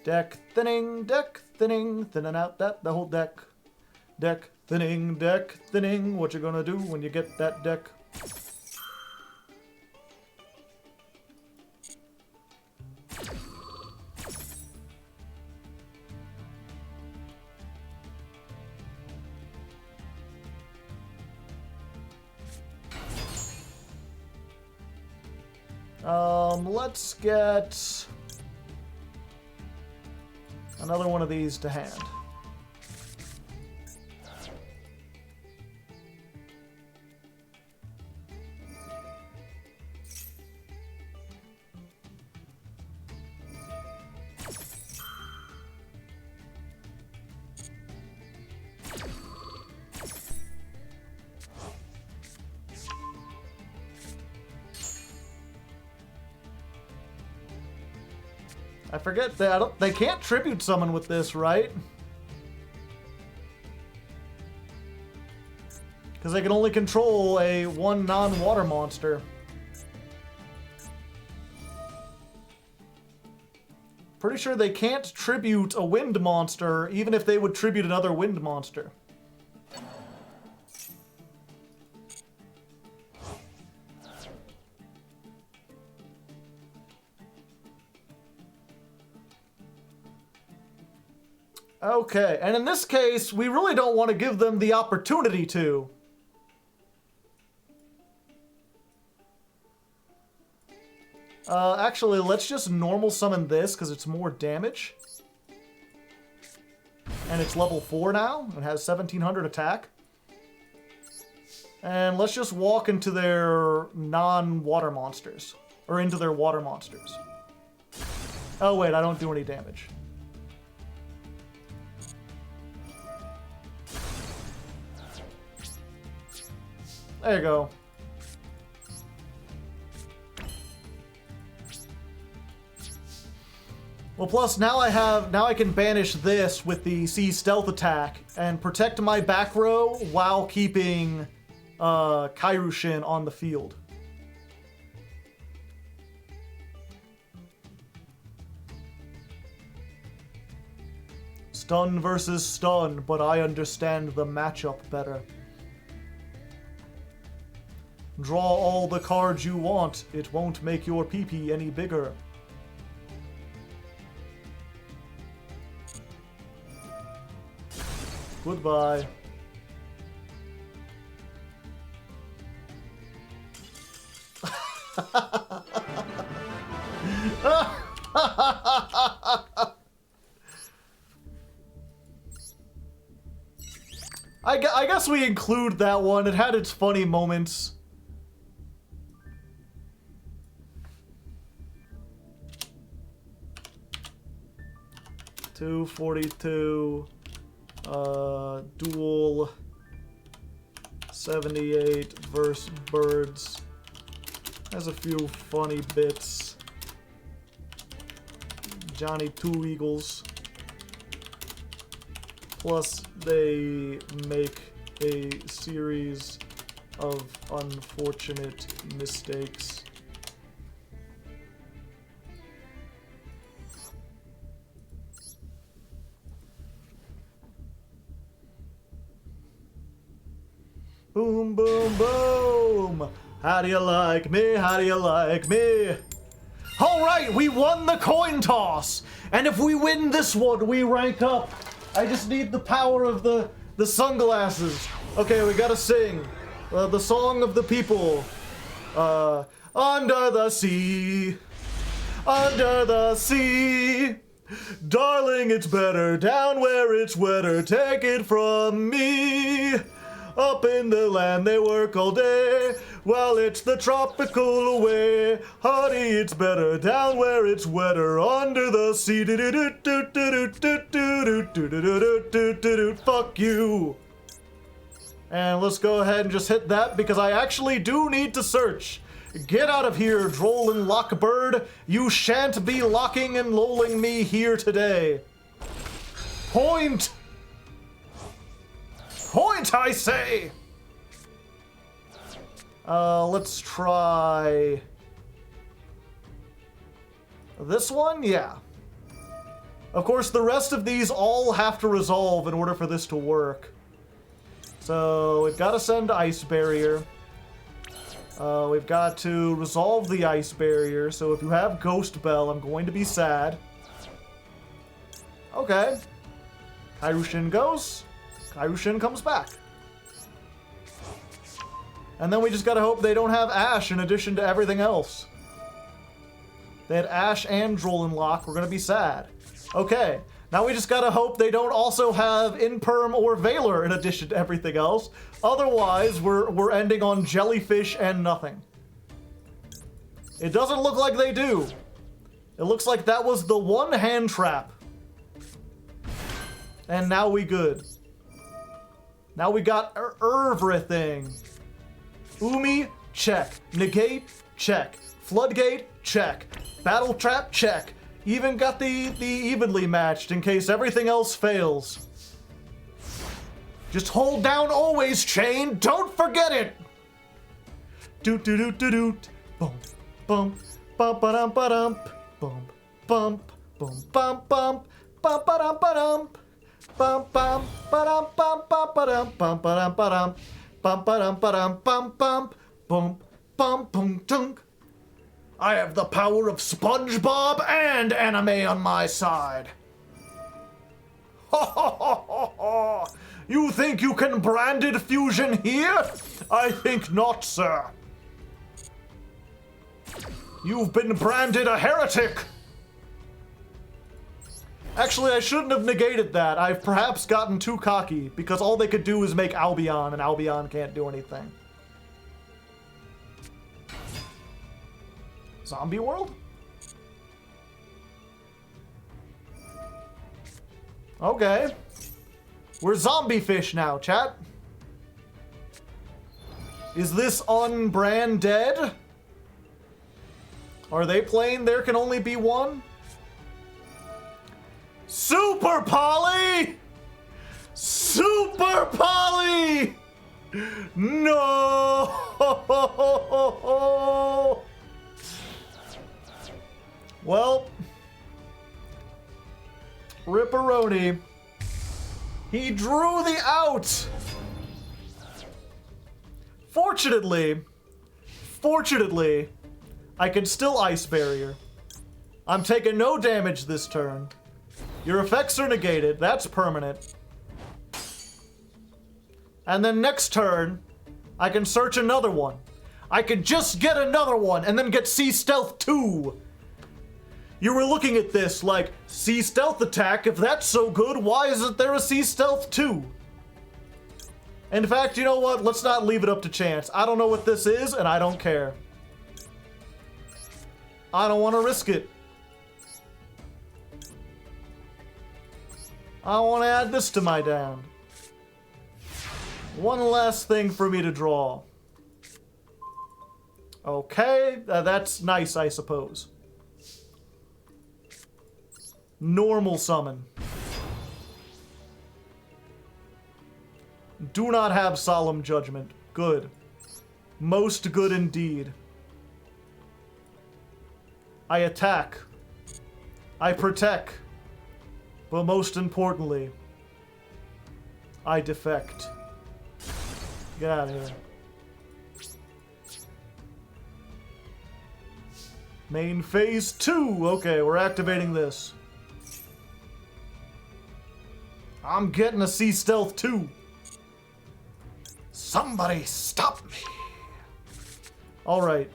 Deck thinning, thinning out the whole deck. Deck thinning, what you gonna do when you get that deck? Let's get another one of these to hand. I forget that they can't tribute summon with this, right? Because they can only control one non-water monster. Pretty sure they can't tribute a wind monster, even if they would tribute another wind monster. Okay, and in this case, we really don't want to give them the opportunity to. Actually, let's just normal summon this, because it's more damage. And it's level 4 now, and has 1700 attack. And let's just walk into their non-water monsters. Or into their water monsters. Oh wait, I don't do any damage. There you go. Well, plus now I can banish this with the Sea Stealth attack and protect my back row while keeping Kairushin on the field. Stun versus stun, but I understand the matchup better. Draw all the cards you want. It won't make your PP any bigger. Goodbye. I guess we include that one. It had its funny moments. $242. Duel 78 versus birds. Has a few funny bits. Johnny Two Eagles. Plus, they make a series of unfortunate mistakes. Boom, boom, boom. How do you like me? How do you like me? All right, we won the coin toss. And if we win this one, we rank up. I just need the power of the sunglasses. Okay, we gotta sing the song of the people. Under the sea, under the sea. Darling, it's better down where it's wetter. Take it from me. Up in the land they work all day. Well, it's the tropical way. Honey, it's better down where it's wetter. Under the sea. Fuck you. And let's go ahead and just hit that because I actually do need to search. Get out of here, droll and lockbird. You shan't be locking and lolling me here today. Point! Point, I say! Let's try... this one? Yeah. Of course, the rest of these all have to resolve in order for this to work. So, we've got to send Ice Barrier. We've got to resolve the Ice Barrier, so if you have Ghost Bell, I'm going to be sad. Okay. Kairyu-Shin goes. Kairyu-Shin comes back. And then we just gotta hope they don't have Ash in addition to everything else. They had Ash and Droll Lock. We're gonna be sad. Okay. Now we just gotta hope they don't also have Imperm or Valor in addition to everything else. Otherwise, we're ending on Jellyfish and nothing. It doesn't look like they do. It looks like that was the one hand trap. And now we good. Now we got everything. Umi, check. Negate, check. Floodgate, check. Battle trap, check. Even got the evenly matched in case everything else fails. Just hold down always, chain. Don't forget it. Doot doot doot doot doot. Boom, bump, bump ba dum ba dum. Boom, bump, boom, bump, bump, bump ba dum ba dum. Bump, bump, ba dum, bump, bump ba dum, bump ba dum ba dum. Bump ba dum ba dum, bump, bump, bump, bump, boom, dunk. I have the power of SpongeBob and anime on my side. Ha ha ha ha ha! You think you can branded fusion here? I think not, sir. You've been branded a heretic. Actually, I shouldn't have negated that. I've perhaps gotten too cocky because all they could do is make Albion, and Albion can't do anything. Zombie world? Okay. We're zombie fish now, chat. Is this on-brand dead? Are they playing There Can Only Be One? Super Polly! Super Polly! No! Well, Ripperoni. He drew the out! Fortunately, I can still Ice Barrier. I'm taking no damage this turn. Your effects are negated, that's permanent. And then next turn, I can search another one. I can just get another one and then get Sea Stealth 2. You were looking at this like, Sea Stealth attack, if that's so good, why isn't there a Sea Stealth 2? In fact, you know what? Let's not leave it up to chance. I don't know what this is, and I don't care. I don't want to risk it. I want to add this to my down. One last thing for me to draw. Okay, that's nice, I suppose. Normal summon. Do not have Solemn Judgment. Good. Most good indeed. I attack. I protect. But most importantly, I defect. Get out of here. Main phase 2. Okay, we're activating this. I'm getting a sea stealth too. Somebody stop me. All right.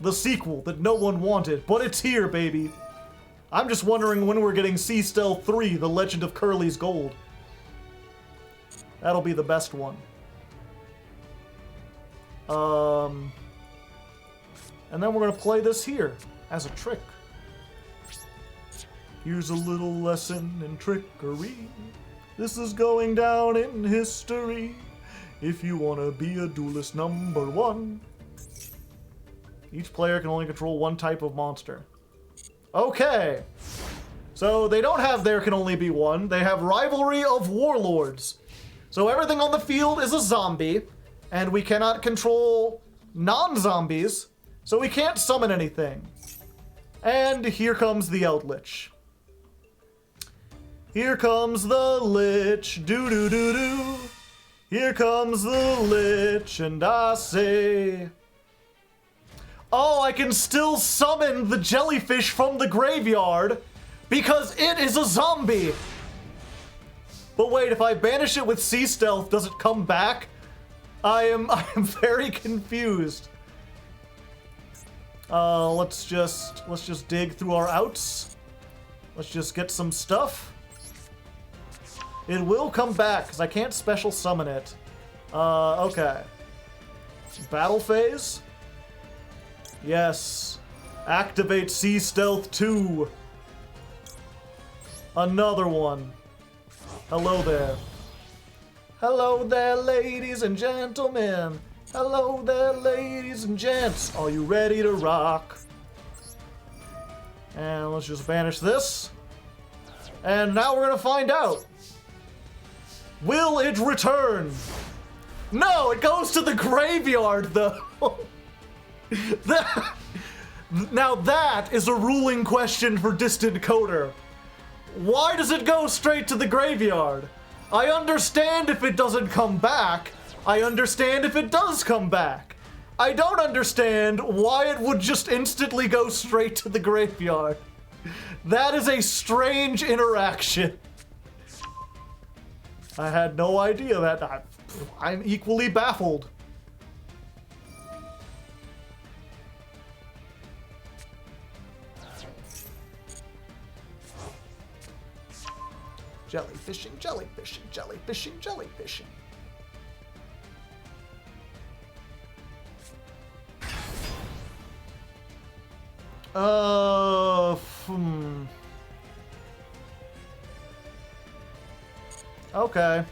The sequel that no one wanted, but it's here, baby. I'm just wondering when we're getting Sea Stealth 3, The Legend of Curly's Gold. That'll be the best one. And then we're gonna play this here as a trick. Here's a little lesson in trickery. This is going down in history. If you wanna be a duelist #1. Each player can only control one type of monster. Okay. So they don't have there can only be one. They have Rivalry of Warlords. So everything on the field is a zombie, and we cannot control non-zombies, so we can't summon anything. And here comes the Eldritch. Here comes the Lich, do-do-do-do. Here comes the Lich, and I say... Oh, I can still summon the jellyfish from the graveyard because it is a zombie. But wait, if I banish it with Sea Stealth, does it come back? I am very confused. Let's just dig through our outs. Let's just get some stuff. It will come back because I can't special summon it. Okay. Battle phase. Yes. Activate Sea Stealth 2. Another one. Hello there. Hello there, ladies and gentlemen. Hello there, ladies and gents. Are you ready to rock? And let's just banish this. And now we're gonna find out. Will it return? No, it goes to the graveyard, though. Now that is a ruling question for Distant Coder. Why does it go straight to the graveyard? I understand if it doesn't come back. I understand if it does come back. I don't understand why it would just instantly go straight to the graveyard. That is a strange interaction. I had no idea that. I'm equally baffled. Jellyfishing, jellyfishing, jellyfishing, jellyfishing. Okay.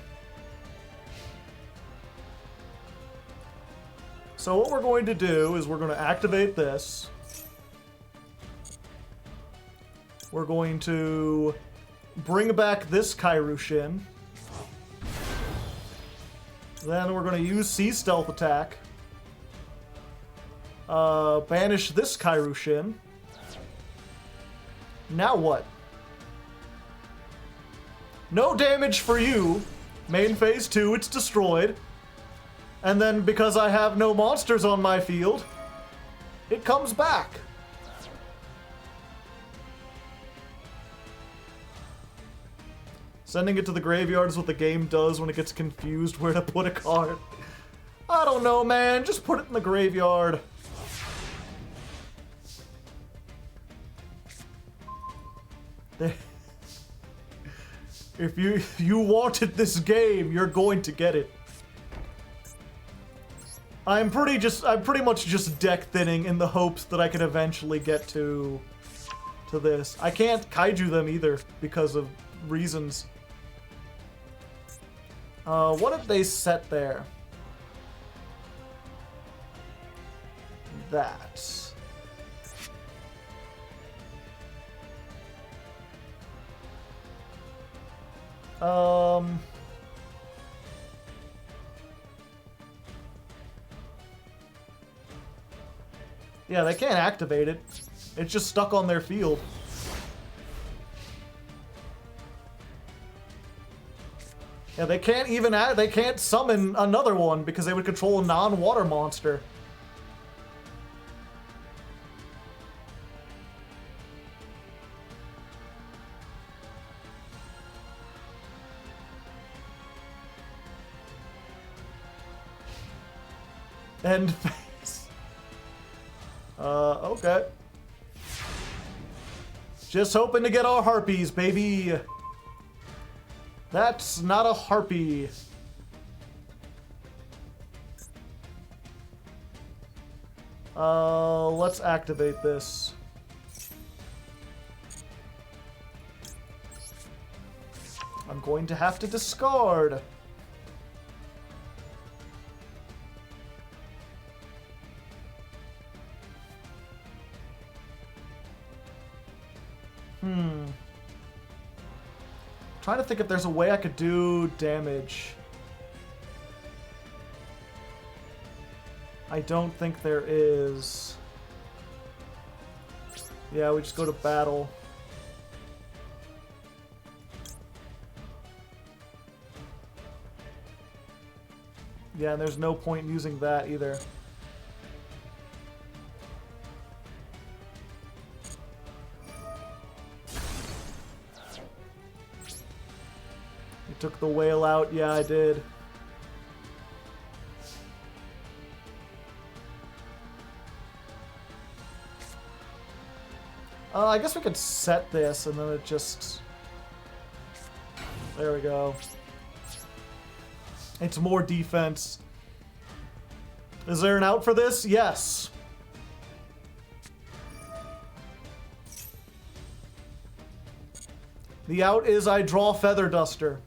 So what we're going to do is we're going to activate this. We're going to bring back this Kairyu-Shin. Then we're going to use Sea Stealth attack. Banish this Kairyu-Shin. Now what? No damage for you. Main phase 2, it's destroyed. And then because I have no monsters on my field, it comes back. Sending it to the graveyard is what the game does when it gets confused where to put a card. I don't know, man. Just put it in the graveyard. If you wanted this game, you're going to get it. I'm pretty much just deck thinning in the hopes that I can eventually get to this. I can't kaiju them either because of reasons. What did they set there? That. Yeah, they can't activate it. It's just stuck on their field. Yeah, they can't even they can't summon another one because they would control a non-water monster. End phase. Okay. Just hoping to get our harpies, baby. That's not a harpy. Let's activate this. I'm going to have to discard. Trying to think if there's a way I could do damage. I don't think there is. Yeah, we just go to battle. Yeah, and there's no point in using that either. You took the whale out? Yeah, I did. I guess we could set this and then it just... There we go. It's more defense. Is there an out for this? Yes. The out is I draw Feather Duster.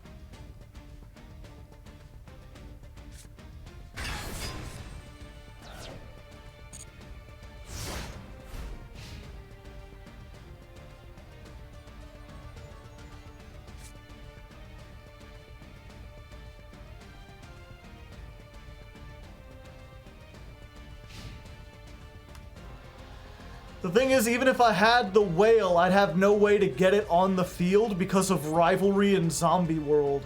The thing is, even if I had the whale, I'd have no way to get it on the field because of rivalry in Zombie World.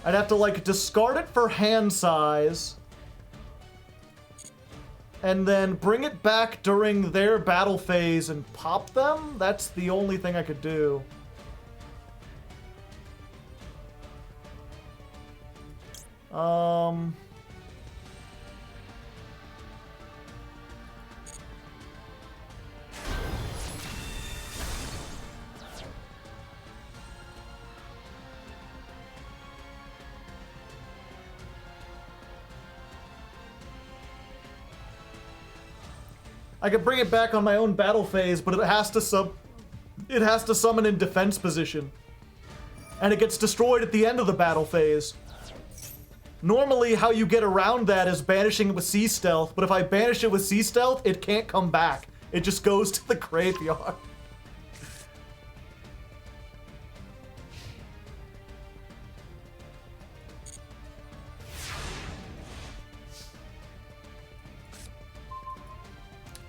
I'd have to, like, discard it for hand size, and then bring it back during their battle phase and pop them? That's the only thing I could do. I could bring it back on my own battle phase, but it has to summon in defense position. And it gets destroyed at the end of the battle phase. Normally, how you get around that is banishing it with Sea Stealth, but if I banish it with Sea Stealth, it can't come back. It just goes to the graveyard.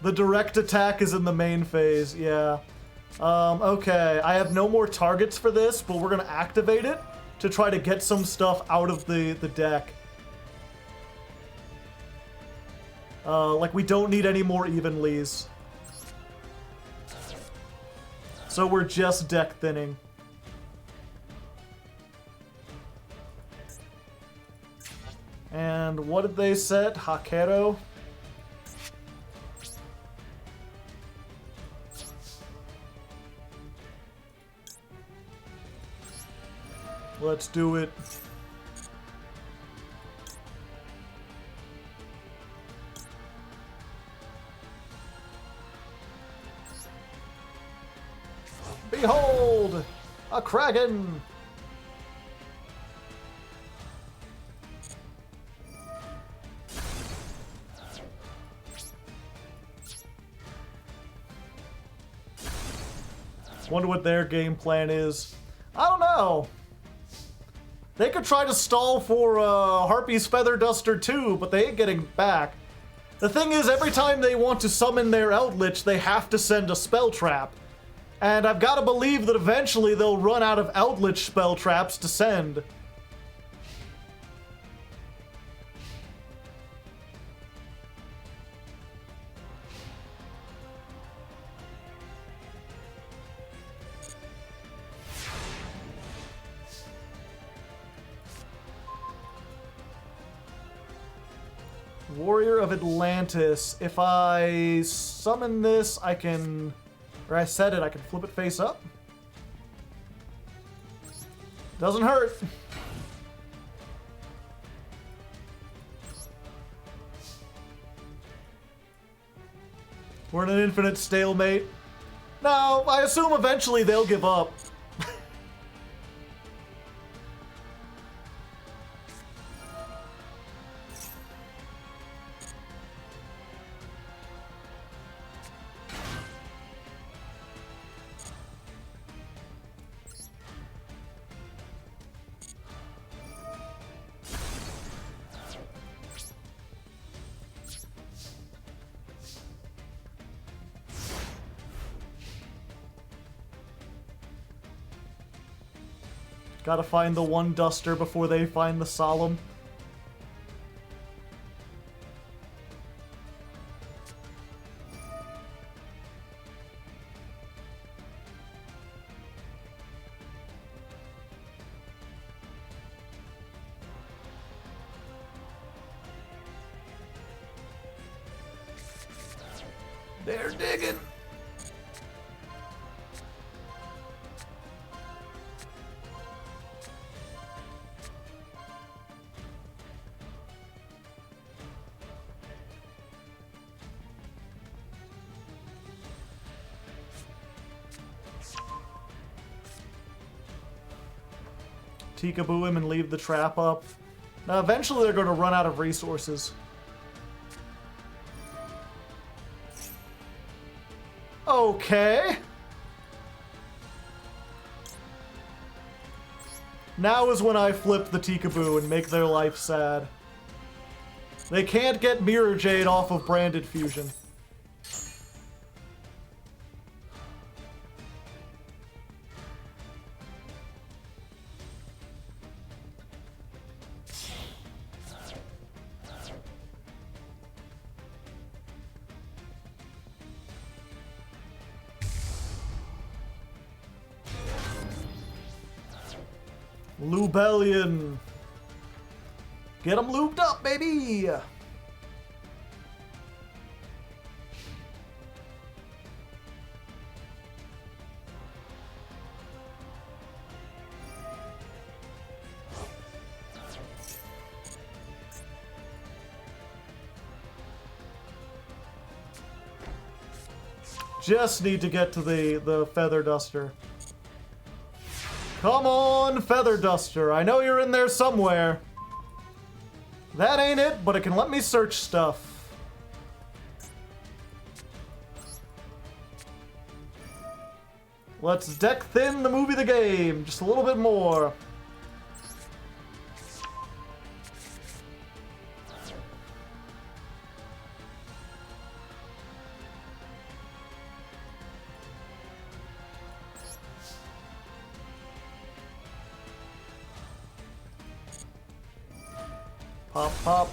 The direct attack is in the main phase, yeah. Okay, I have no more targets for this, but we're gonna activate it to try to get some stuff out of the deck. Like, we don't need any more Evenleys. So we're just deck thinning. And what did they set? Hakero? Let's do it. Behold! A Kraken! Wonder what their game plan is. I don't know. They could try to stall for Harpy's Feather Duster too, but they ain't getting back. The thing is, every time they want to summon their Eldritch, they have to send a spell trap. And I've got to believe that eventually they'll run out of outlet spell traps to send. Warrior of Atlantis. If I summon this, I can... Or I said it, I can flip it face up. Doesn't hurt. We're in an infinite stalemate. No, I assume eventually they'll give up. Gotta find the one duster before they find the solemn. They're digging. Peekaboo him and leave the trap up. Now, eventually they're going to run out of resources. Okay. Now is when I flip the Peekaboo and make their life sad. They can't get Mirror Jade off of Branded Fusion. Lubellion. Get them lubed up, baby! Just need to get to the Feather Duster. Come on, Feather Duster. I know you're in there somewhere. That ain't it, but it can let me search stuff. Let's deck thin the movie the game. Just a little bit more. Pop, pop.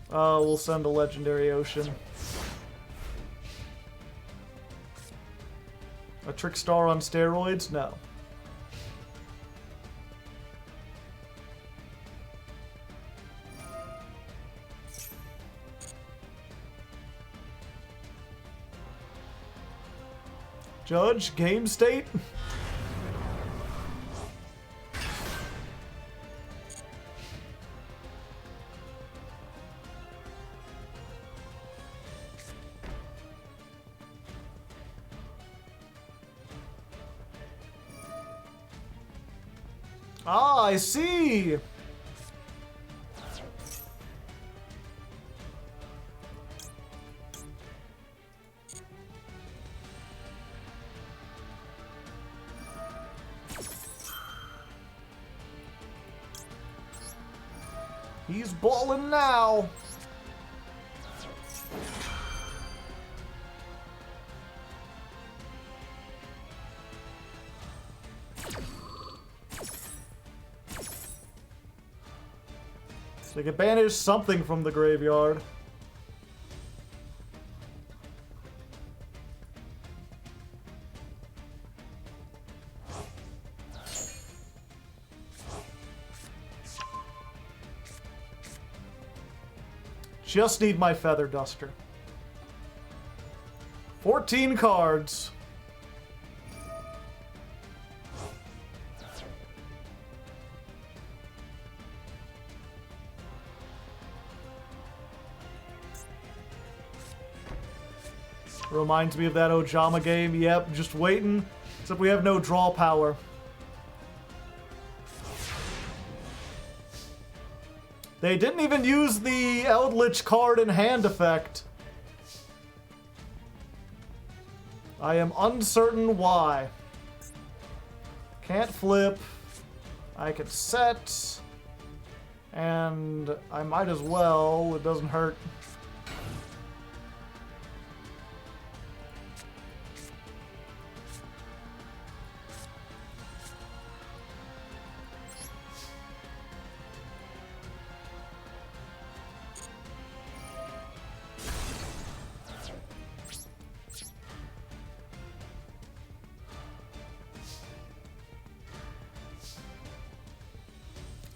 We'll send a Legendary Ocean. A Trickstar on steroids? No. Judge, game state? Ah, I see! He's balling now. So they can banish something from the graveyard. Just need my Feather Duster. 14 cards. Reminds me of that Ojama game. Yep, just waiting. Except we have no draw power. They didn't even use the Eldritch card in hand effect. I am uncertain why. Can't flip. I can set. And I might as well. It doesn't hurt.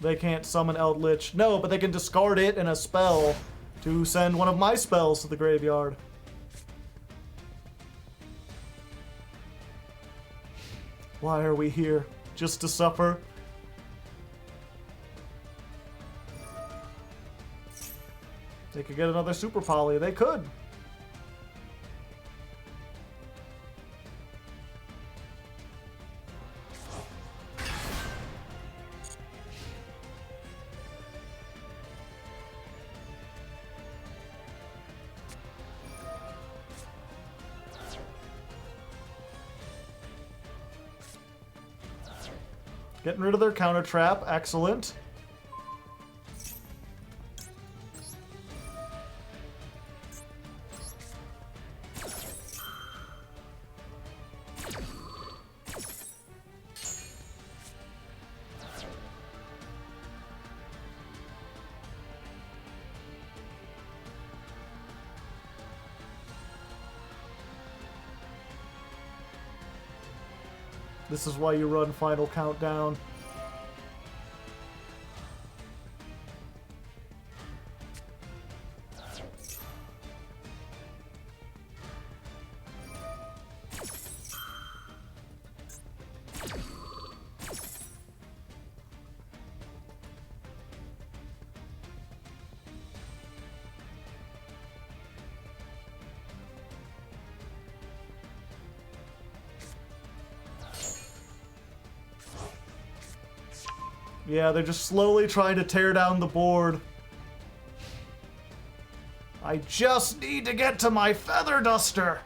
They can't summon Eldritch. No, but they can discard it and a spell to send one of my spells to the graveyard. Why are we here? Just to suffer? They could get another Super Poly. They could. Getting rid of their counter trap. Excellent. This is why you run Final Countdown. Yeah, they're just slowly trying to tear down the board. I just need to get to my Feather Duster.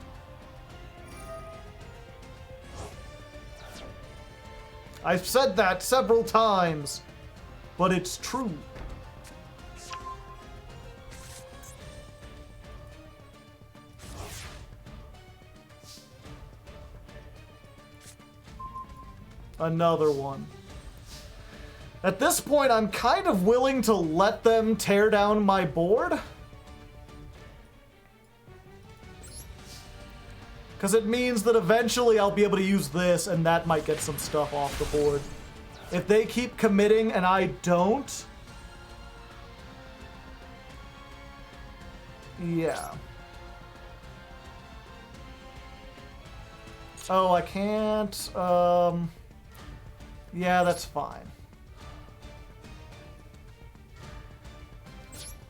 I've said that several times, but it's true. Another one. At this point, I'm kind of willing to let them tear down my board. Because it means that eventually I'll be able to use this, and that might get some stuff off the board. If they keep committing and I don't... Yeah. Oh, I can't... Yeah, that's fine.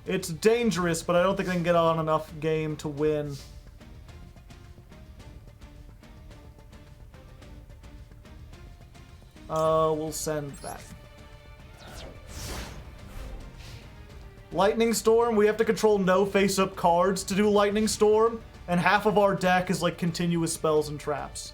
It's dangerous, but I don't think they can get on enough game to win. We'll send that. Lightning Storm, we have to control no face-up cards to do Lightning Storm, and half of our deck is like continuous spells and traps.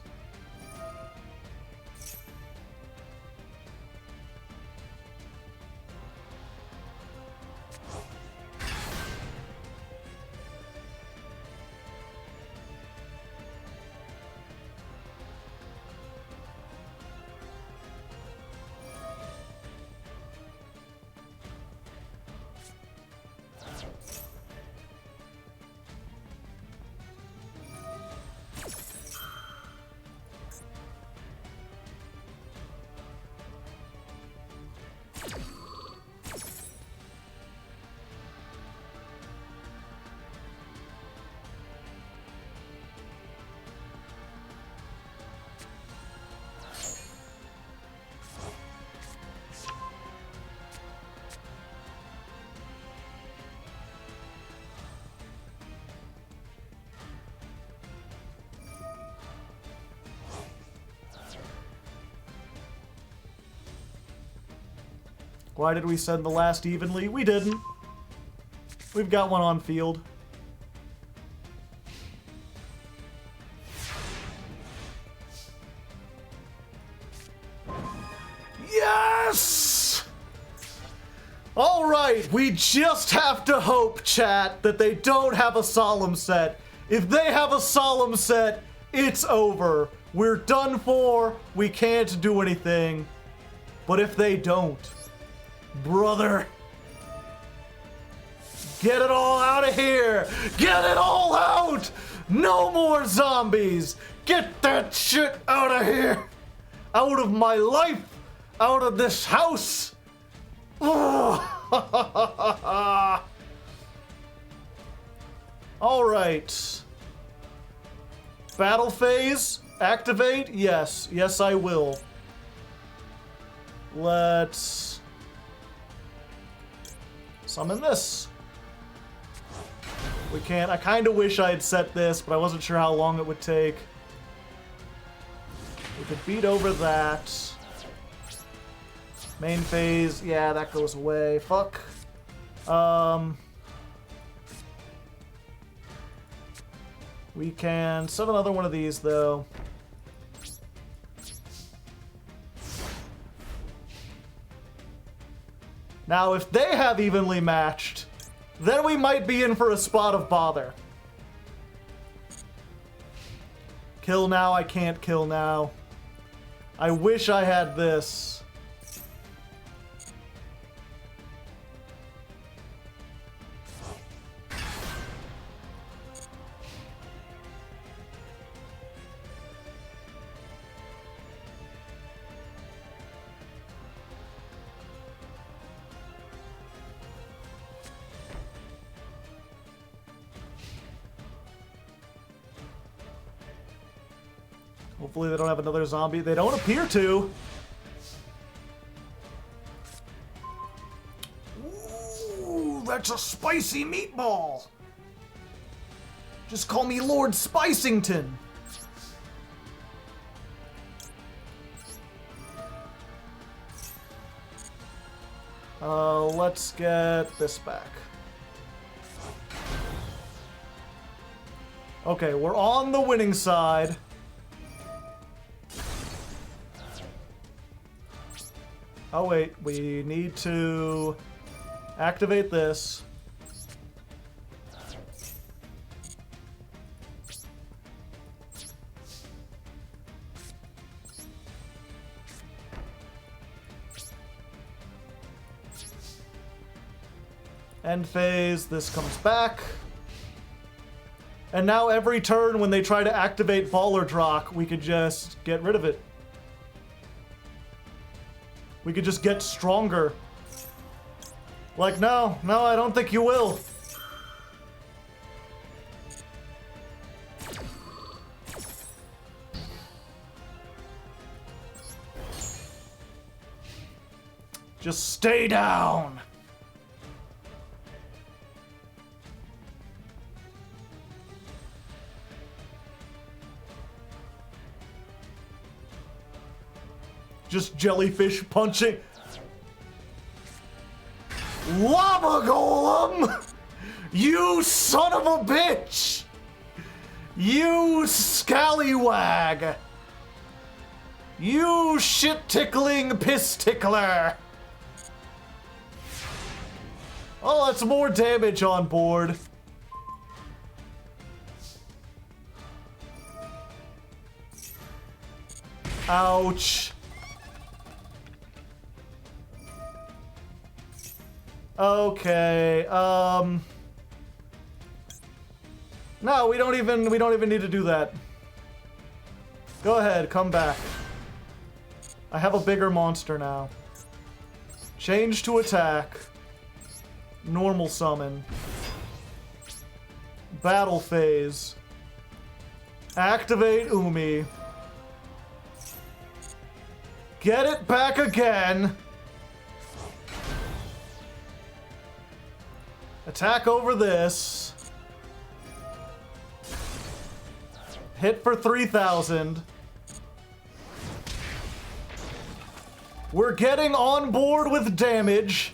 Why did we send the last evenly? We didn't. We've got one on field. Yes! Alright, we just have to hope, chat, that they don't have a solemn set. If they have a solemn set, it's over. We're done for. We can't do anything. But if they don't, brother, get it all out of here. Get it all out. No more zombies. Get that shit out of here. Out of my life. Out of this house. All right. Battle phase. Activate? Yes. Yes, I will. Let's summon this. We can't. I kind of wish I had set this, but I wasn't sure how long it would take. We could beat over that. Main phase. Yeah, that goes away. Fuck. We can set another one of these, though. Now, if they have evenly matched, then we might be in for a spot of bother. Kill now, I can't kill now. I wish I had this. Hopefully they don't have another zombie. They don't appear to. Ooh, that's a spicy meatball. Just call me Lord Spicington. Let's get this back. Okay, we're on the winning side. Oh wait, we need to activate this. End phase, this comes back. And now every turn when they try to activate Baller Drock, we could just get rid of it. We could just get stronger. Like, no, I don't think you will. Just stay down. Just jellyfish punching. Lava Golem! You son of a bitch! You scallywag! You shit-tickling piss-tickler! Oh, that's more damage on board. Ouch. Okay, no, we don't even need to do that. Go ahead, come back. I have a bigger monster now. Change to attack. Normal summon. Battle phase. Activate Umi. Get it back again. Attack over this. Hit for 3,000. We're getting on board with damage.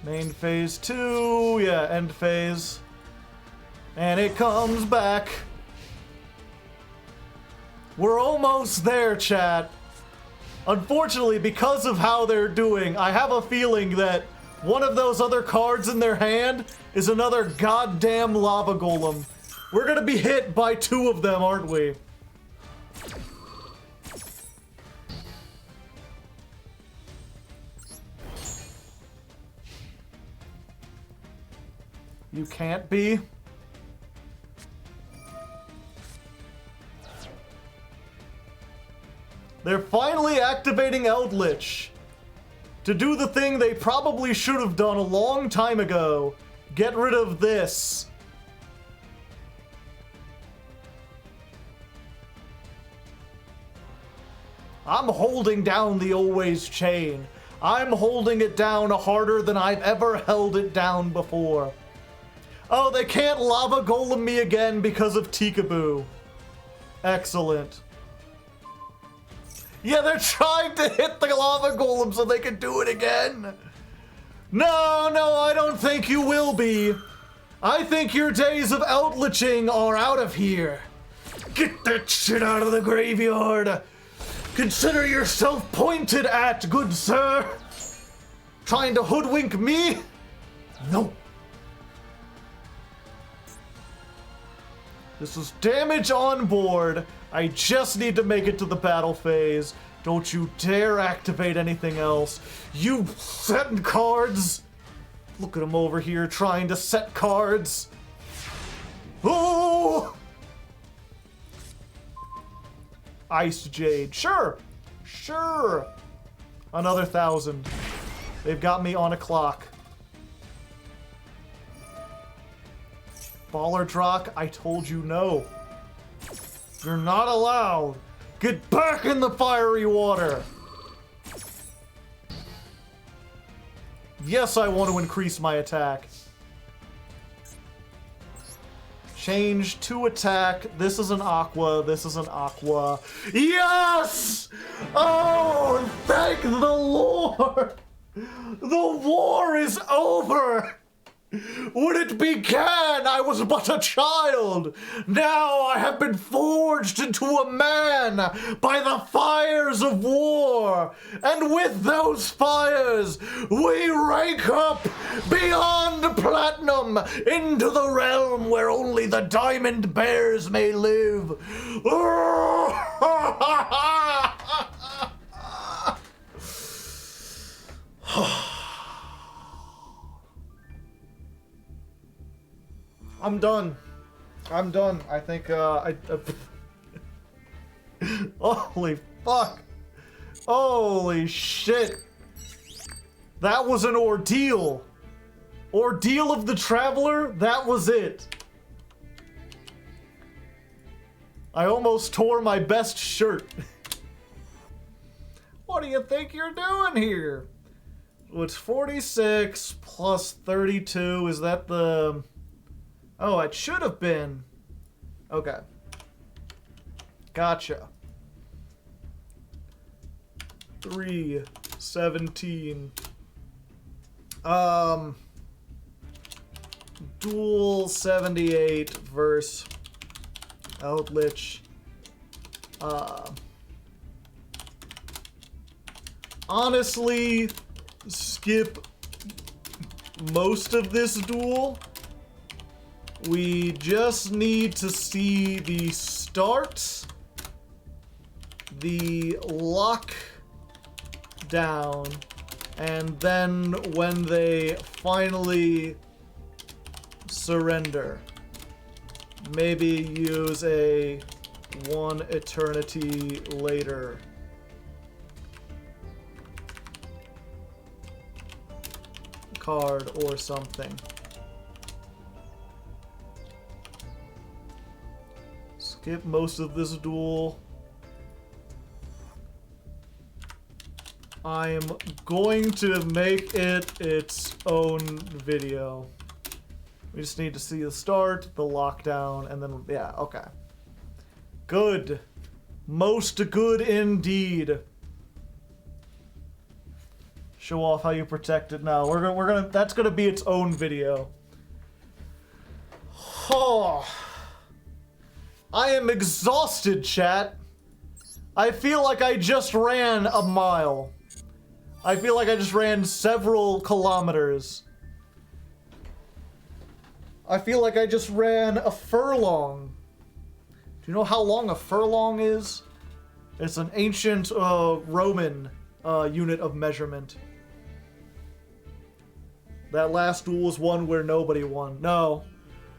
Main phase 2, yeah, end phase. And it comes back. We're almost there, chat. Unfortunately, because of how they're doing, I have a feeling that one of those other cards in their hand is another goddamn lava golem. We're gonna be hit by 2 of them, aren't we? You can't be. They're finally activating Eldritch to do the thing they probably should have done a long time ago. Get rid of this. I'm holding down the always chain. I'm holding it down harder than I've ever held it down before. Oh, they can't lava golem me again because of Tikaboo. Excellent. Yeah, they're trying to hit the lava golem so they can do it again. No, I don't think you will be. I think your days of outliching are out of here. Get that shit out of the graveyard. Consider yourself pointed at, good sir. Trying to hoodwink me? No. This is damage on board. I just need to make it to the battle phase. Don't you dare activate anything else. You setting cards. Look at him over here trying to set cards. Oh! Ice Jade. Sure. Another 1,000. They've got me on a clock. Baller Drock, I told you no. You're not allowed. Get back in the fiery water. Yes, I want to increase my attack. Change to attack. This is an aqua. This is an aqua. Yes! Oh, thank the Lord! The war is over! When it began, I was but a child. Now I have been forged into a man by the fires of war. And with those fires, we rank up beyond platinum into the realm where only the diamond bears may live. I'm done. I think, Holy fuck. Holy shit. That was an ordeal. Ordeal of the Traveler, that was it. I almost tore my best shirt. What do you think you're doing here? So it's 46 plus 32. Is that the... Oh, it should have been. Okay. Gotcha. 317. Dual 78 verse Eldritch. Honestly, skip most of this duel. We just need to see the start, the lock down, and then when they finally surrender, maybe use a one eternity later card or something. Skip most of this duel. I'm going to make it its own video. We just need to see the start, the lockdown, and then, yeah, okay. Good. Most good indeed. Show off how you protect it now. We're gonna that's gonna be its own video. Oh. I am exhausted, chat. I feel like I just ran a mile. I feel like I just ran several kilometers. I feel like I just ran a furlong. Do you know how long a furlong is? It's an ancient Roman unit of measurement. That last duel was one where nobody won. No,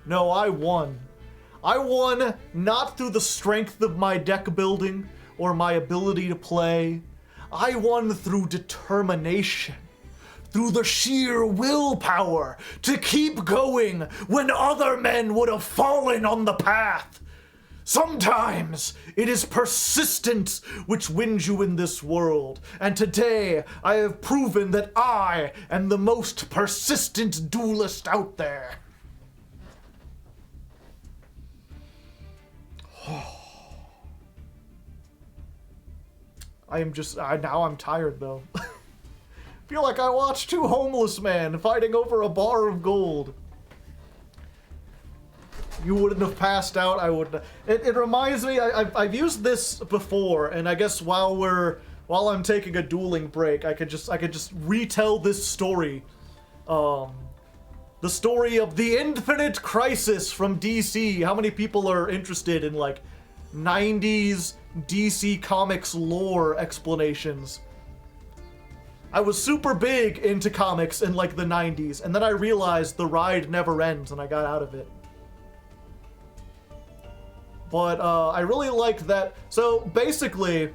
I won. I won not through the strength of my deck building or my ability to play. I won through determination, through the sheer willpower to keep going when other men would have fallen on the path. Sometimes it is persistence which wins you in this world, and today I have proven that I am the most persistent duelist out there. Now I'm tired though. Feel like I watched two homeless men fighting over a bar of gold. You wouldn't have passed out, I wouldn't. It reminds me, I've used this before, and I guess while I'm taking a dueling break, I could just retell this story. The story of the Infinite Crisis from DC. How many people are interested in like 90s DC Comics lore explanations? I was super big into comics in like the 90s, and then I realized the ride never ends and I got out of it. But I really liked that. So basically,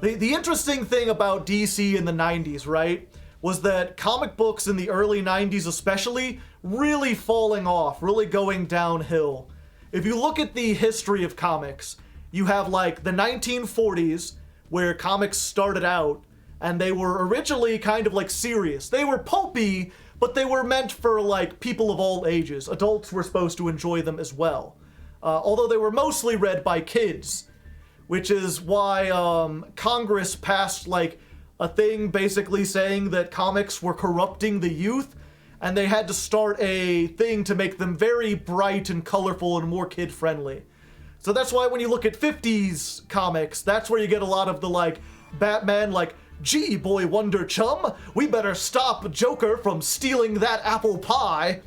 the interesting thing about DC in the 90s, right, was that comic books in the early 90s especially really falling off, really going downhill. If you look at the history of comics, you have like the 1940s where comics started out, and they were originally kind of like serious. They were pulpy, but they were meant for like people of all ages. Adults were supposed to enjoy them as well. Although they were mostly read by kids, which is why Congress passed like a thing basically saying that comics were corrupting the youth, and they had to start a thing to make them very bright and colorful and more kid-friendly. So that's why when you look at 50s comics, that's where you get a lot of the like Batman, like, gee, boy wonder chum, we better stop Joker from stealing that apple pie.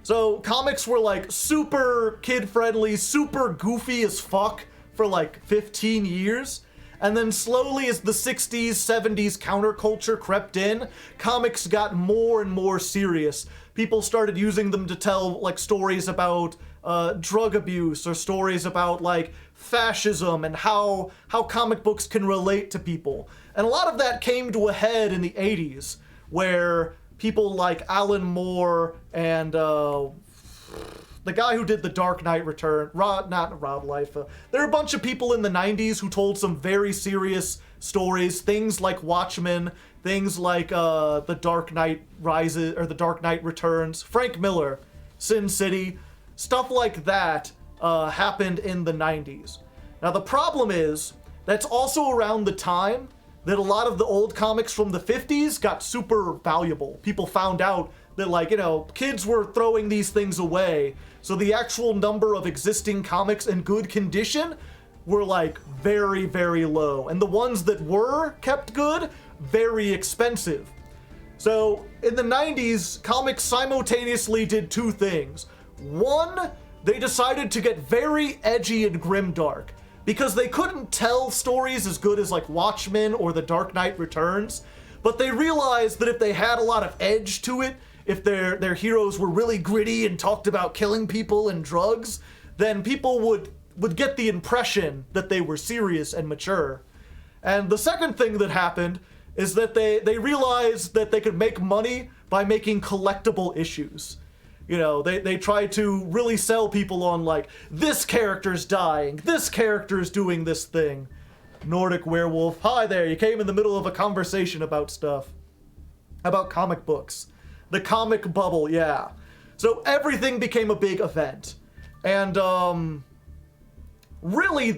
So comics were like super kid-friendly, super goofy as fuck for like 15 years. And then slowly as the 60s, 70s counterculture crept in, comics got more and more serious. People started using them to tell like stories about drug abuse or stories about like fascism and how comic books can relate to people. And a lot of that came to a head in the 80s, where people like Alan Moore and the guy who did The Dark Knight Return, not Rob Liefeld. There are a bunch of people in the 90s who told some very serious stories, things like Watchmen, things like The Dark Knight Rises, or The Dark Knight Returns, Frank Miller, Sin City, stuff like that happened in the 90s. Now the problem is, that's also around the time that a lot of the old comics from the 50s got super valuable. People found out that, like, you know, kids were throwing these things away, so the actual number of existing comics in good condition were like very, very low. And the ones that were kept good, very expensive. So in the 90s, comics simultaneously did two things. One, they decided to get very edgy and grimdark, because they couldn't tell stories as good as like Watchmen or The Dark Knight Returns, but they realized that if they had a lot of edge to it, if their heroes were really gritty and talked about killing people and drugs, then people would get the impression that they were serious and mature. And the second thing that happened is that they realized that they could make money by making collectible issues. You know, they tried to really sell people on, like, this character's dying, this character's doing this thing. Nordic Werewolf, hi there, you came in the middle of a conversation about stuff. About comic books. The comic bubble, yeah. So everything became a big event. And, really,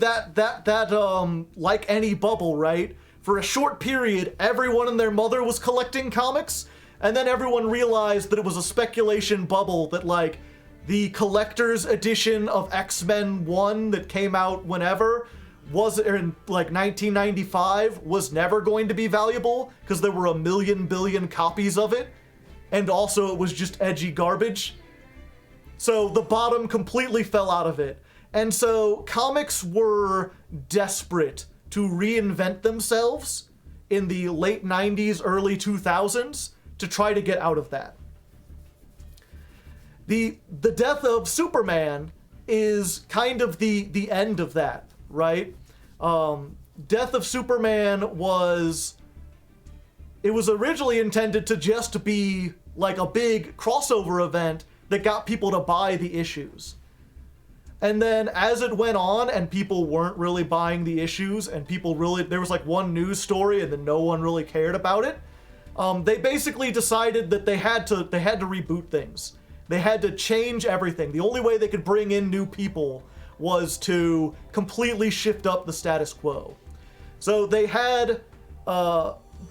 like any bubble, right? For a short period, everyone and their mother was collecting comics, and then everyone realized that it was a speculation bubble, that, like, the collector's edition of X-Men 1 that came out whenever, was in, like, 1995, was never going to be valuable, because there were a million billion copies of it, and also it was just edgy garbage. So the bottom completely fell out of it. And so comics were desperate to reinvent themselves in the late 90s, early 2000s to try to get out of that. The death of Superman is kind of the end of that, right? Death of Superman was originally intended to just be like a big crossover event that got people to buy the issues. And then as it went on and people weren't really buying the issues and there was like one news story and then no one really cared about it, they basically decided that they had to reboot things. They had to change everything. The only way they could bring in new people was to completely shift up the status quo. So they had,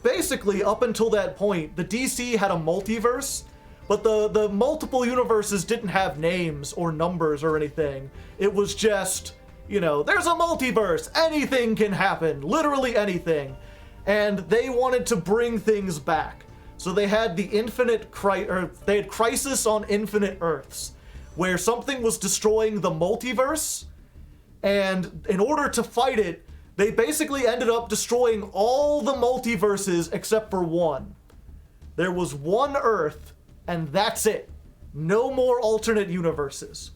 basically up until that point, the DC had a multiverse, but the multiple universes didn't have names or numbers or anything. It was just, there's a multiverse, anything can happen, literally anything. And they wanted to bring things back. So they had they had Crisis on Infinite Earths, where something was destroying the multiverse, and in order to fight it, they basically ended up destroying all the multiverses except for one. There was one Earth, and that's it. No more alternate universes.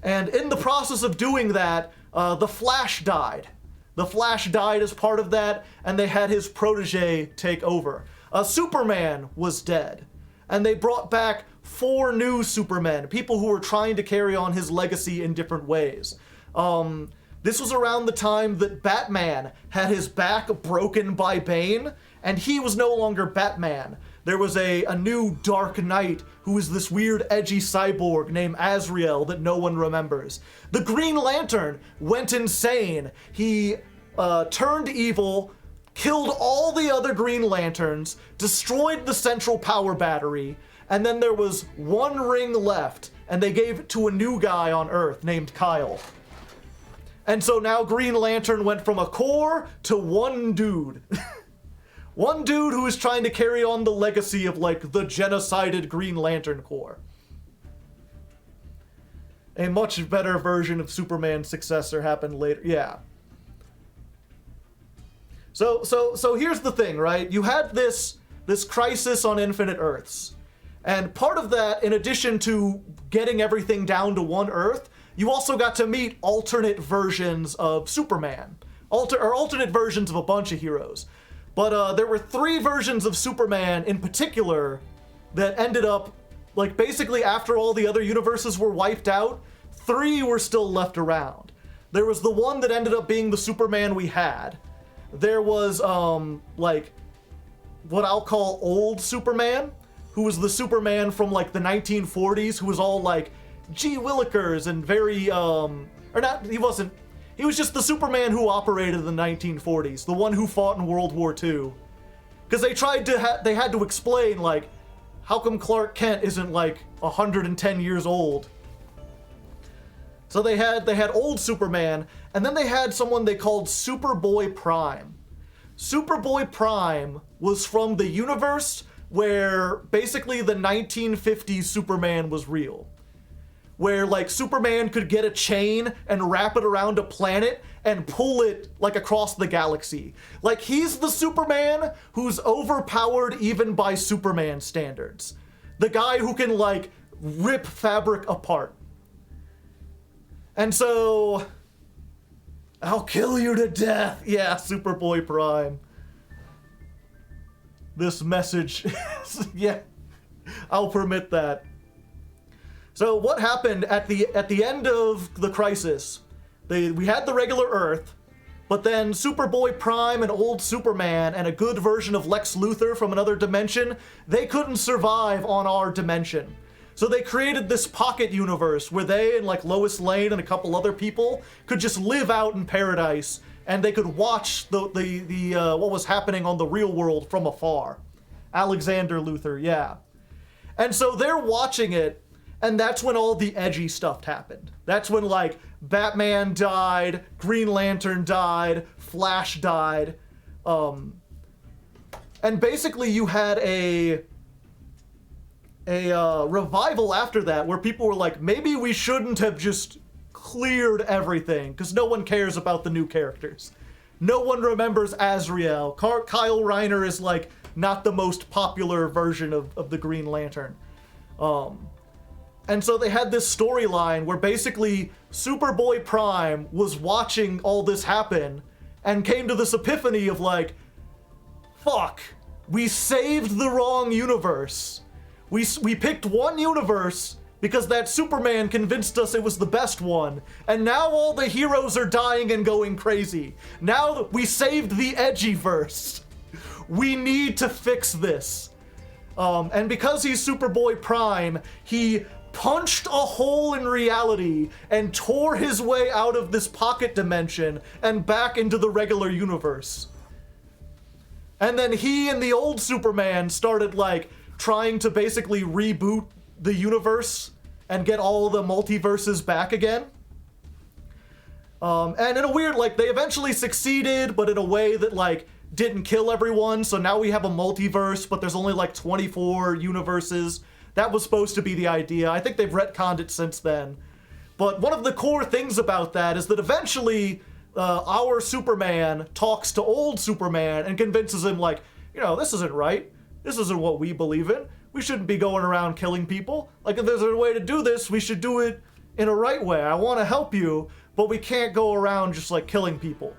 And in the process of doing that, the Flash died. The Flash died as part of that, and they had his protege take over. Superman was dead, and they brought back 4 new Supermen, people who were trying to carry on his legacy in different ways. This was around the time that Batman had his back broken by Bane, and he was no longer Batman. There was a new Dark Knight who was this weird edgy cyborg named Azrael that no one remembers. The Green Lantern went insane. He turned evil, killed all the other Green Lanterns, destroyed the central power battery, and then there was one ring left, and they gave it to a new guy on Earth named Kyle. And so now Green Lantern went from a core to one dude. One dude who is trying to carry on the legacy of, like, the genocided Green Lantern Corps. A much better version of Superman's successor happened later. Yeah. So here's the thing, right? You had this Crisis on Infinite Earths. And part of that, in addition to getting everything down to one Earth, you also got to meet alternate versions of Superman. Alternate versions of a bunch of heroes. But there were 3 versions of Superman in particular that ended up, like, basically after all the other universes were wiped out, 3 were still left around. There was the one that ended up being the Superman we had. There was, like, what I'll call old Superman, who was the Superman from, like, the 1940s, who was all, like, G. Willikers and very, or not, he wasn't. He was just the Superman who operated in the 1940s, the one who fought in World War II. Because they had to explain, like, how come Clark Kent isn't, like, 110 years old? So they had old Superman, and then they had someone they called Superboy Prime. Superboy Prime was from the universe where basically the 1950s Superman was real. Where, like, Superman could get a chain and wrap it around a planet and pull it, like, across the galaxy. Like, he's the Superman who's overpowered even by Superman standards. The guy who can, like, rip fabric apart. And so, I'll kill you to death. Yeah, Superboy Prime. This message, yeah, I'll permit that. So what happened at the end of the Crisis? We had the regular Earth, But then Superboy Prime and old Superman and a good version of Lex Luthor from another dimension, they couldn't survive on our dimension. So they created this pocket universe where they and like Lois Lane and a couple other people could just live out in paradise, and they could watch the what was happening on the real world from afar. Alexander Luthor, yeah. And so they're watching it, and that's when all the edgy stuff happened. That's when, like, Batman died, Green Lantern died, Flash died. And basically you had a revival after that where people were like, maybe we shouldn't have just cleared everything, because no one cares about the new characters. No one remembers Azrael. Kyle Reiner is, like, not the most popular version of the Green Lantern. And so they had this storyline where basically Superboy Prime was watching all this happen and came to this epiphany of like, fuck, we saved the wrong universe. We picked one universe because that Superman convinced us it was the best one, and now all the heroes are dying and going crazy. Now we saved the edgy-verse. We need to fix this. And because he's Superboy Prime, he punched a hole in reality and tore his way out of this pocket dimension and back into the regular universe. And then he and the old Superman started, like, trying to basically reboot the universe and get all the multiverses back again. And in a weird, like, they eventually succeeded, but in a way that, like, didn't kill everyone, so now we have a multiverse, but there's only like 24 universes. That was supposed to be the idea. I think they've retconned it since then. But one of the core things about that is that eventually our Superman talks to old Superman and convinces him, like, you know, this isn't right. This isn't what we believe in. We shouldn't be going around killing people. Like, if there's a way to do this, we should do it in a right way. I want to help you, but we can't go around just, like, killing people.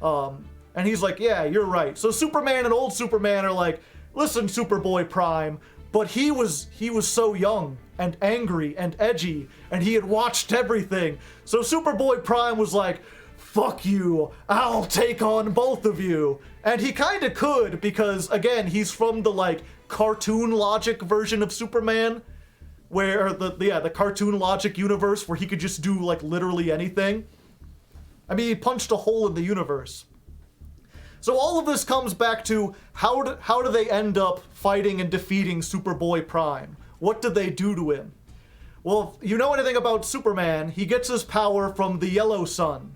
And he's like, yeah, you're right. So Superman and old Superman are like, listen, Superboy Prime, but he was so young and angry and edgy, and he had watched everything. So Superboy Prime was like, fuck you, I'll take on both of you. And he kind of could, because, again, he's from the, like, cartoon logic version of Superman, where, the cartoon logic universe where he could just do, like, literally anything. I mean, he punched a hole in the universe. So all of this comes back to how do they end up fighting and defeating Superboy Prime? What did they do to him? Well, if you know anything about Superman, he gets his power from the yellow sun.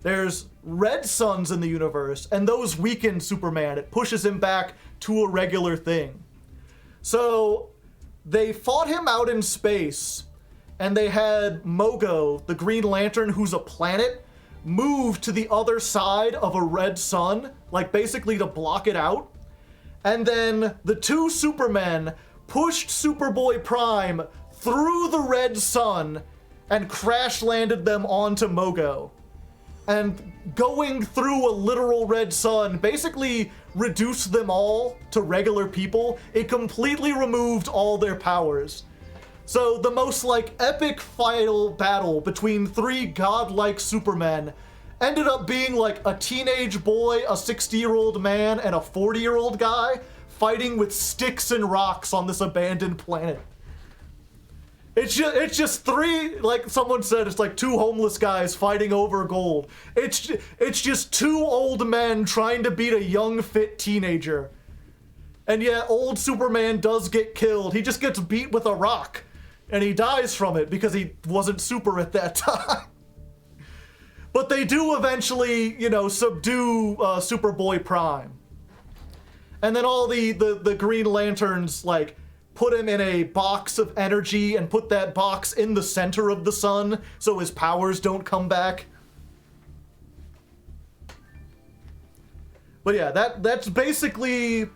There's red suns in the universe, and those weaken Superman. It pushes him back to a regular thing. So they fought him out in space, and they had Mogo, the Green Lantern, who's a planet, move to the other side of a red sun, like basically to block it out. And then the two Supermen pushed Superboy Prime through the red sun and crash landed them onto Mogo. And going through a literal red sun basically reduced them all to regular people. It completely removed all their powers. So the most, like, epic final battle between three godlike Supermen ended up being like a teenage boy, a 60-year-old man, and a 40-year-old guy fighting with sticks and rocks on this abandoned planet. It's just three, like someone said, it's like two homeless guys fighting over gold. It's just two old men trying to beat a young, fit teenager. And yeah, old Superman does get killed. He just gets beat with a rock. And he dies from it because he wasn't super at that time. But they do eventually, you know, subdue Superboy Prime. And then all the Green Lanterns, like, put him in a box of energy and put that box in the center of the sun so his powers don't come back. But yeah, that's basically,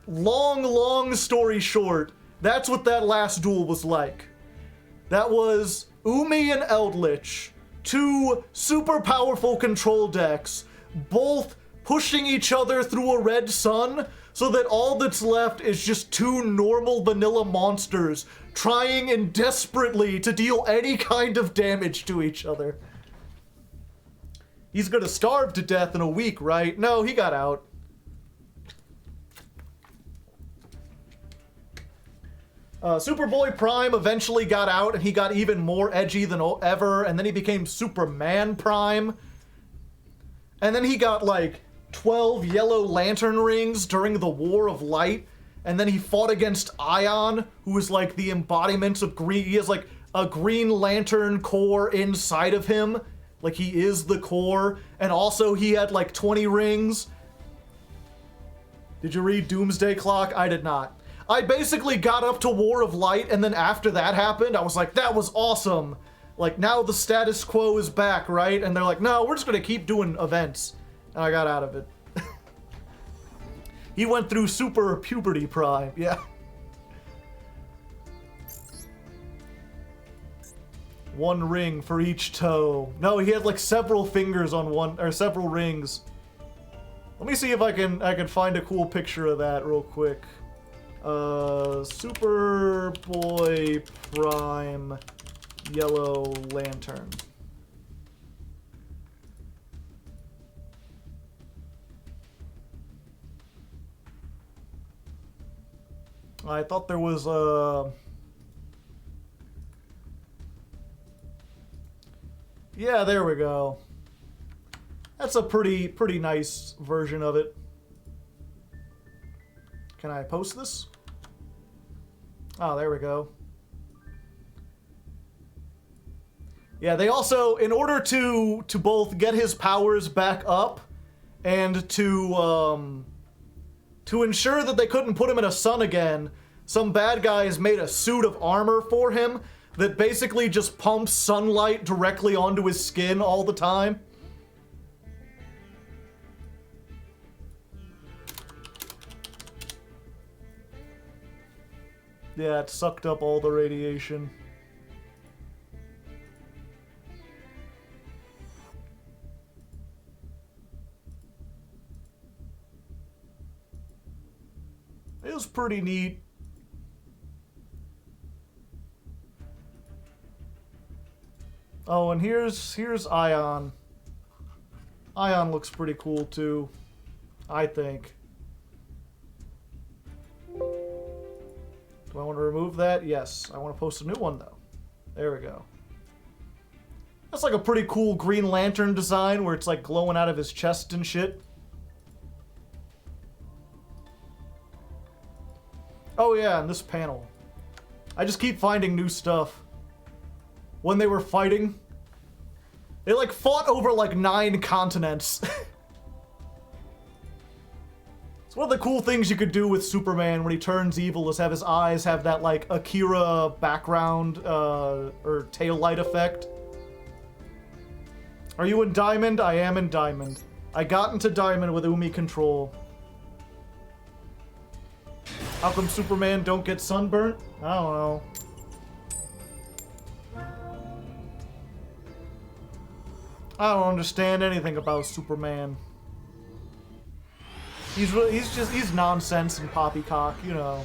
long story short, that's what that last duel was like. That was Umi and Eldritch, two super powerful control decks, both pushing each other through a red sun so that all that's left is just two normal vanilla monsters trying and desperately to deal any kind of damage to each other. He's gonna starve to death in a week, right? No, he got out. Superboy Prime eventually got out, and he got even more edgy than ever, and then he became Superman Prime. And then he got, like, 12 yellow lantern rings during the War of Light, and then he fought against Ion, who is, like, the embodiment of green. He has, like, a Green Lantern core inside of him. Like, he is the core, and also he had, like, 20 rings. Did you read Doomsday Clock? I did not. I basically got up to War of Light, and then after that happened, I was like, that was awesome. Like, now the status quo is back, right? And they're like, no, we're just gonna keep doing events. And I got out of it. He went through Super Puberty Prime, yeah. One ring for each toe. No, he had like several fingers on one, or several rings. Let me see if I can find a cool picture of that real quick. Superboy Prime Yellow Lantern. I thought there was yeah, there we go. That's a pretty nice version of it. Can I post this? Oh, there we go. Yeah, they also, in order to both get his powers back up and to ensure that they couldn't put him in a sun again, some bad guys made a suit of armor for him that basically just pumps sunlight directly onto his skin all the time. Yeah, it sucked up all the radiation. It was pretty neat. Oh, and here's Ion. Ion looks pretty cool too, I think. Do I want to remove that? Yes. I want to post a new one, though. There we go. That's like a pretty cool Green Lantern design where it's like glowing out of his chest and shit. Oh yeah, and this panel. I just keep finding new stuff. When they were fighting, they like fought over like 9 continents. It's one of the cool things you could do with Superman when he turns evil is have his eyes have that like Akira background or tail light effect. Are you in Diamond? I am in Diamond. I got into Diamond with Umi Control. How come Superman don't get sunburnt? I don't know. I don't understand anything about Superman. He's nonsense and poppycock, you know.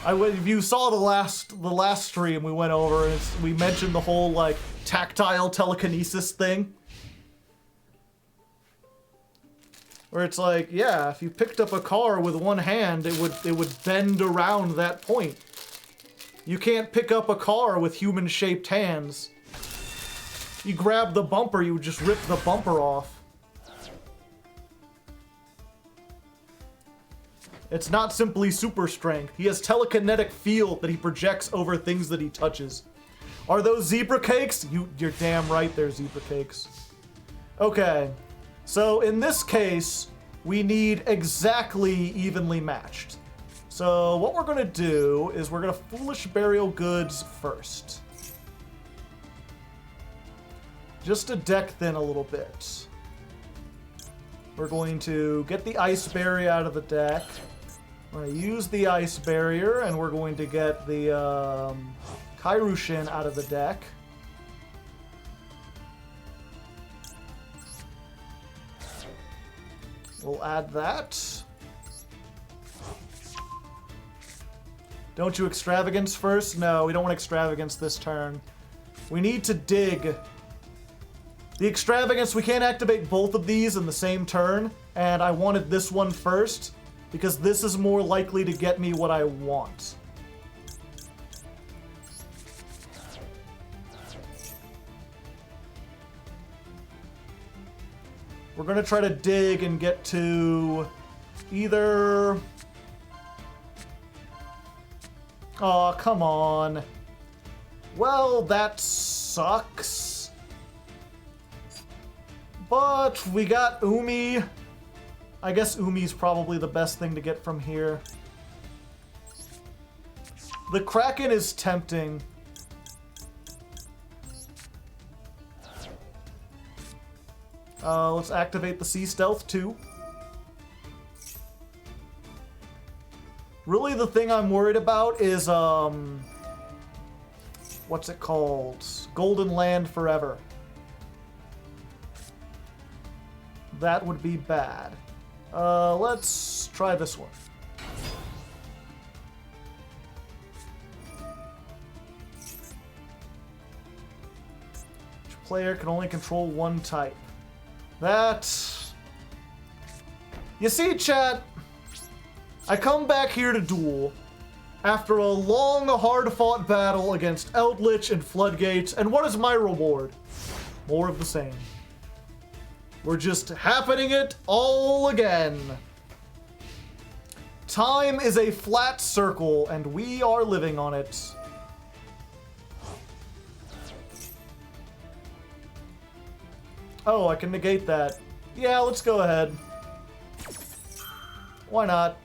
If you saw the last stream we went over, we mentioned the whole like tactile telekinesis thing, where it's like, yeah, if you picked up a car with one hand, it would bend around that point. You can't pick up a car with human-shaped hands. You grab the bumper, you just rip the bumper off. It's not simply super strength. He has telekinetic field that he projects over things that he touches. Are those zebra cakes? You're damn right they're zebra cakes. Okay, so in this case, we need exactly evenly matched. So what we're gonna do is we're gonna Foolish Burial Goods first. Just to deck thin a little bit. We're going to get the Ice Barrier out of the deck. We're going to use the Ice Barrier, and we're going to get the Kairushin out of the deck. We'll add that. Don't you Extravagance first? No, we don't want Extravagance this turn. We need to dig. The Extravagance, we can't activate both of these in the same turn, and I wanted this one first, because this is more likely to get me what I want. We're gonna try to dig and get to either... Oh, come on. Well, that sucks. But we got Umi. I guess Umi's probably the best thing to get from here. The Kraken is tempting. Let's activate the Sea Stealth too. Really, the thing I'm worried about is, what's it called? Golden Land Forever. That would be bad. Let's try this one. Each player can only control one type. That... You see, chat? I come back here to duel after a long, hard-fought battle against Eldritch and Floodgates, and what is my reward? More of the same. We're just happening it all again. Time is a flat circle, and we are living on it. Oh, I can negate that. Yeah, let's go ahead. Why not?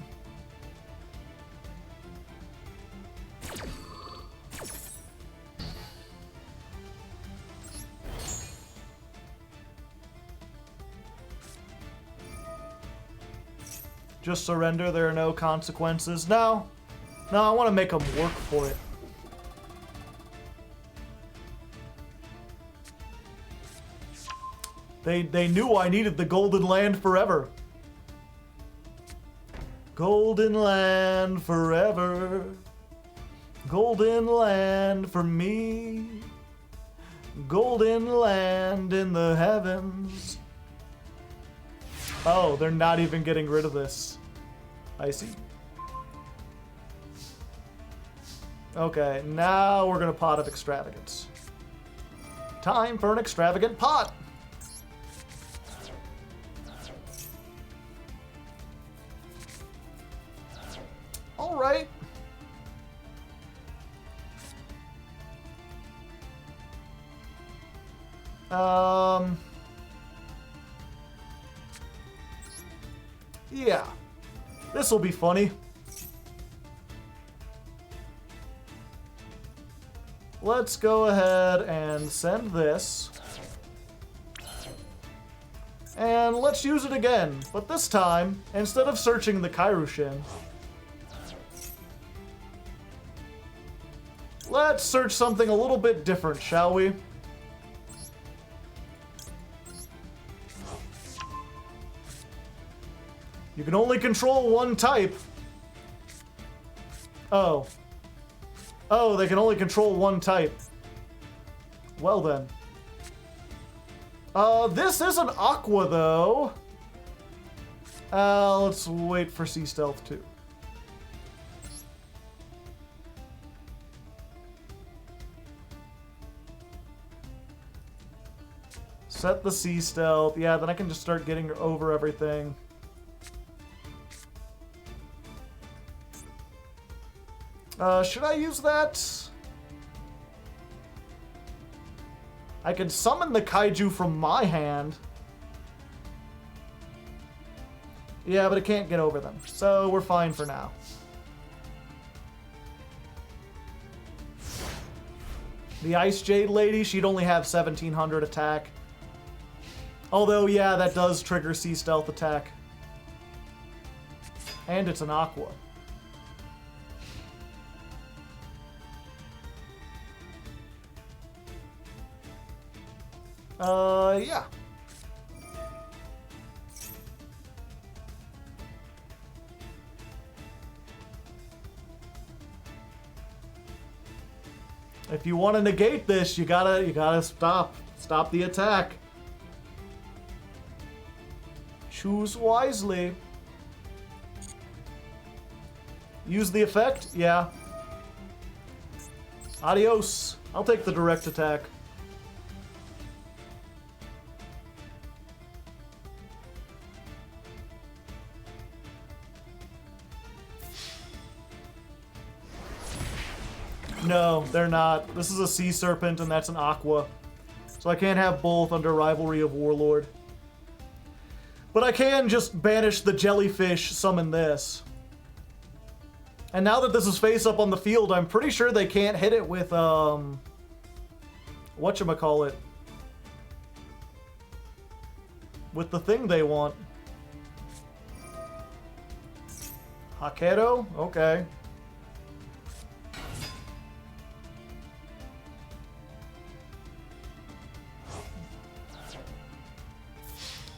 Just surrender, there are no consequences. No. No, I want to make them work for it. They knew I needed the Golden Land forever. Golden Land forever. Golden Land for me. Golden Land in the heavens. Oh, they're not even getting rid of this. I see. Okay, now we're gonna pot of extravagance. Time for an extravagant pot. All right. Yeah. This'll be funny. Let's go ahead and send this. And let's use it again. But this time, instead of searching the Kairushin, let's search something a little bit different, shall we? You can only control one type. Oh. Oh, they can only control one type. Well then. This is an Aqua, though. Let's wait for Sea Stealth, too. Set the Sea Stealth. Yeah, then I can just start getting over everything. Should I use that? I can summon the Kaiju from my hand. Yeah, but it can't get over them. So we're fine for now. The Ice Jade Lady, she'd only have 1700 attack. Although, yeah, that does trigger Sea Stealth attack. And it's an Aqua. Yeah. If you want to negate this, you gotta stop the attack. Choose wisely. Use the effect? Yeah. Adios. I'll take the direct attack. No, they're not. This is a sea serpent and that's an aqua. So I can't have both under Rivalry of Warlord. But I can just banish the jellyfish, summon this. And now that this is face up on the field, I'm pretty sure they can't hit it with, whatchamacallit. With the thing they want. Hakedo? Okay.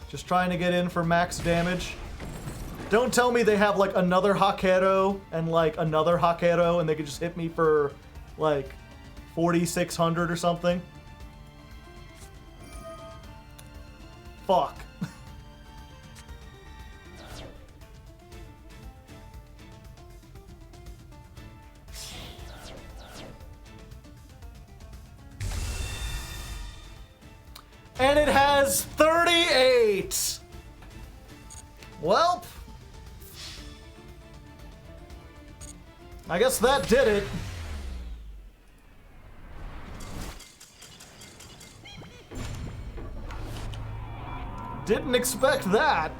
Just trying to get in for max damage. Don't tell me they have like another Hakedo and like another Hakedo and they could just hit me for like 4,600 or something. Fuck. And it has 38! Welp. I guess that did it. Didn't expect that.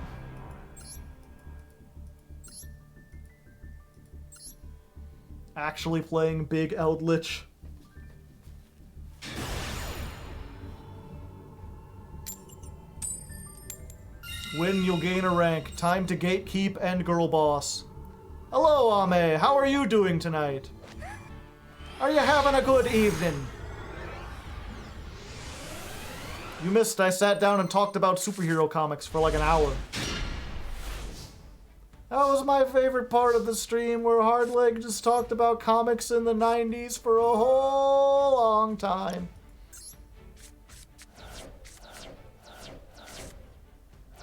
Actually playing Big Eldritch. Win, you'll gain a rank. Time to gatekeep and girl boss. Hello, Ame. How are you doing tonight? Are you having a good evening? You missed, I sat down and talked about superhero comics for like an hour. That was my favorite part of the stream, where Hardleg just talked about comics in the 90s for a whole long time.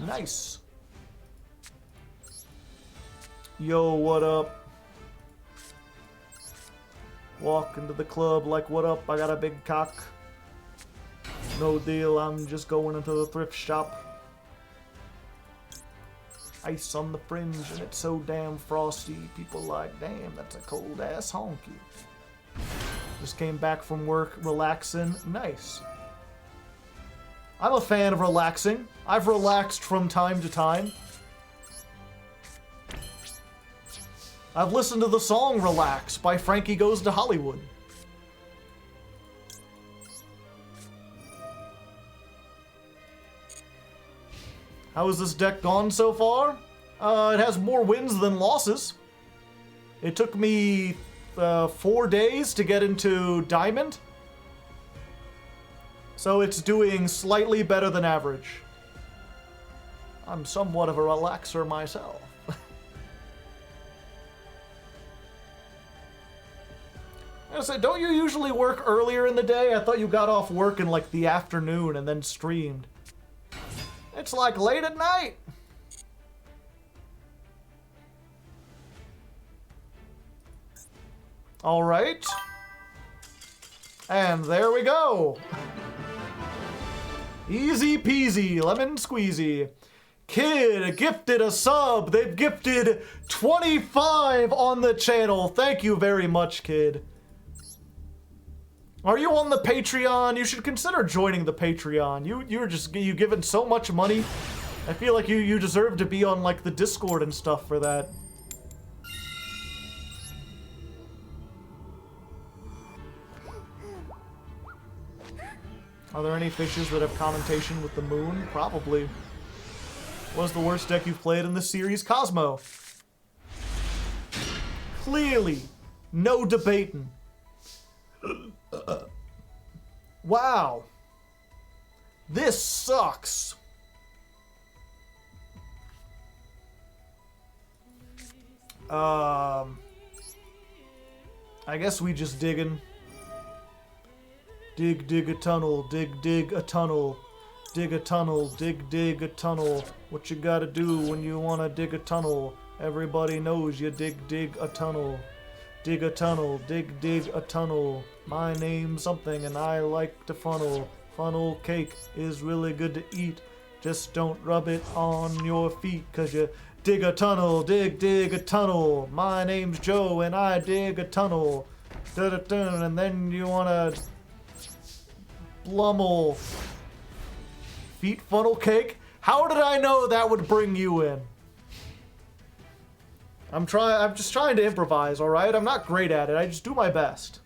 Nice. Yo, what up? Walk into the club like, what up? I got a big cock. No deal, I'm just going into the thrift shop. Ice on the fringe and it's so damn frosty. People like, damn, that's a cold ass honky. Just came back from work, relaxing. Nice. I'm a fan of relaxing. I've relaxed from time to time. I've listened to the song Relax by Frankie Goes to Hollywood. How has this deck gone so far? It has more wins than losses. It took me 4 days to get into Diamond. So it's doing slightly better than average. I'm somewhat of a relaxer myself. I say, don't you usually work earlier in the day? I thought you got off work in like the afternoon and then streamed. It's like late at night. All right. And there we go. Easy peasy, lemon squeezy. Kid gifted a sub. They've gifted 25 on the channel. Thank you very much, Kid. Are you on the Patreon? You should consider joining the Patreon. You given so much money. I feel like you deserve to be on like the Discord and stuff for that. Are there any fishes that have commentation with the moon? Probably. What's the worst deck you've played in this series? Cosmo. Clearly. No debating. Wow. This sucks. I guess we just digging. Dig a tunnel, dig a tunnel. Dig a tunnel, dig a tunnel. What you gotta do when you wanna dig a tunnel? Everybody knows you dig a tunnel. Dig a tunnel, dig a tunnel. My name's something and I like to funnel. Funnel cake is really good to eat. Just don't rub it on your feet, 'cause you dig a tunnel, dig a tunnel. My name's Joe and I dig a tunnel. Da-da-dun, and then you wanna blummel. Feet funnel cake? How did I know that would bring you in? I'm just trying to improvise, alright? I'm not great at it, I just do my best.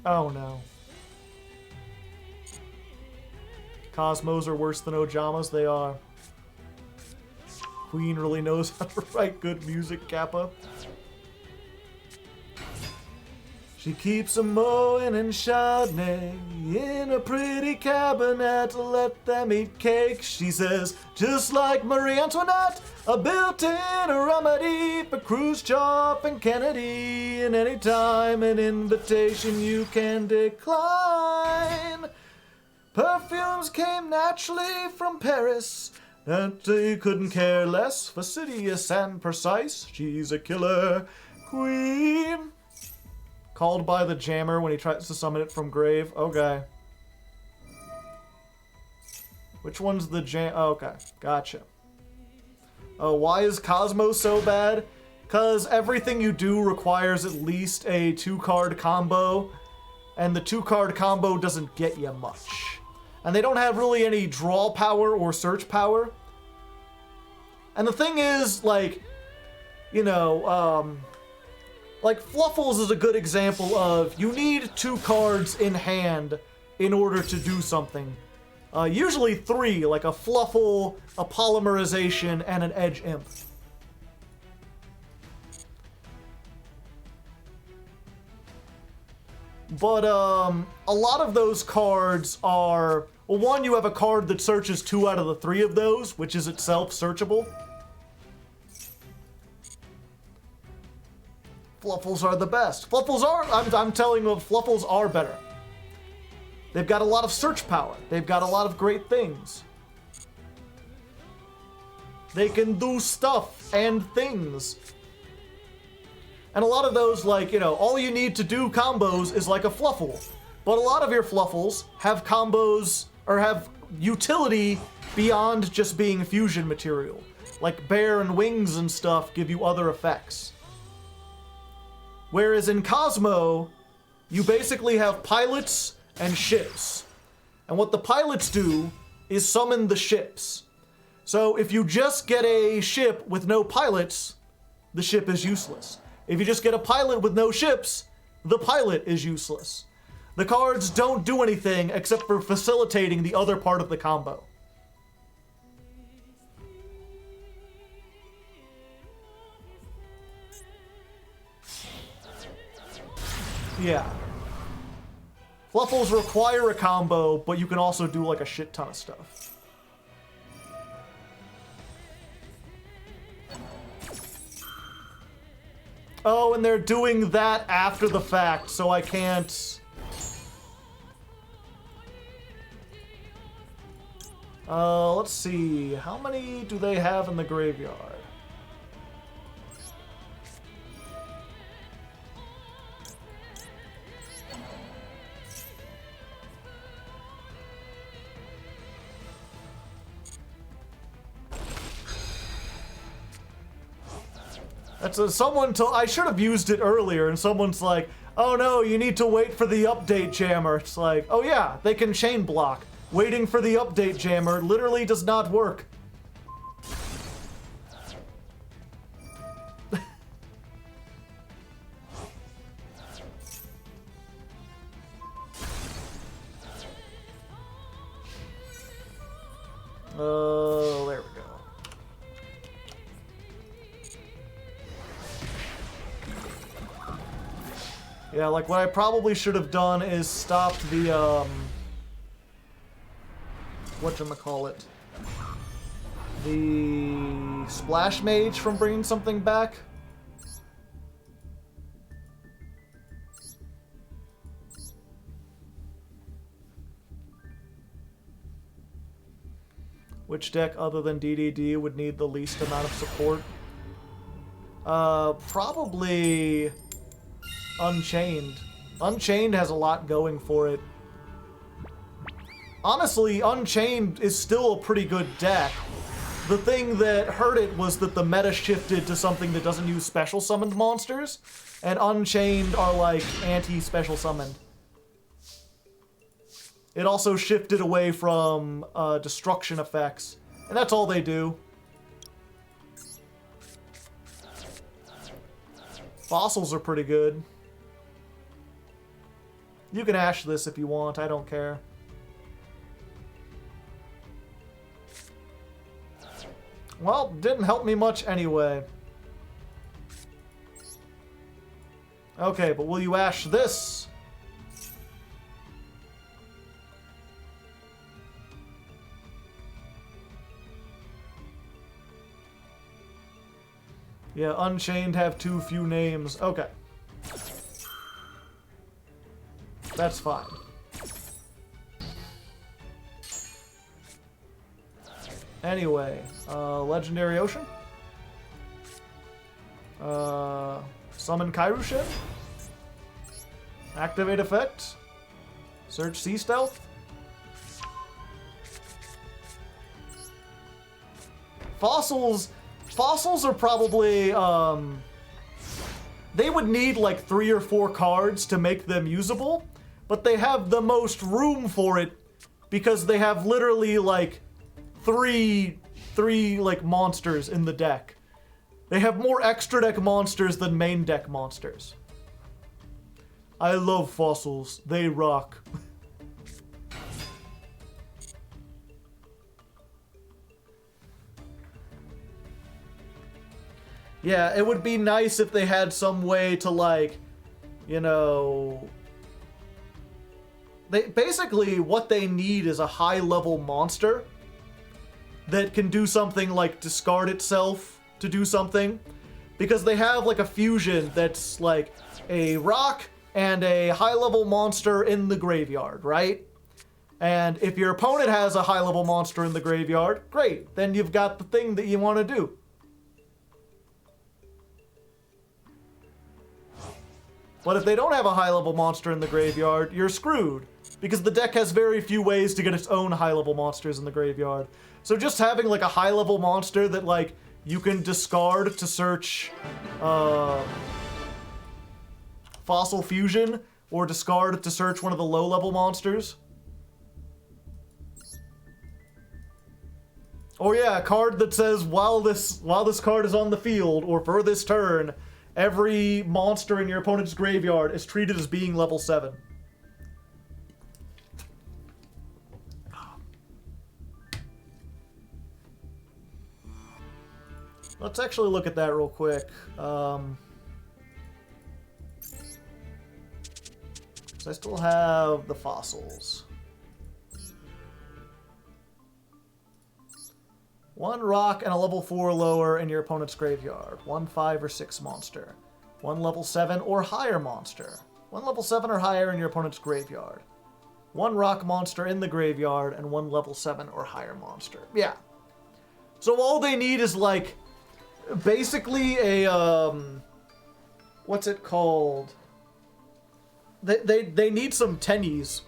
Oh no. Cosmos are worse than Ojamas, they are. Queen really knows how to write good music, Kappa. She keeps a mowing in Chardonnay in a pretty cabinet. Let them eat cake, she says, just like Marie Antoinette. A built-in remedy for Khrushchev and Kennedy. And anytime an invitation you can decline. Perfumes came naturally from Paris. That you couldn't care less. Fastidious and precise. She's a killer queen. Called by the jammer when he tries to summon it from grave. Okay. Which one's the jam? Oh, okay. Gotcha. Oh, why is Cosmo so bad? Because everything you do requires at least a 2-card combo. And the 2-card combo doesn't get you much. And they don't have really any draw power or search power. And the thing is, like, you know, like, Fluffles is a good example of you need 2 cards in hand in order to do something. Usually 3, like a Fluffle, a Polymerization, and an Edge Imp. But, a lot of those cards are... Well, one, you have a card that searches 2 out of the 3 of those, which is itself searchable. Fluffles are the best. Fluffles are, I'm telling you, Fluffles are better. They've got a lot of search power. They've got a lot of great things. They can do stuff and things. And a lot of those, like, you know, all you need to do combos is like a Fluffle. But a lot of your Fluffles have combos, or have utility beyond just being fusion material. Like Bear and Wings and stuff give you other effects. Whereas in Cosmo, you basically have pilots and ships. And what the pilots do is summon the ships. So if you just get a ship with no pilots, the ship is useless. If you just get a pilot with no ships, the pilot is useless. The cards don't do anything except for facilitating the other part of the combo. Yeah. Fluffles require a combo, but you can also do like a shit ton of stuff. Oh, and they're doing that after the fact, so I can't... let's see. How many do they have in the graveyard? That's someone told... I should have used it earlier, and someone's like, oh no, you need to wait for the update jammer. It's like, oh yeah, they can chain block. Waiting for the update jammer literally does not work. Oh, there we go. Yeah, like what I probably should have done is stopped the, whatchamacallit, the Splash Mage from bringing something back. Which deck other than DDD would need the least amount of support? Probably Unchained. Unchained has a lot going for it. Honestly, Unchained is still a pretty good deck. The thing that hurt it was that the meta shifted to something that doesn't use special summoned monsters, and Unchained are like anti-special summoned. It also shifted away from destruction effects, and that's all they do. Fossils are pretty good. You can ash this if you want, I don't care. Well, didn't help me much anyway. Okay, but will you ash this? Yeah, Unchained have too few names. Okay. That's fine. Anyway, Legendary Ocean. Summon Kairushin. Activate effect. Search Sea Stealth. Fossils are probably, they would need like 3 or 4 cards to make them usable, but they have the most room for it because they have literally like three like monsters in the deck. They have more extra deck monsters than main deck monsters. I love fossils. They rock. Yeah, it would be nice if they had some way to, like, you know... Basically, what they need is a high-level monster that can do something like discard itself to do something. Because they have, like, a fusion that's, like, a rock and a high-level monster in the graveyard, right? And if your opponent has a high-level monster in the graveyard, great. Then you've got the thing that you want to do. But if they don't have a high-level monster in the graveyard, you're screwed. Because the deck has very few ways to get its own high-level monsters in the graveyard. So just having, like, a high-level monster that, like, you can discard to search Fossil Fusion, or discard to search one of the low-level monsters. Or yeah, a card that says, while this card is on the field, or for this turn, every monster in your opponent's graveyard is treated as being level 7. Let's actually look at that real quick. So I still have the fossils. 1 rock and a level 4 lower in your opponent's graveyard. 1 5 or 6 monster. 1 level 7 or higher monster. 1 level 7 or higher in your opponent's graveyard. 1 rock monster in the graveyard and 1 level 7 or higher monster. Yeah. So all they need is like basically a what's it called? They need some tennies.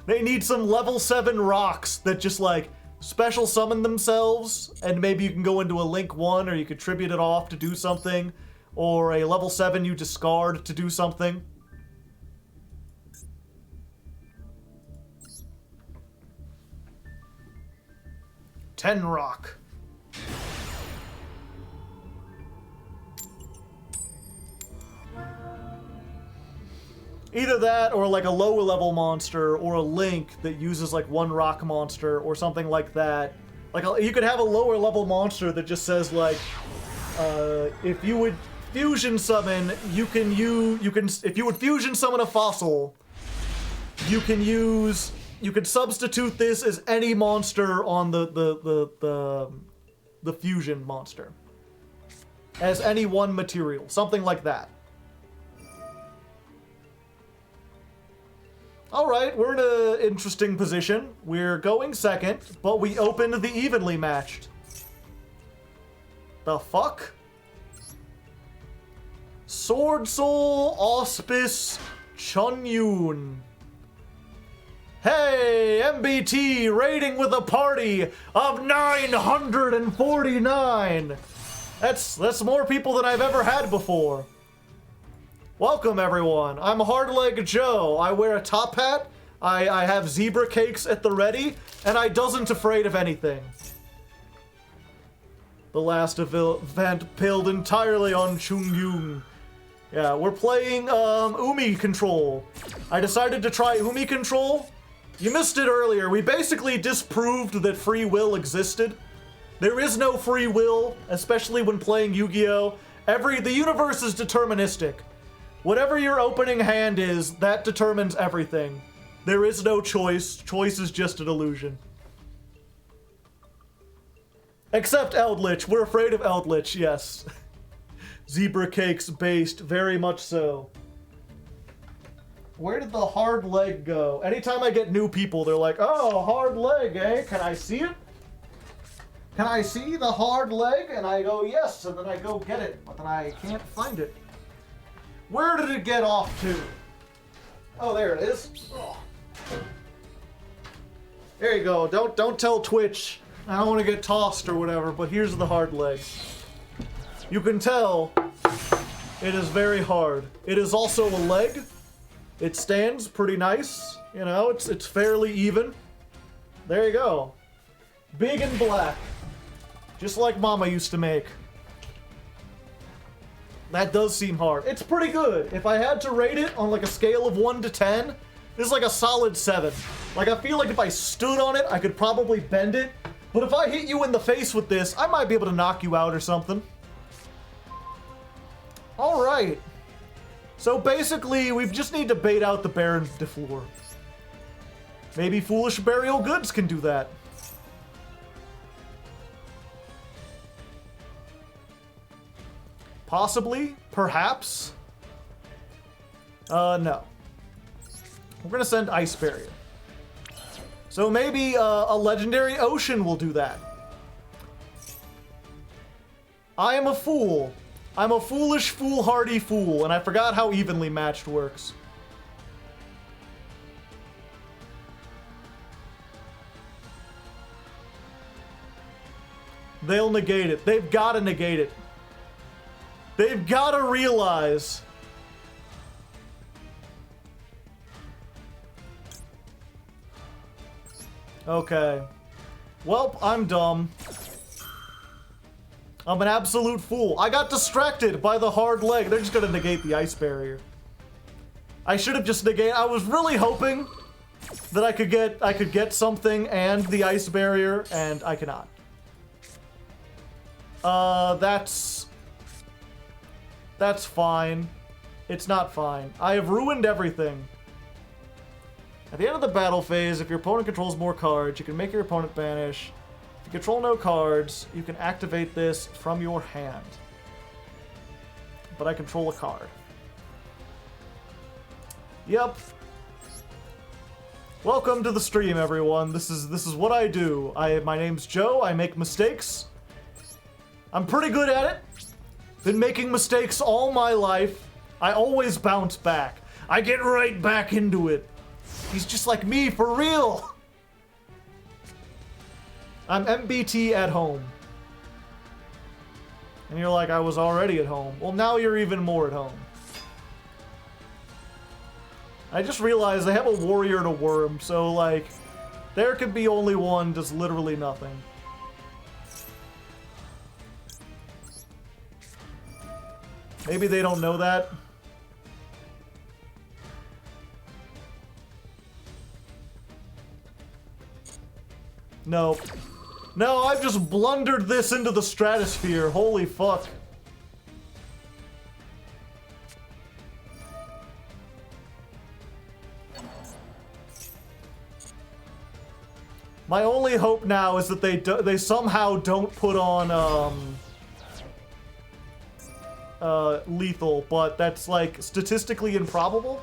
They need some level 7 rocks that just like special summon themselves, and maybe you can go into a link 1 or you could tribute it off to do something, or a level 7 you discard to do something. Ten rock. Either that, or like a lower level monster, or a link that uses like 1 rock monster, or something like that. Like you could have a lower level monster that just says like, if you would fusion summon, if you would fusion summon a fossil, you could substitute this as any monster on the fusion monster, as any 1 material, something like that. Alright, we're in an interesting position. We're going second, but we opened the evenly matched. The fuck? Sword Soul Auspice Chunyun. Hey, MBT raiding with a party of 949. That's more people than I've ever had before. Welcome, everyone. I'm Hardleg Joe. I wear a top hat, I have zebra cakes at the ready, and I doesn't afraid of anything. The last event pilled entirely on Chungyun. Yeah, we're playing Umi Control. I decided to try Umi Control. You missed it earlier. We basically disproved that free will existed. There is no free will, especially when playing Yu-Gi-Oh! The universe is deterministic. Whatever your opening hand is, that determines everything. There is no choice. Choice is just an illusion. Except Eldritch. We're afraid of Eldritch, yes. Zebra cakes based, very much so. Where did the hard leg go? Anytime I get new people, they're like, oh, hard leg, eh? Can I see it? Can I see the hard leg? And I go, yes, and then I go get it, but then I can't find it. Where did it get off to? Oh, there it is. Oh. There you go. Don't tell Twitch. I don't want to get tossed or whatever, but here's the hard leg. You can tell it is very hard. It is also a leg. It stands pretty nice. You know, it's fairly even. There you go. Big and black. Just like Mama used to make. That does seem hard. It's pretty good. If I had to rate it on like a scale of 1 to 10, this is like a solid 7. Like, I feel like if I stood on it, I could probably bend it. But if I hit you in the face with this, I might be able to knock you out or something. Alright. So basically, we just need to bait out the Baron de Fleur. Maybe Foolish Burial Goods can do that. Possibly. Perhaps. No. We're gonna send Ice Barrier. So maybe a Legendary Ocean will do that. I am a fool. I'm a foolish, foolhardy fool, and I forgot how evenly matched works. They'll negate it. They've got to negate it. They've got to realize. Okay. Well, I'm dumb. I'm an absolute fool. I got distracted by the hard leg. They're just gonna negate the ice barrier. I should have just negated. I was really hoping that I could get something and the ice barrier, and I cannot. That's fine. It's not fine. I have ruined everything. At the end of the battle phase, if your opponent controls more cards, you can make your opponent banish. If you control no cards, you can activate this from your hand. But I control a card. Yep. Welcome to the stream, everyone. This is what I do. My name's Joe. I make mistakes. I'm pretty good at it. Been making mistakes all my life. I always bounce back. I get right back into it. He's just like me, for real. I'm MBT at home. And you're like, I was already at home. Well, now you're even more at home. I just realized I have a warrior and a worm, so like, there could be only one, does literally nothing. Maybe they don't know that. No. No, I've just blundered this into the stratosphere. Holy fuck. My only hope now is that they somehow don't put on lethal, but that's like statistically improbable.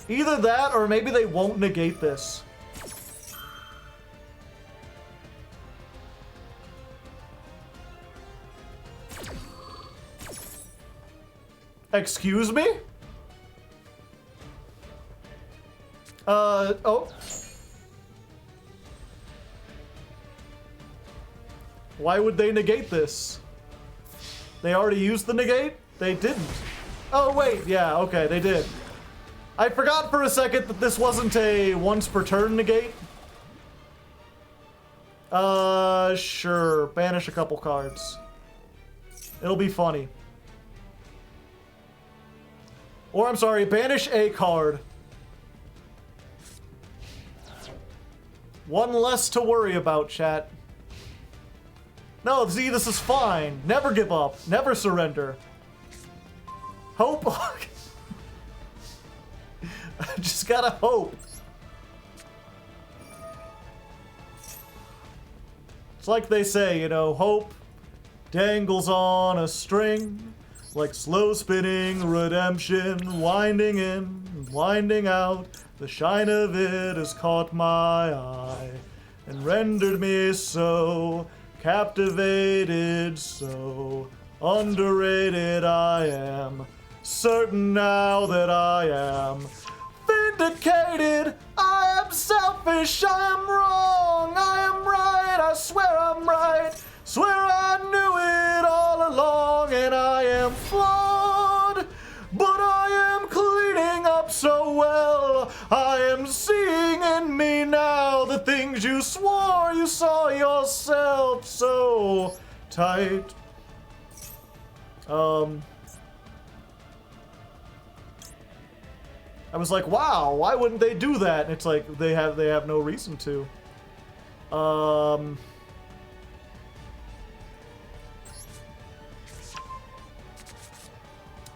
Either that, or maybe they won't negate this. Excuse me? Oh. Why would they negate this? They already used the negate? They didn't. Oh, wait, yeah, okay, they did. I forgot for a second that this wasn't a once per turn negate. Sure. Banish a couple cards. It'll be funny. Or, I'm sorry, banish a card. One less to worry about, chat. No, see, this is fine. Never give up. Never surrender. Hope. I just gotta hope. It's like they say, you know, hope dangles on a string, like slow spinning redemption, winding in, winding out. The shine of it has caught my eye and rendered me so captivated, so underrated. I am certain now that I am vindicated. I am selfish, I am wrong, I am right, I swear I'm right, swear I knew it all along, and I am flawed, but I am cleaning up so well. I am seeing in me now the things you swore you saw yourself so tight. I was like, wow, why wouldn't they do that? And it's like they have no reason to.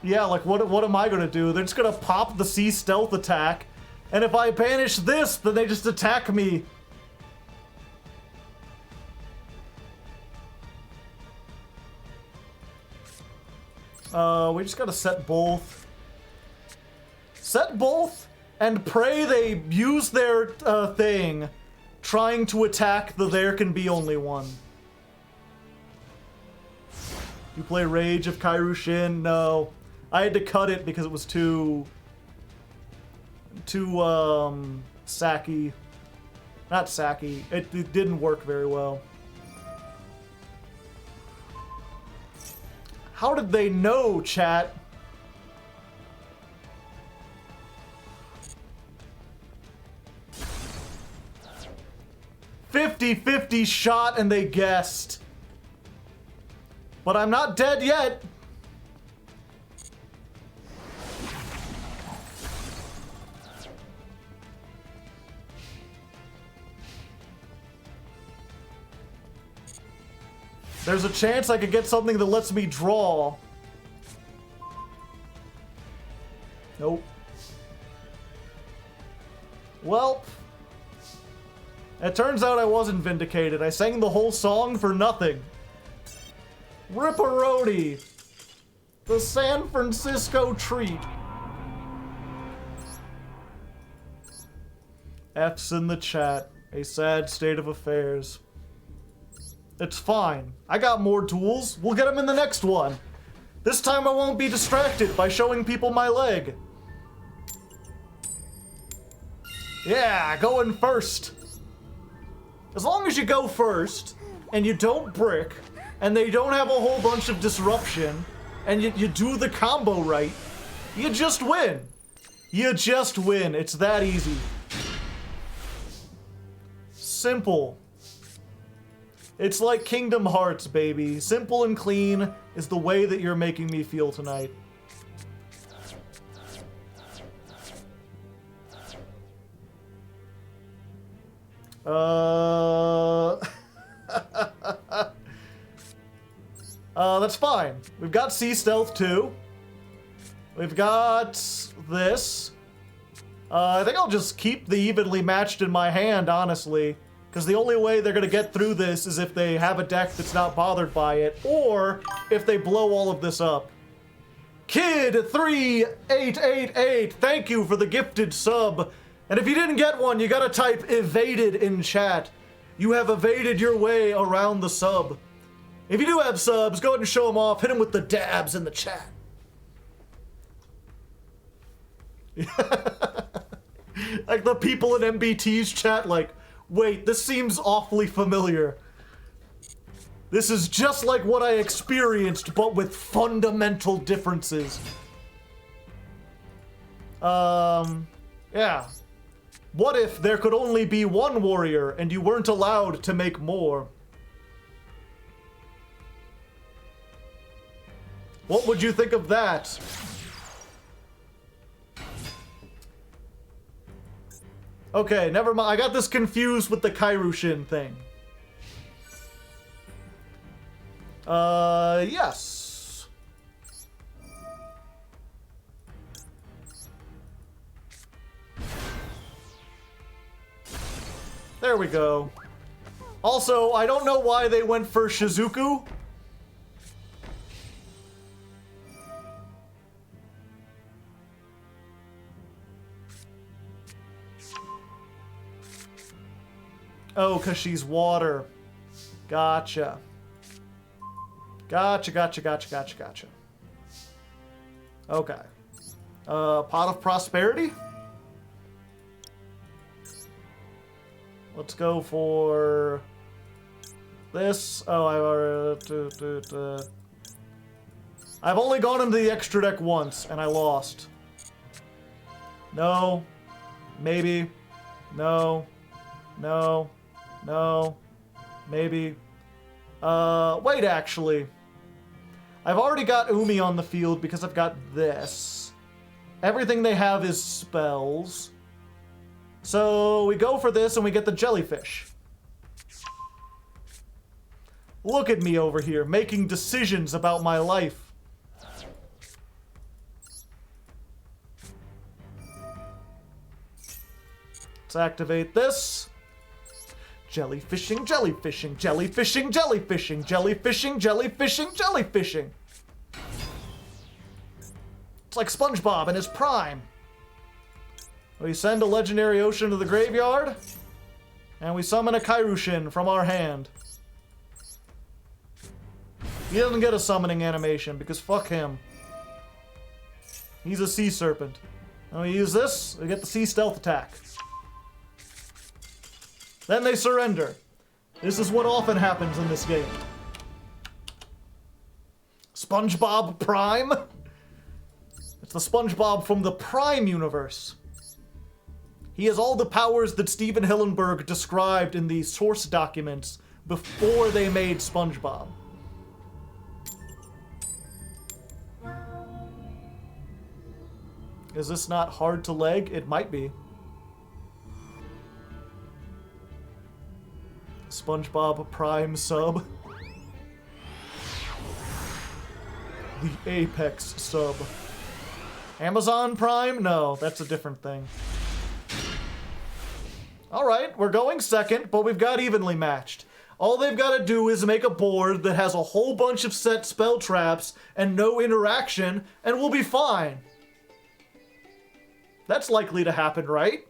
Yeah, like what am I gonna do? They're just gonna pop the C stealth attack, and if I banish this, then they just attack me. We just gotta set both. Set both and pray they use their thing, trying to attack the there can be only one. You play Rage of Kairyu-Shin? No. I had to cut it because it was too sacky. Not sacky. It didn't work very well. How did they know, chat? "50-50 shot and they guessed. But I'm not dead yet. There's a chance I could get something that lets me draw. Nope. Well, it turns out I wasn't vindicated. I sang the whole song for nothing. Ripperoni, the San Francisco treat. F's in the chat. A sad state of affairs. It's fine. I got more tools. We'll get them in the next one. This time I won't be distracted by showing people my leg. Yeah, going first. As long as you go first, and you don't brick, and they don't have a whole bunch of disruption, and you do the combo right, you just win. You just win. It's that easy. Simple. It's like Kingdom Hearts, baby. Simple and clean is the way that you're making me feel tonight. That's fine. We've got Sea Stealth too. We've got this. I think I'll just keep the evenly matched in my hand, honestly. Because the only way they're going to get through this is if they have a deck that's not bothered by it, or if they blow all of this up. Kid3888, thank you for the gifted sub. And if you didn't get one, you gotta type evaded in chat. You have evaded your way around the sub. If you do have subs, go ahead and show them off. Hit them with the dabs in the chat. Like the people in MBT's chat, like, wait, this seems awfully familiar. This is just like what I experienced, but with fundamental differences. Yeah. What if there could only be one warrior and you weren't allowed to make more? What would you think of that? Okay, never mind. I got this confused with the Kairushin thing. Yes. There we go. Also, I don't know why they went for Shizuku. Oh, because she's water. Gotcha. Gotcha. Okay. Pot of Prosperity? Let's go for this. Oh, I've only gone into the extra deck once, and I lost. No. Maybe. No. No. No. Maybe. Wait, actually. I've already got Umi on the field because I've got this. Everything they have is spells. So we go for this and we get the jellyfish. Look at me over here, making decisions about my life. Let's activate this. Jellyfishing, jellyfishing, jellyfishing, jellyfishing, jellyfishing, jellyfishing, jellyfishing. It's like SpongeBob in his prime. We send a legendary ocean to the graveyard, and we summon a Kairushin from our hand. He doesn't get a summoning animation because fuck him. He's a sea serpent. And we use this, we get the sea stealth attack. Then they surrender. This is what often happens in this game. SpongeBob Prime? It's the SpongeBob from the Prime universe. He has all the powers that Steven Hillenburg described in the source documents before they made SpongeBob. Is this not hard to leg? It might be. SpongeBob Prime sub. The Apex sub. Amazon Prime? No, that's a different thing. Alright, we're going second, but we've got evenly matched. All they've got to do is make a board that has a whole bunch of set spell traps and no interaction, and we'll be fine. That's likely to happen, right?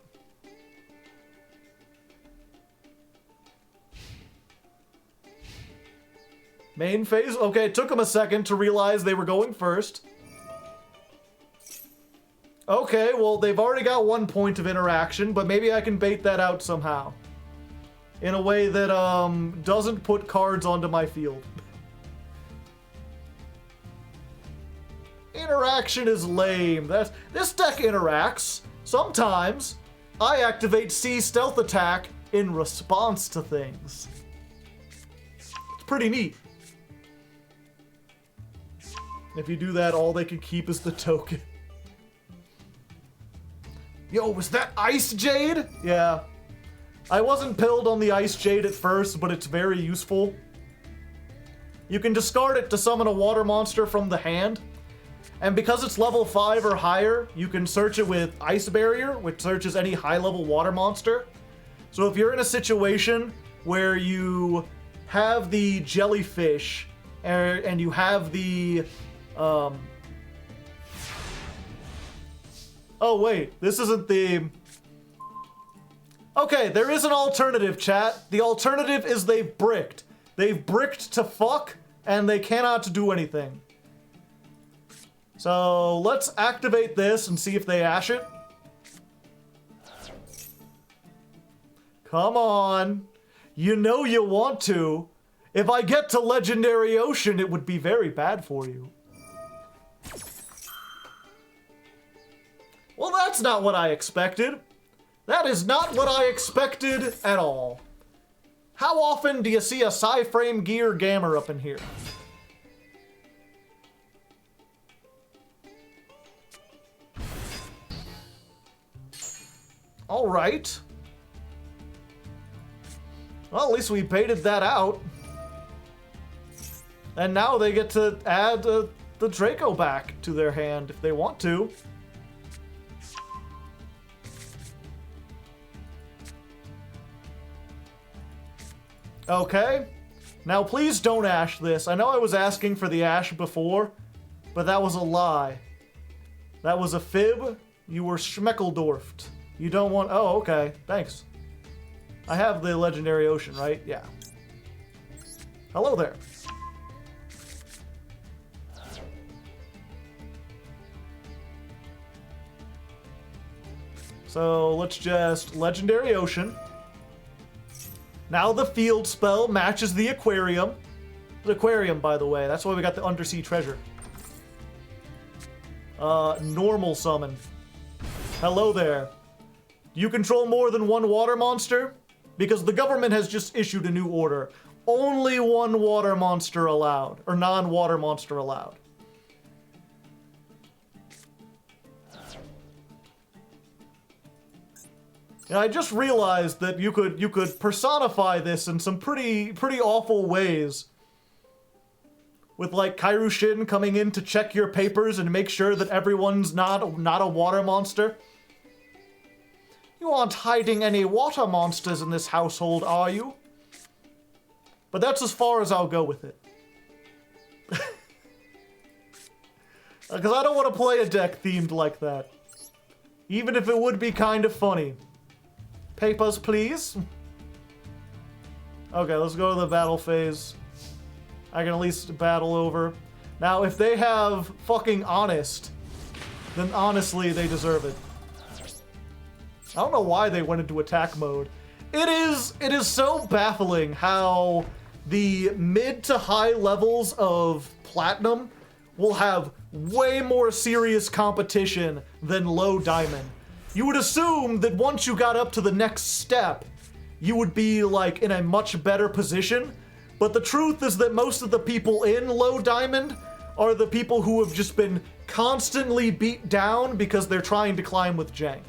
Main phase? Okay, it took them a second to realize they were going first. Okay, well, they've already got 1 point of interaction, but maybe I can bait that out somehow. In a way that, doesn't put cards onto my field. Interaction is lame. This deck interacts. Sometimes I activate Sea Stealth Attack in response to things. It's pretty neat. If you do that, all they can keep is the token. Yo, was that Ice Jade? Yeah. I wasn't pilled on the Ice Jade at first, but it's very useful. You can discard it to summon a water monster from the hand. And because it's level 5 or higher, you can search it with Ice Barrier, which searches any high-level water monster. So if you're in a situation where you have the jellyfish and you have the Oh, wait. This isn't the... Okay, there is an alternative, chat. The alternative is they've bricked. They've bricked to fuck, and they cannot do anything. So, let's activate this and see if they ash it. Come on. You know you want to. If I get to Legendary Ocean, it would be very bad for you. Well, that's not what I expected. That is not what I expected at all. How often do you see a Psy-Frame Gear Gammer up in here? Alright. Well, at least we baited that out. And now they get to add the Draco back to their hand if they want to. Okay. Now please don't ash this. I know I was asking for the ash before, but that was a lie. That was a fib. You were schmeckeldorfed. You don't want... Oh, okay. Thanks. I have the Legendary Ocean, right? Yeah. Hello there. So let's just Legendary Ocean. Now the field spell matches the aquarium. The aquarium, by the way. That's why we got the undersea treasure. Normal summon. Hello there. You control more than one water monster? Because the government has just issued a new order. Only one water monster allowed. Or non-water monster allowed. And I just realized that you could personify this in some pretty awful ways. With like Kairushin coming in to check your papers and make sure that everyone's not a water monster. You aren't hiding any water monsters in this household, are you? But that's as far as I'll go with it. Because I don't want to play a deck themed like that. Even if it would be kind of funny. Papers, please. Okay, let's go to the battle phase. I can at least battle over. Now, if they have fucking honest, then honestly, they deserve it. I don't know why they went into attack mode. It is so baffling how the mid to high levels of Platinum will have way more serious competition than low Diamond. You would assume that once you got up to the next step, you would be like in a much better position. But the truth is that most of the people in low Diamond are the people who have just been constantly beat down because they're trying to climb with jank.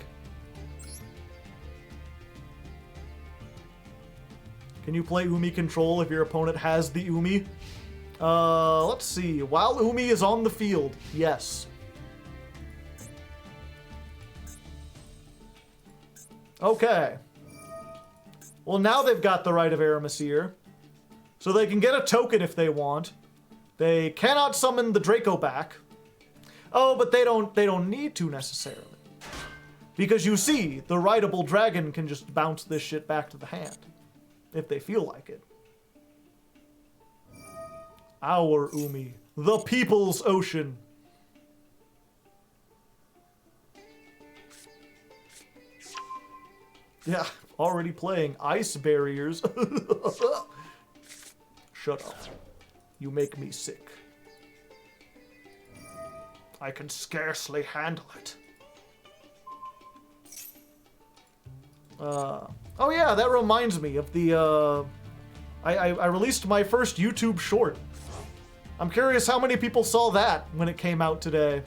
Can you play Umi control if your opponent has the Umi? Let's see. While Umi is on the field, yes. Okay. Well, now they've got the Rite of Aramasir. So they can get a token if they want. They cannot summon the Draco back. Oh, but they don't need to necessarily. Because you see, the Rideable Dragon can just bounce this shit back to the hand. If they feel like it. Our Umi. The People's Ocean. Yeah, already playing Ice Barriers. Shut up. You make me sick. I can scarcely handle it. Oh yeah, that reminds me of the, I released my first YouTube short. I'm curious how many people saw that when it came out today.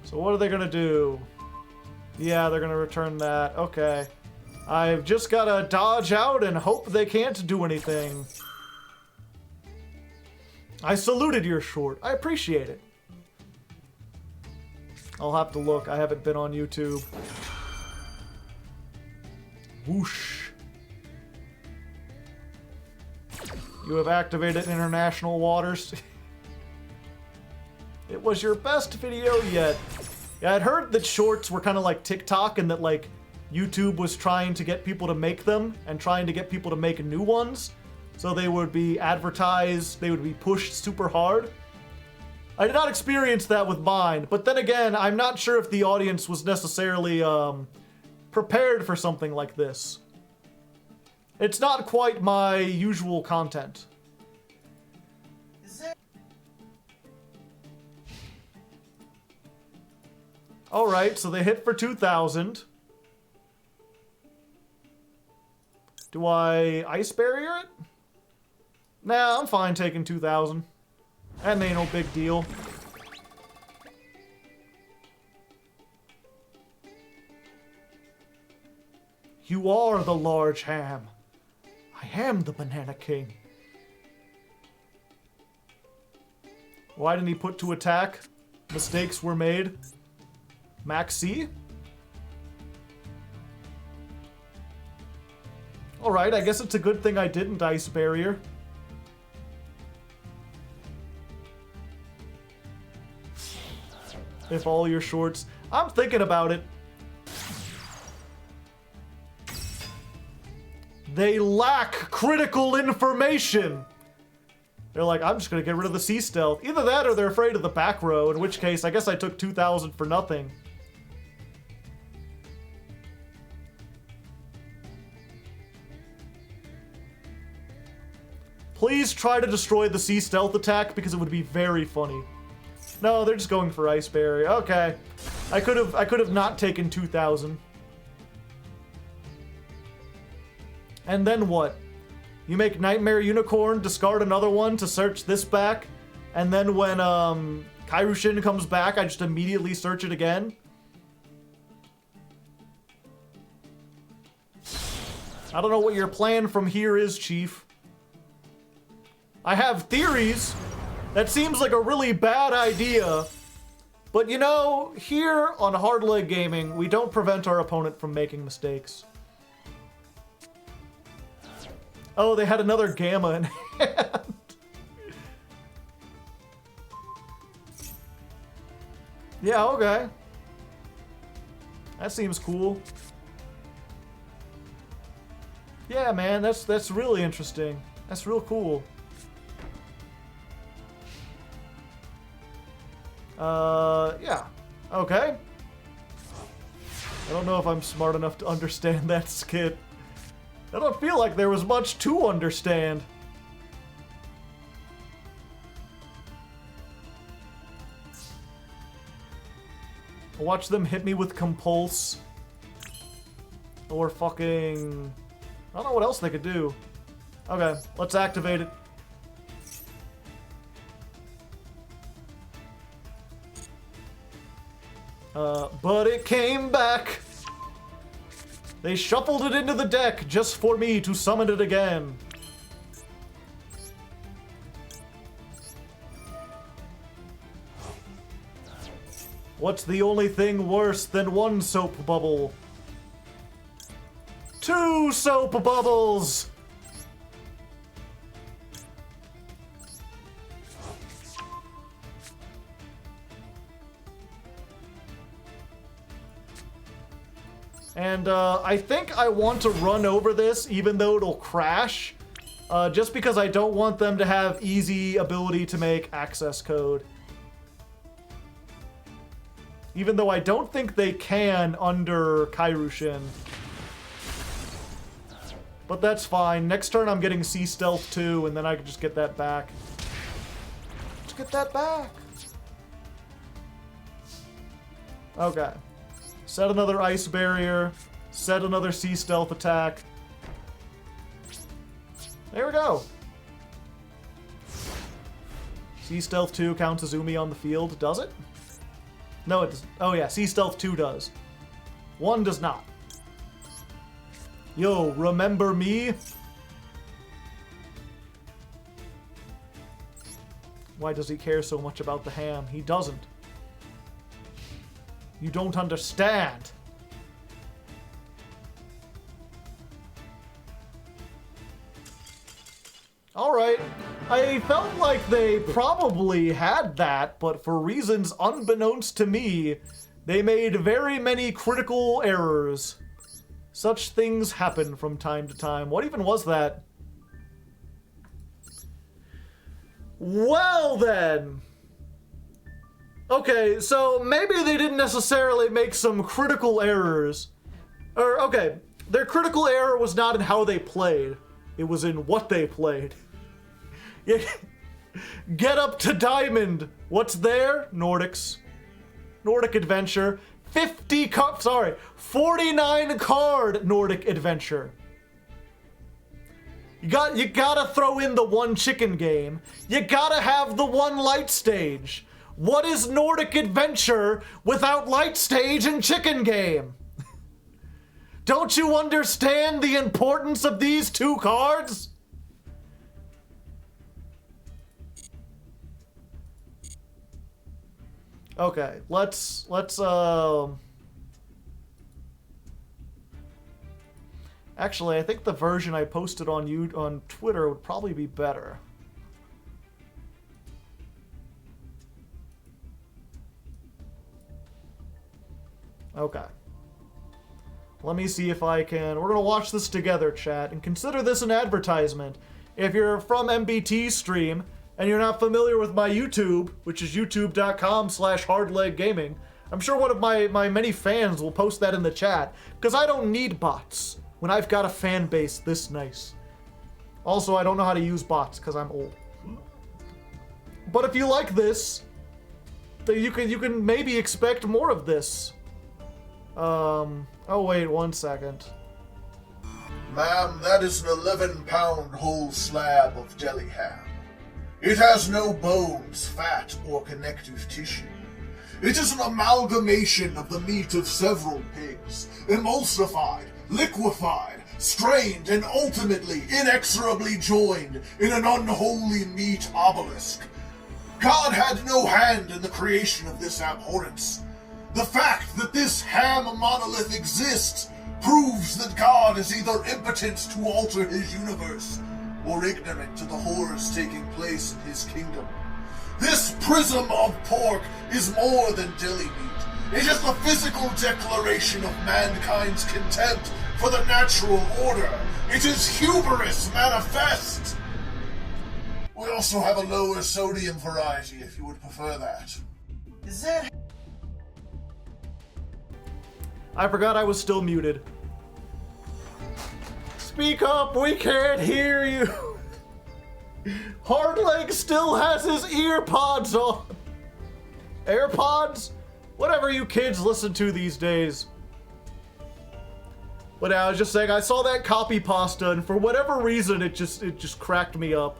So what are they gonna do? Yeah, they're gonna return that. Okay. I've just gotta dodge out and hope they can't do anything. I saluted your short. I appreciate it. I'll have to look. I haven't been on YouTube. Whoosh. You have activated international waters. It was your best video yet. Yeah, I'd heard that shorts were kind of like TikTok and that like YouTube was trying to get people to make them and trying to get people to make new ones. So they would be advertised, they would be pushed super hard. I did not experience that with mine, but then again, I'm not sure if the audience was necessarily prepared for something like this. It's not quite my usual content. Alright, so they hit for 2,000. Do I ice barrier it? Nah, I'm fine taking 2,000. That ain't no big deal. You are the large ham. I am the Banana King. Why didn't he put to attack? Mistakes were made. Max C? Alright, I guess it's a good thing I didn't ice barrier. If all your shorts... I'm thinking about it. They lack critical information! They're like, I'm just gonna get rid of the sea stealth. Either that or they're afraid of the back row, in which case I guess I took 2,000 for nothing. Please try to destroy the sea stealth attack because it would be very funny. No, they're just going for ice barrier. Okay. I could have not taken 2,000. And then what? You make Nightmare Unicorn, discard another one to search this back, and then when Kairushin comes back, I just immediately search it again? I don't know what your plan from here is, Chief. I have theories. That seems like a really bad idea. But you know, here on Hardleg Gaming, we don't prevent our opponent from making mistakes. Oh, they had another Gamma in hand. Yeah, okay. That seems cool. Yeah, man, that's really interesting. That's real cool. Yeah. Okay. I don't know if I'm smart enough to understand that skit. I don't feel like there was much to understand. Watch them hit me with Compulse. Or fucking... I don't know what else they could do. Okay, let's activate it. But it came back. They shuffled it into the deck just for me to summon it again. What's the only thing worse than one soap bubble? 2 soap bubbles! And I think I want to run over this even though it'll crash. Just because I don't want them to have easy ability to make access code. Even though I don't think they can under Kairushin. But that's fine. Next turn I'm getting Sea Stealth 2 and then I can just get that back. Let's get that back. Okay. Set another ice barrier. Set another sea stealth attack. There we go. Sea stealth 2 counts as Umi on the field, does it? No, it does. Oh yeah, sea stealth 2 does. 1 does not. Yo, remember me? Why does he care so much about the ham? He doesn't. You don't understand. Alright. I felt like they probably had that, but for reasons unbeknownst to me, they made very many critical errors. Such things happen from time to time. What even was that? Well then. Okay, so maybe they didn't necessarily make some critical errors. Or, okay, their critical error was not in how they played. It was in what they played. Get up to Diamond. What's there? Nordics. Nordic Adventure. 49 card Nordic Adventure. You gotta throw in the one chicken game. You gotta have the one light stage. What is Nordic Adventure without light stage and chicken game? Don't you understand the importance of these two cards? Okay, let's actually, I think the version I posted on Twitter would probably be better. Okay. Let me see if I can... We're gonna watch this together, chat, and consider this an advertisement. If you're from MBT stream, and you're not familiar with my YouTube, which is youtube.com/hardleggaming, I'm sure one of my many fans will post that in the chat, because I don't need bots when I've got a fan base this nice. Also, I don't know how to use bots, because I'm old. But if you like this, then you can maybe expect more of this. Oh wait, 1 second. Ma'am, that is an 11-pound whole slab of jelly ham. It has no bones, fat, or connective tissue. It is an amalgamation of the meat of several pigs, emulsified, liquefied, strained, and ultimately inexorably joined in an unholy meat obelisk. God had no hand in the creation of this abhorrence. The fact that this ham monolith exists proves that God is either impotent to alter his universe or ignorant to the horrors taking place in his kingdom. This prism of pork is more than deli meat. It is the physical declaration of mankind's contempt for the natural order. It is hubris manifest. We also have a lower sodium variety if you would prefer that. Is that... I forgot I was still muted. Speak up, we can't hear you. Hardleg still has his ear pods on. AirPods? Whatever you kids listen to these days. But I was just saying, I saw that copy pasta, and for whatever reason, it just cracked me up.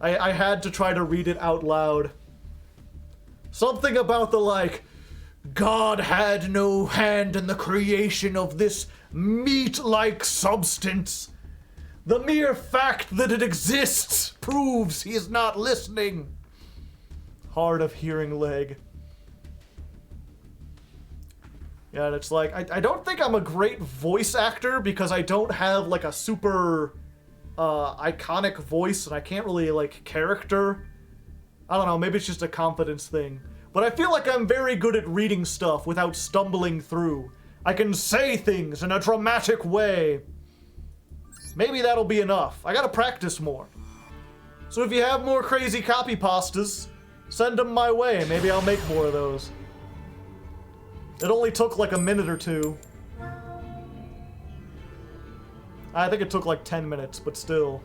I had to try to read it out loud. Something about the like, God had no hand in the creation of this meat-like substance. The mere fact that it exists proves he is not listening. Hard of hearing leg. Yeah, and it's like, I don't think I'm a great voice actor because I don't have like a super iconic voice and I can't really like character. I don't know, maybe it's just a confidence thing. But I feel like I'm very good at reading stuff without stumbling through. I can say things in a dramatic way. Maybe that'll be enough. I gotta practice more. So if you have more crazy copy pastas, send them my way. Maybe I'll make more of those. It only took like a minute or two. I think it took like 10 minutes, but still.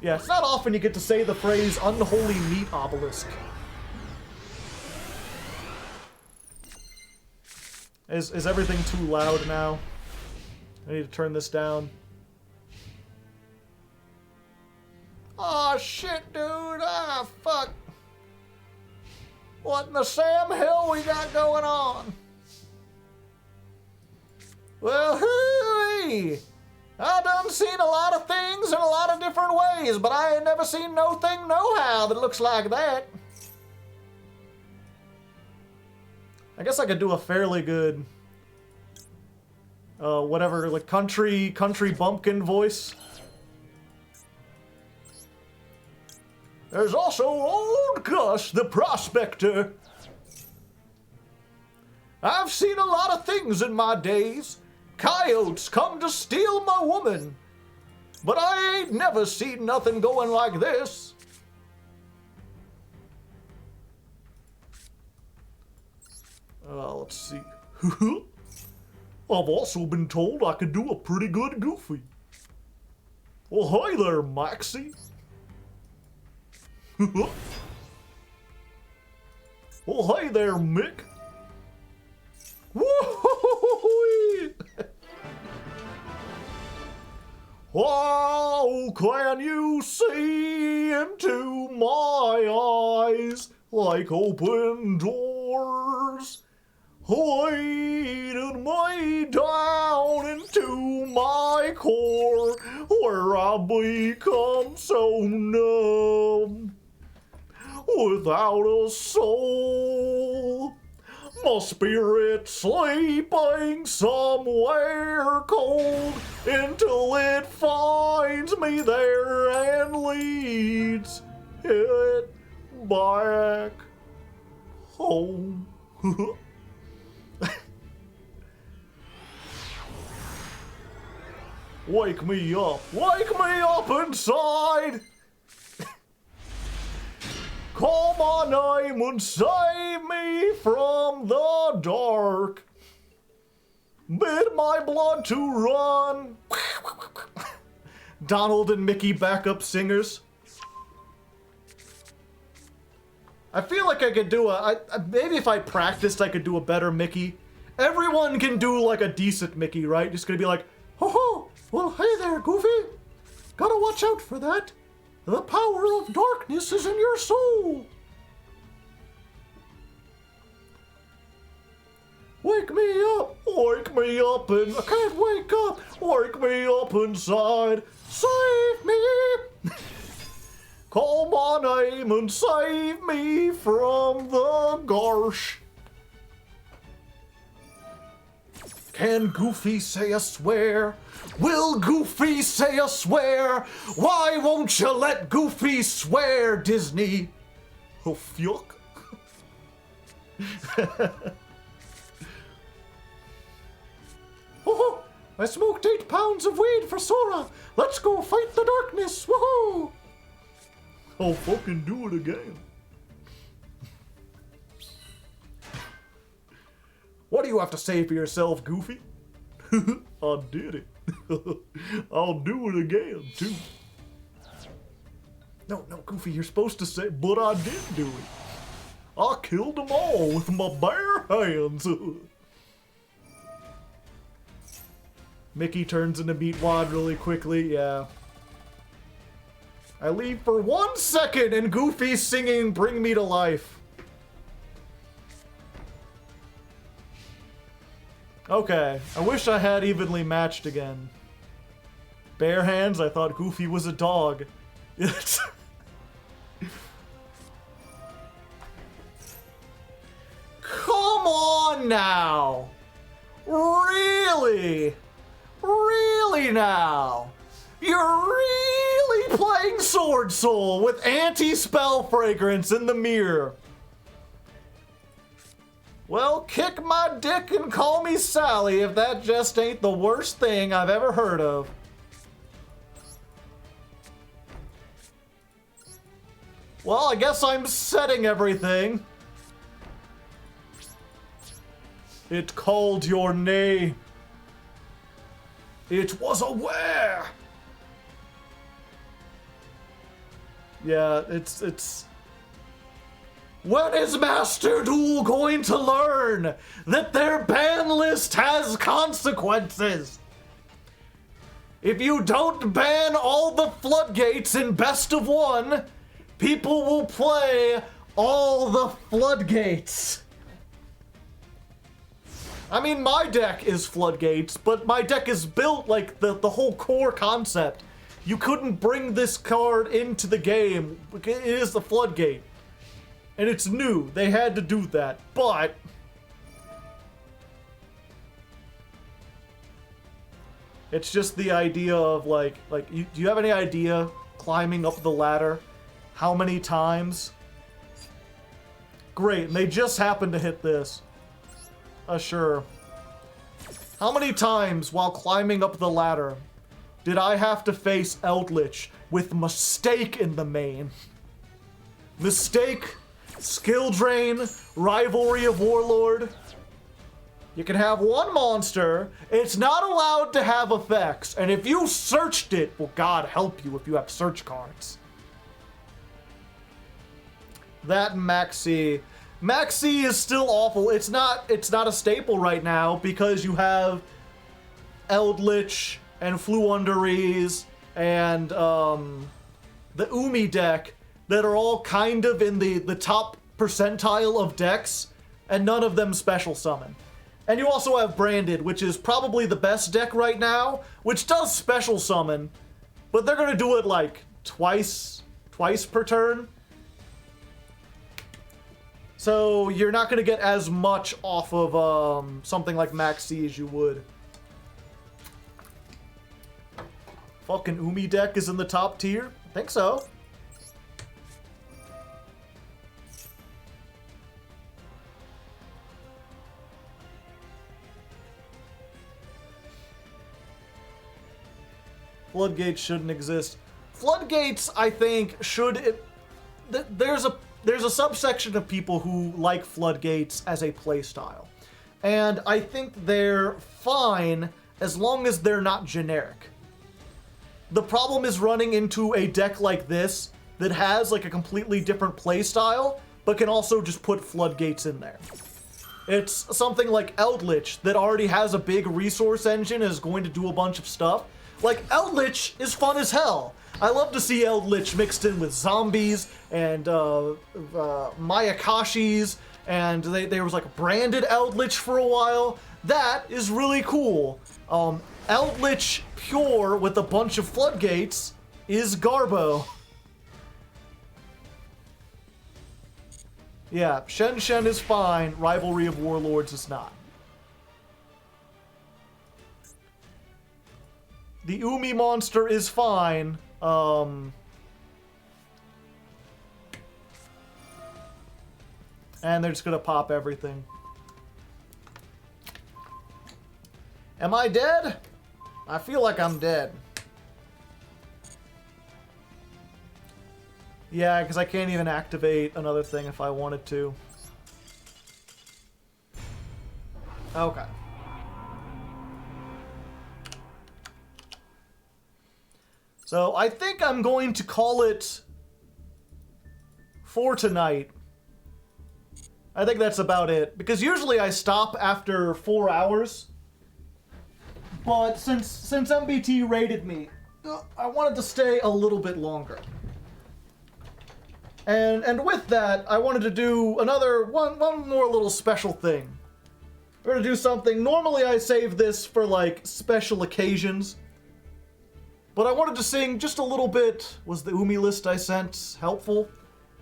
Yeah, it's not often you get to say the phrase unholy meat obelisk. Is everything too loud now? I need to turn this down. Aw, shit, dude. Ah, fuck. What in the Sam Hill we got going on? Well, hooey. I done seen a lot of things in a lot of different ways, but I ain't never seen no thing nohow that looks like that. I guess I could do a fairly good, whatever, like country bumpkin voice. There's also old Gus, the prospector. I've seen a lot of things in my days. Coyotes come to steal my woman. But I ain't never seen nothing going like this. Let's see. I've also been told I could do a pretty good Goofy. Well, hi there, Maxie. Well, hey there, Mick. Woo-hoo-hoo-hoo-hoo. Oh, can you see into my eyes like open doors? Leading me down into my core where I become so numb without a soul. My spirit sleeping somewhere cold until it finds me there and leads it back home. Wake me up inside. Call my name and save me from the dark. Bid my blood to run. Donald and Mickey backup singers. I feel like I could do maybe if I practiced I could do a better Mickey. Everyone can do like a decent Mickey, right? Just gonna be like, ho ho, well hey there, Goofy. Gotta watch out for that. The power of darkness is in your soul. Wake me up, and I can't wake up. Wake me up inside, save me. Call my name and save me from the garsh. Can Goofy say a swear? Will Goofy say a swear? Why won't you let Goofy swear, Disney? Oh, fuck. Oh, I smoked 8 pounds of weed for Sora. Let's go fight the darkness. Woohoo! I'll fucking do it again. What do you have to say for yourself, Goofy? I did it. I'll do it again, too. No, Goofy, you're supposed to say, but I did do it. I killed them all with my bare hands. Mickey turns into Meatwad really quickly, yeah. I leave for 1 second and Goofy's singing Bring Me to Life. Okay, I wish I had evenly matched again. Bare hands, I thought Goofy was a dog. Come on now! Really? Really now? You're really playing Sword Soul with anti-spell fragrance in the mirror. Well, kick my dick and call me Sally if that just ain't the worst thing I've ever heard of. Well, I guess I'm setting everything. It called your name. It was aware. Yeah, it's... When is Master Duel going to learn that their ban list has consequences? If you don't ban all the floodgates in Best of One, people will play all the floodgates. I mean, my deck is floodgates, but my deck is built like the whole core concept. You couldn't bring this card into the game. It is the floodgate. And it's new. They had to do that. But it's just the idea of like do you have any idea climbing up the ladder How many times? Great, and they just happened to hit this. Sure. How many times while climbing up the ladder did I have to face Eldritch with Mistake in the main? Mistake, Skill Drain, Rivalry of Warlord. You can have one monster, it's not allowed to have effects, and if you searched it, well, God help you if you have search cards. That Maxi. Maxi is still awful. It's not a staple right now because you have Eldritch and Fluunderies and the Umi deck that are all kind of in the top percentile of decks, and none of them special summon. And you also have Branded, which is probably the best deck right now, which does special summon, but they're gonna do it like twice per turn. So you're not gonna get as much off of something like Maxi as you would. Fucking Umi deck is in the top tier? I think so. Floodgates shouldn't exist. Floodgates, I think, should... There's a subsection of people who like floodgates as a playstyle. And I think they're fine as long as they're not generic. The problem is running into a deck like this that has like a completely different playstyle, but can also just put floodgates in there. It's something like Eldritch that already has a big resource engine and is going to do a bunch of stuff. Like, Eldritch is fun as hell. I love to see Eldritch mixed in with zombies and Mayakashis, and there was like a branded Eldritch for a while. That is really cool. Eldritch pure with a bunch of floodgates is Garbo. Yeah, Shen Shen is fine. Rivalry of Warlords is not. The Umi monster is fine. And they're just gonna pop everything. Am I dead? I feel like I'm dead. Yeah, because I can't even activate another thing if I wanted to. Okay. So I think I'm going to call it for tonight. I think that's about it. Because usually I stop after 4 hours. But since MBT rated me, I wanted to stay a little bit longer. And with that, I wanted to do one more little special thing. We're gonna do something. Normally I save this for like special occasions. But I wanted to sing just a little bit. Was the Umi list I sent helpful?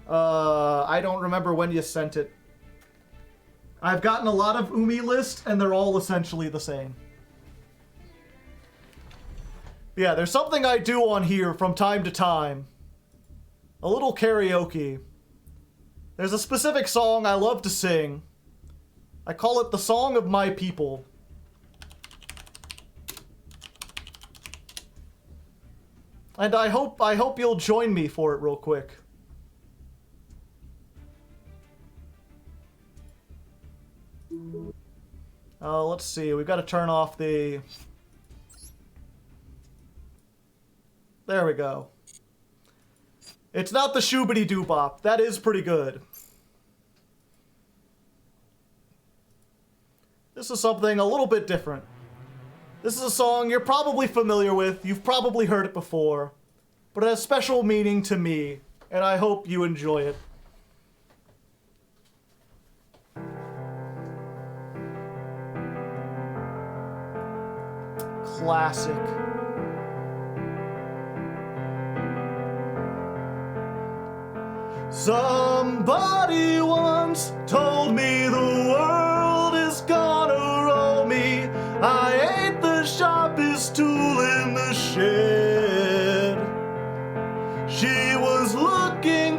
I don't remember when you sent it. I've gotten a lot of Umi lists, and they're all essentially the same. Yeah, there's something I do on here from time to time. A little karaoke. There's a specific song I love to sing. I call it the Song of My People. And I hope you'll join me for it real quick. Let's see. We've got to turn off the... There we go. It's not the shoobity-doo-bop. That is pretty good. This is something a little bit different. This is a song you're probably familiar with, you've probably heard it before, but it has special meaning to me, and I hope you enjoy it. Classic. Somebody once told me the world is gonna roll me. I ain't the sharpest tool in the shed. She was looking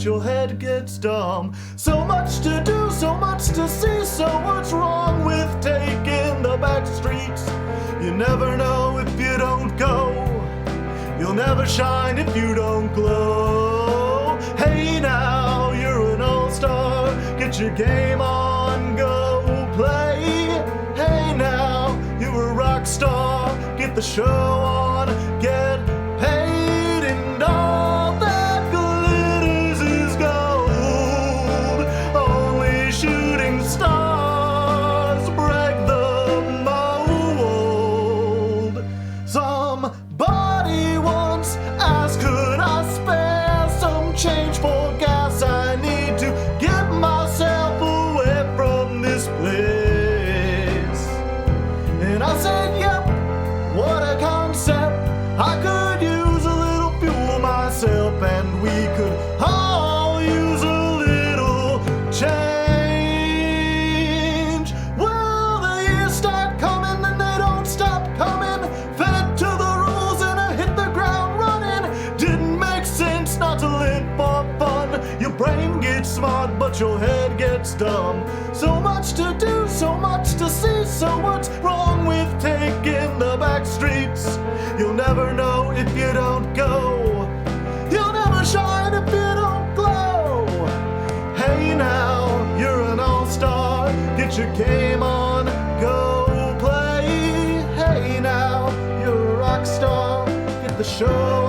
but your head gets dumb. So much to do, so much to see, so what's wrong with taking the back streets? You never know if you don't go. You'll never shine if you don't glow. Hey now, you're an all-star. Get your game on, go play. Hey now, you're a rock star. Get the show on, get paid, and all that glitters is gold. Only shooting stars break the mold. Somebody once asked, could I spare some change for gas? I need to get myself away from this place. And I said, yep, what a concept. I could use a little fuel myself, and we could all use a little change. Well, the years start coming and they don't stop coming. Fed to the rules and I hit the ground running. Didn't make sense not to live for fun. Your brain gets smart, but your head gets dumb. So much to do, so much to see, so what's wrong with taking the back streets? You'll never know if you don't go. You'll never shine if you don't glow. Hey now, you're an all-star. Get your game on, go play. Hey now, you're a rock star. Get the show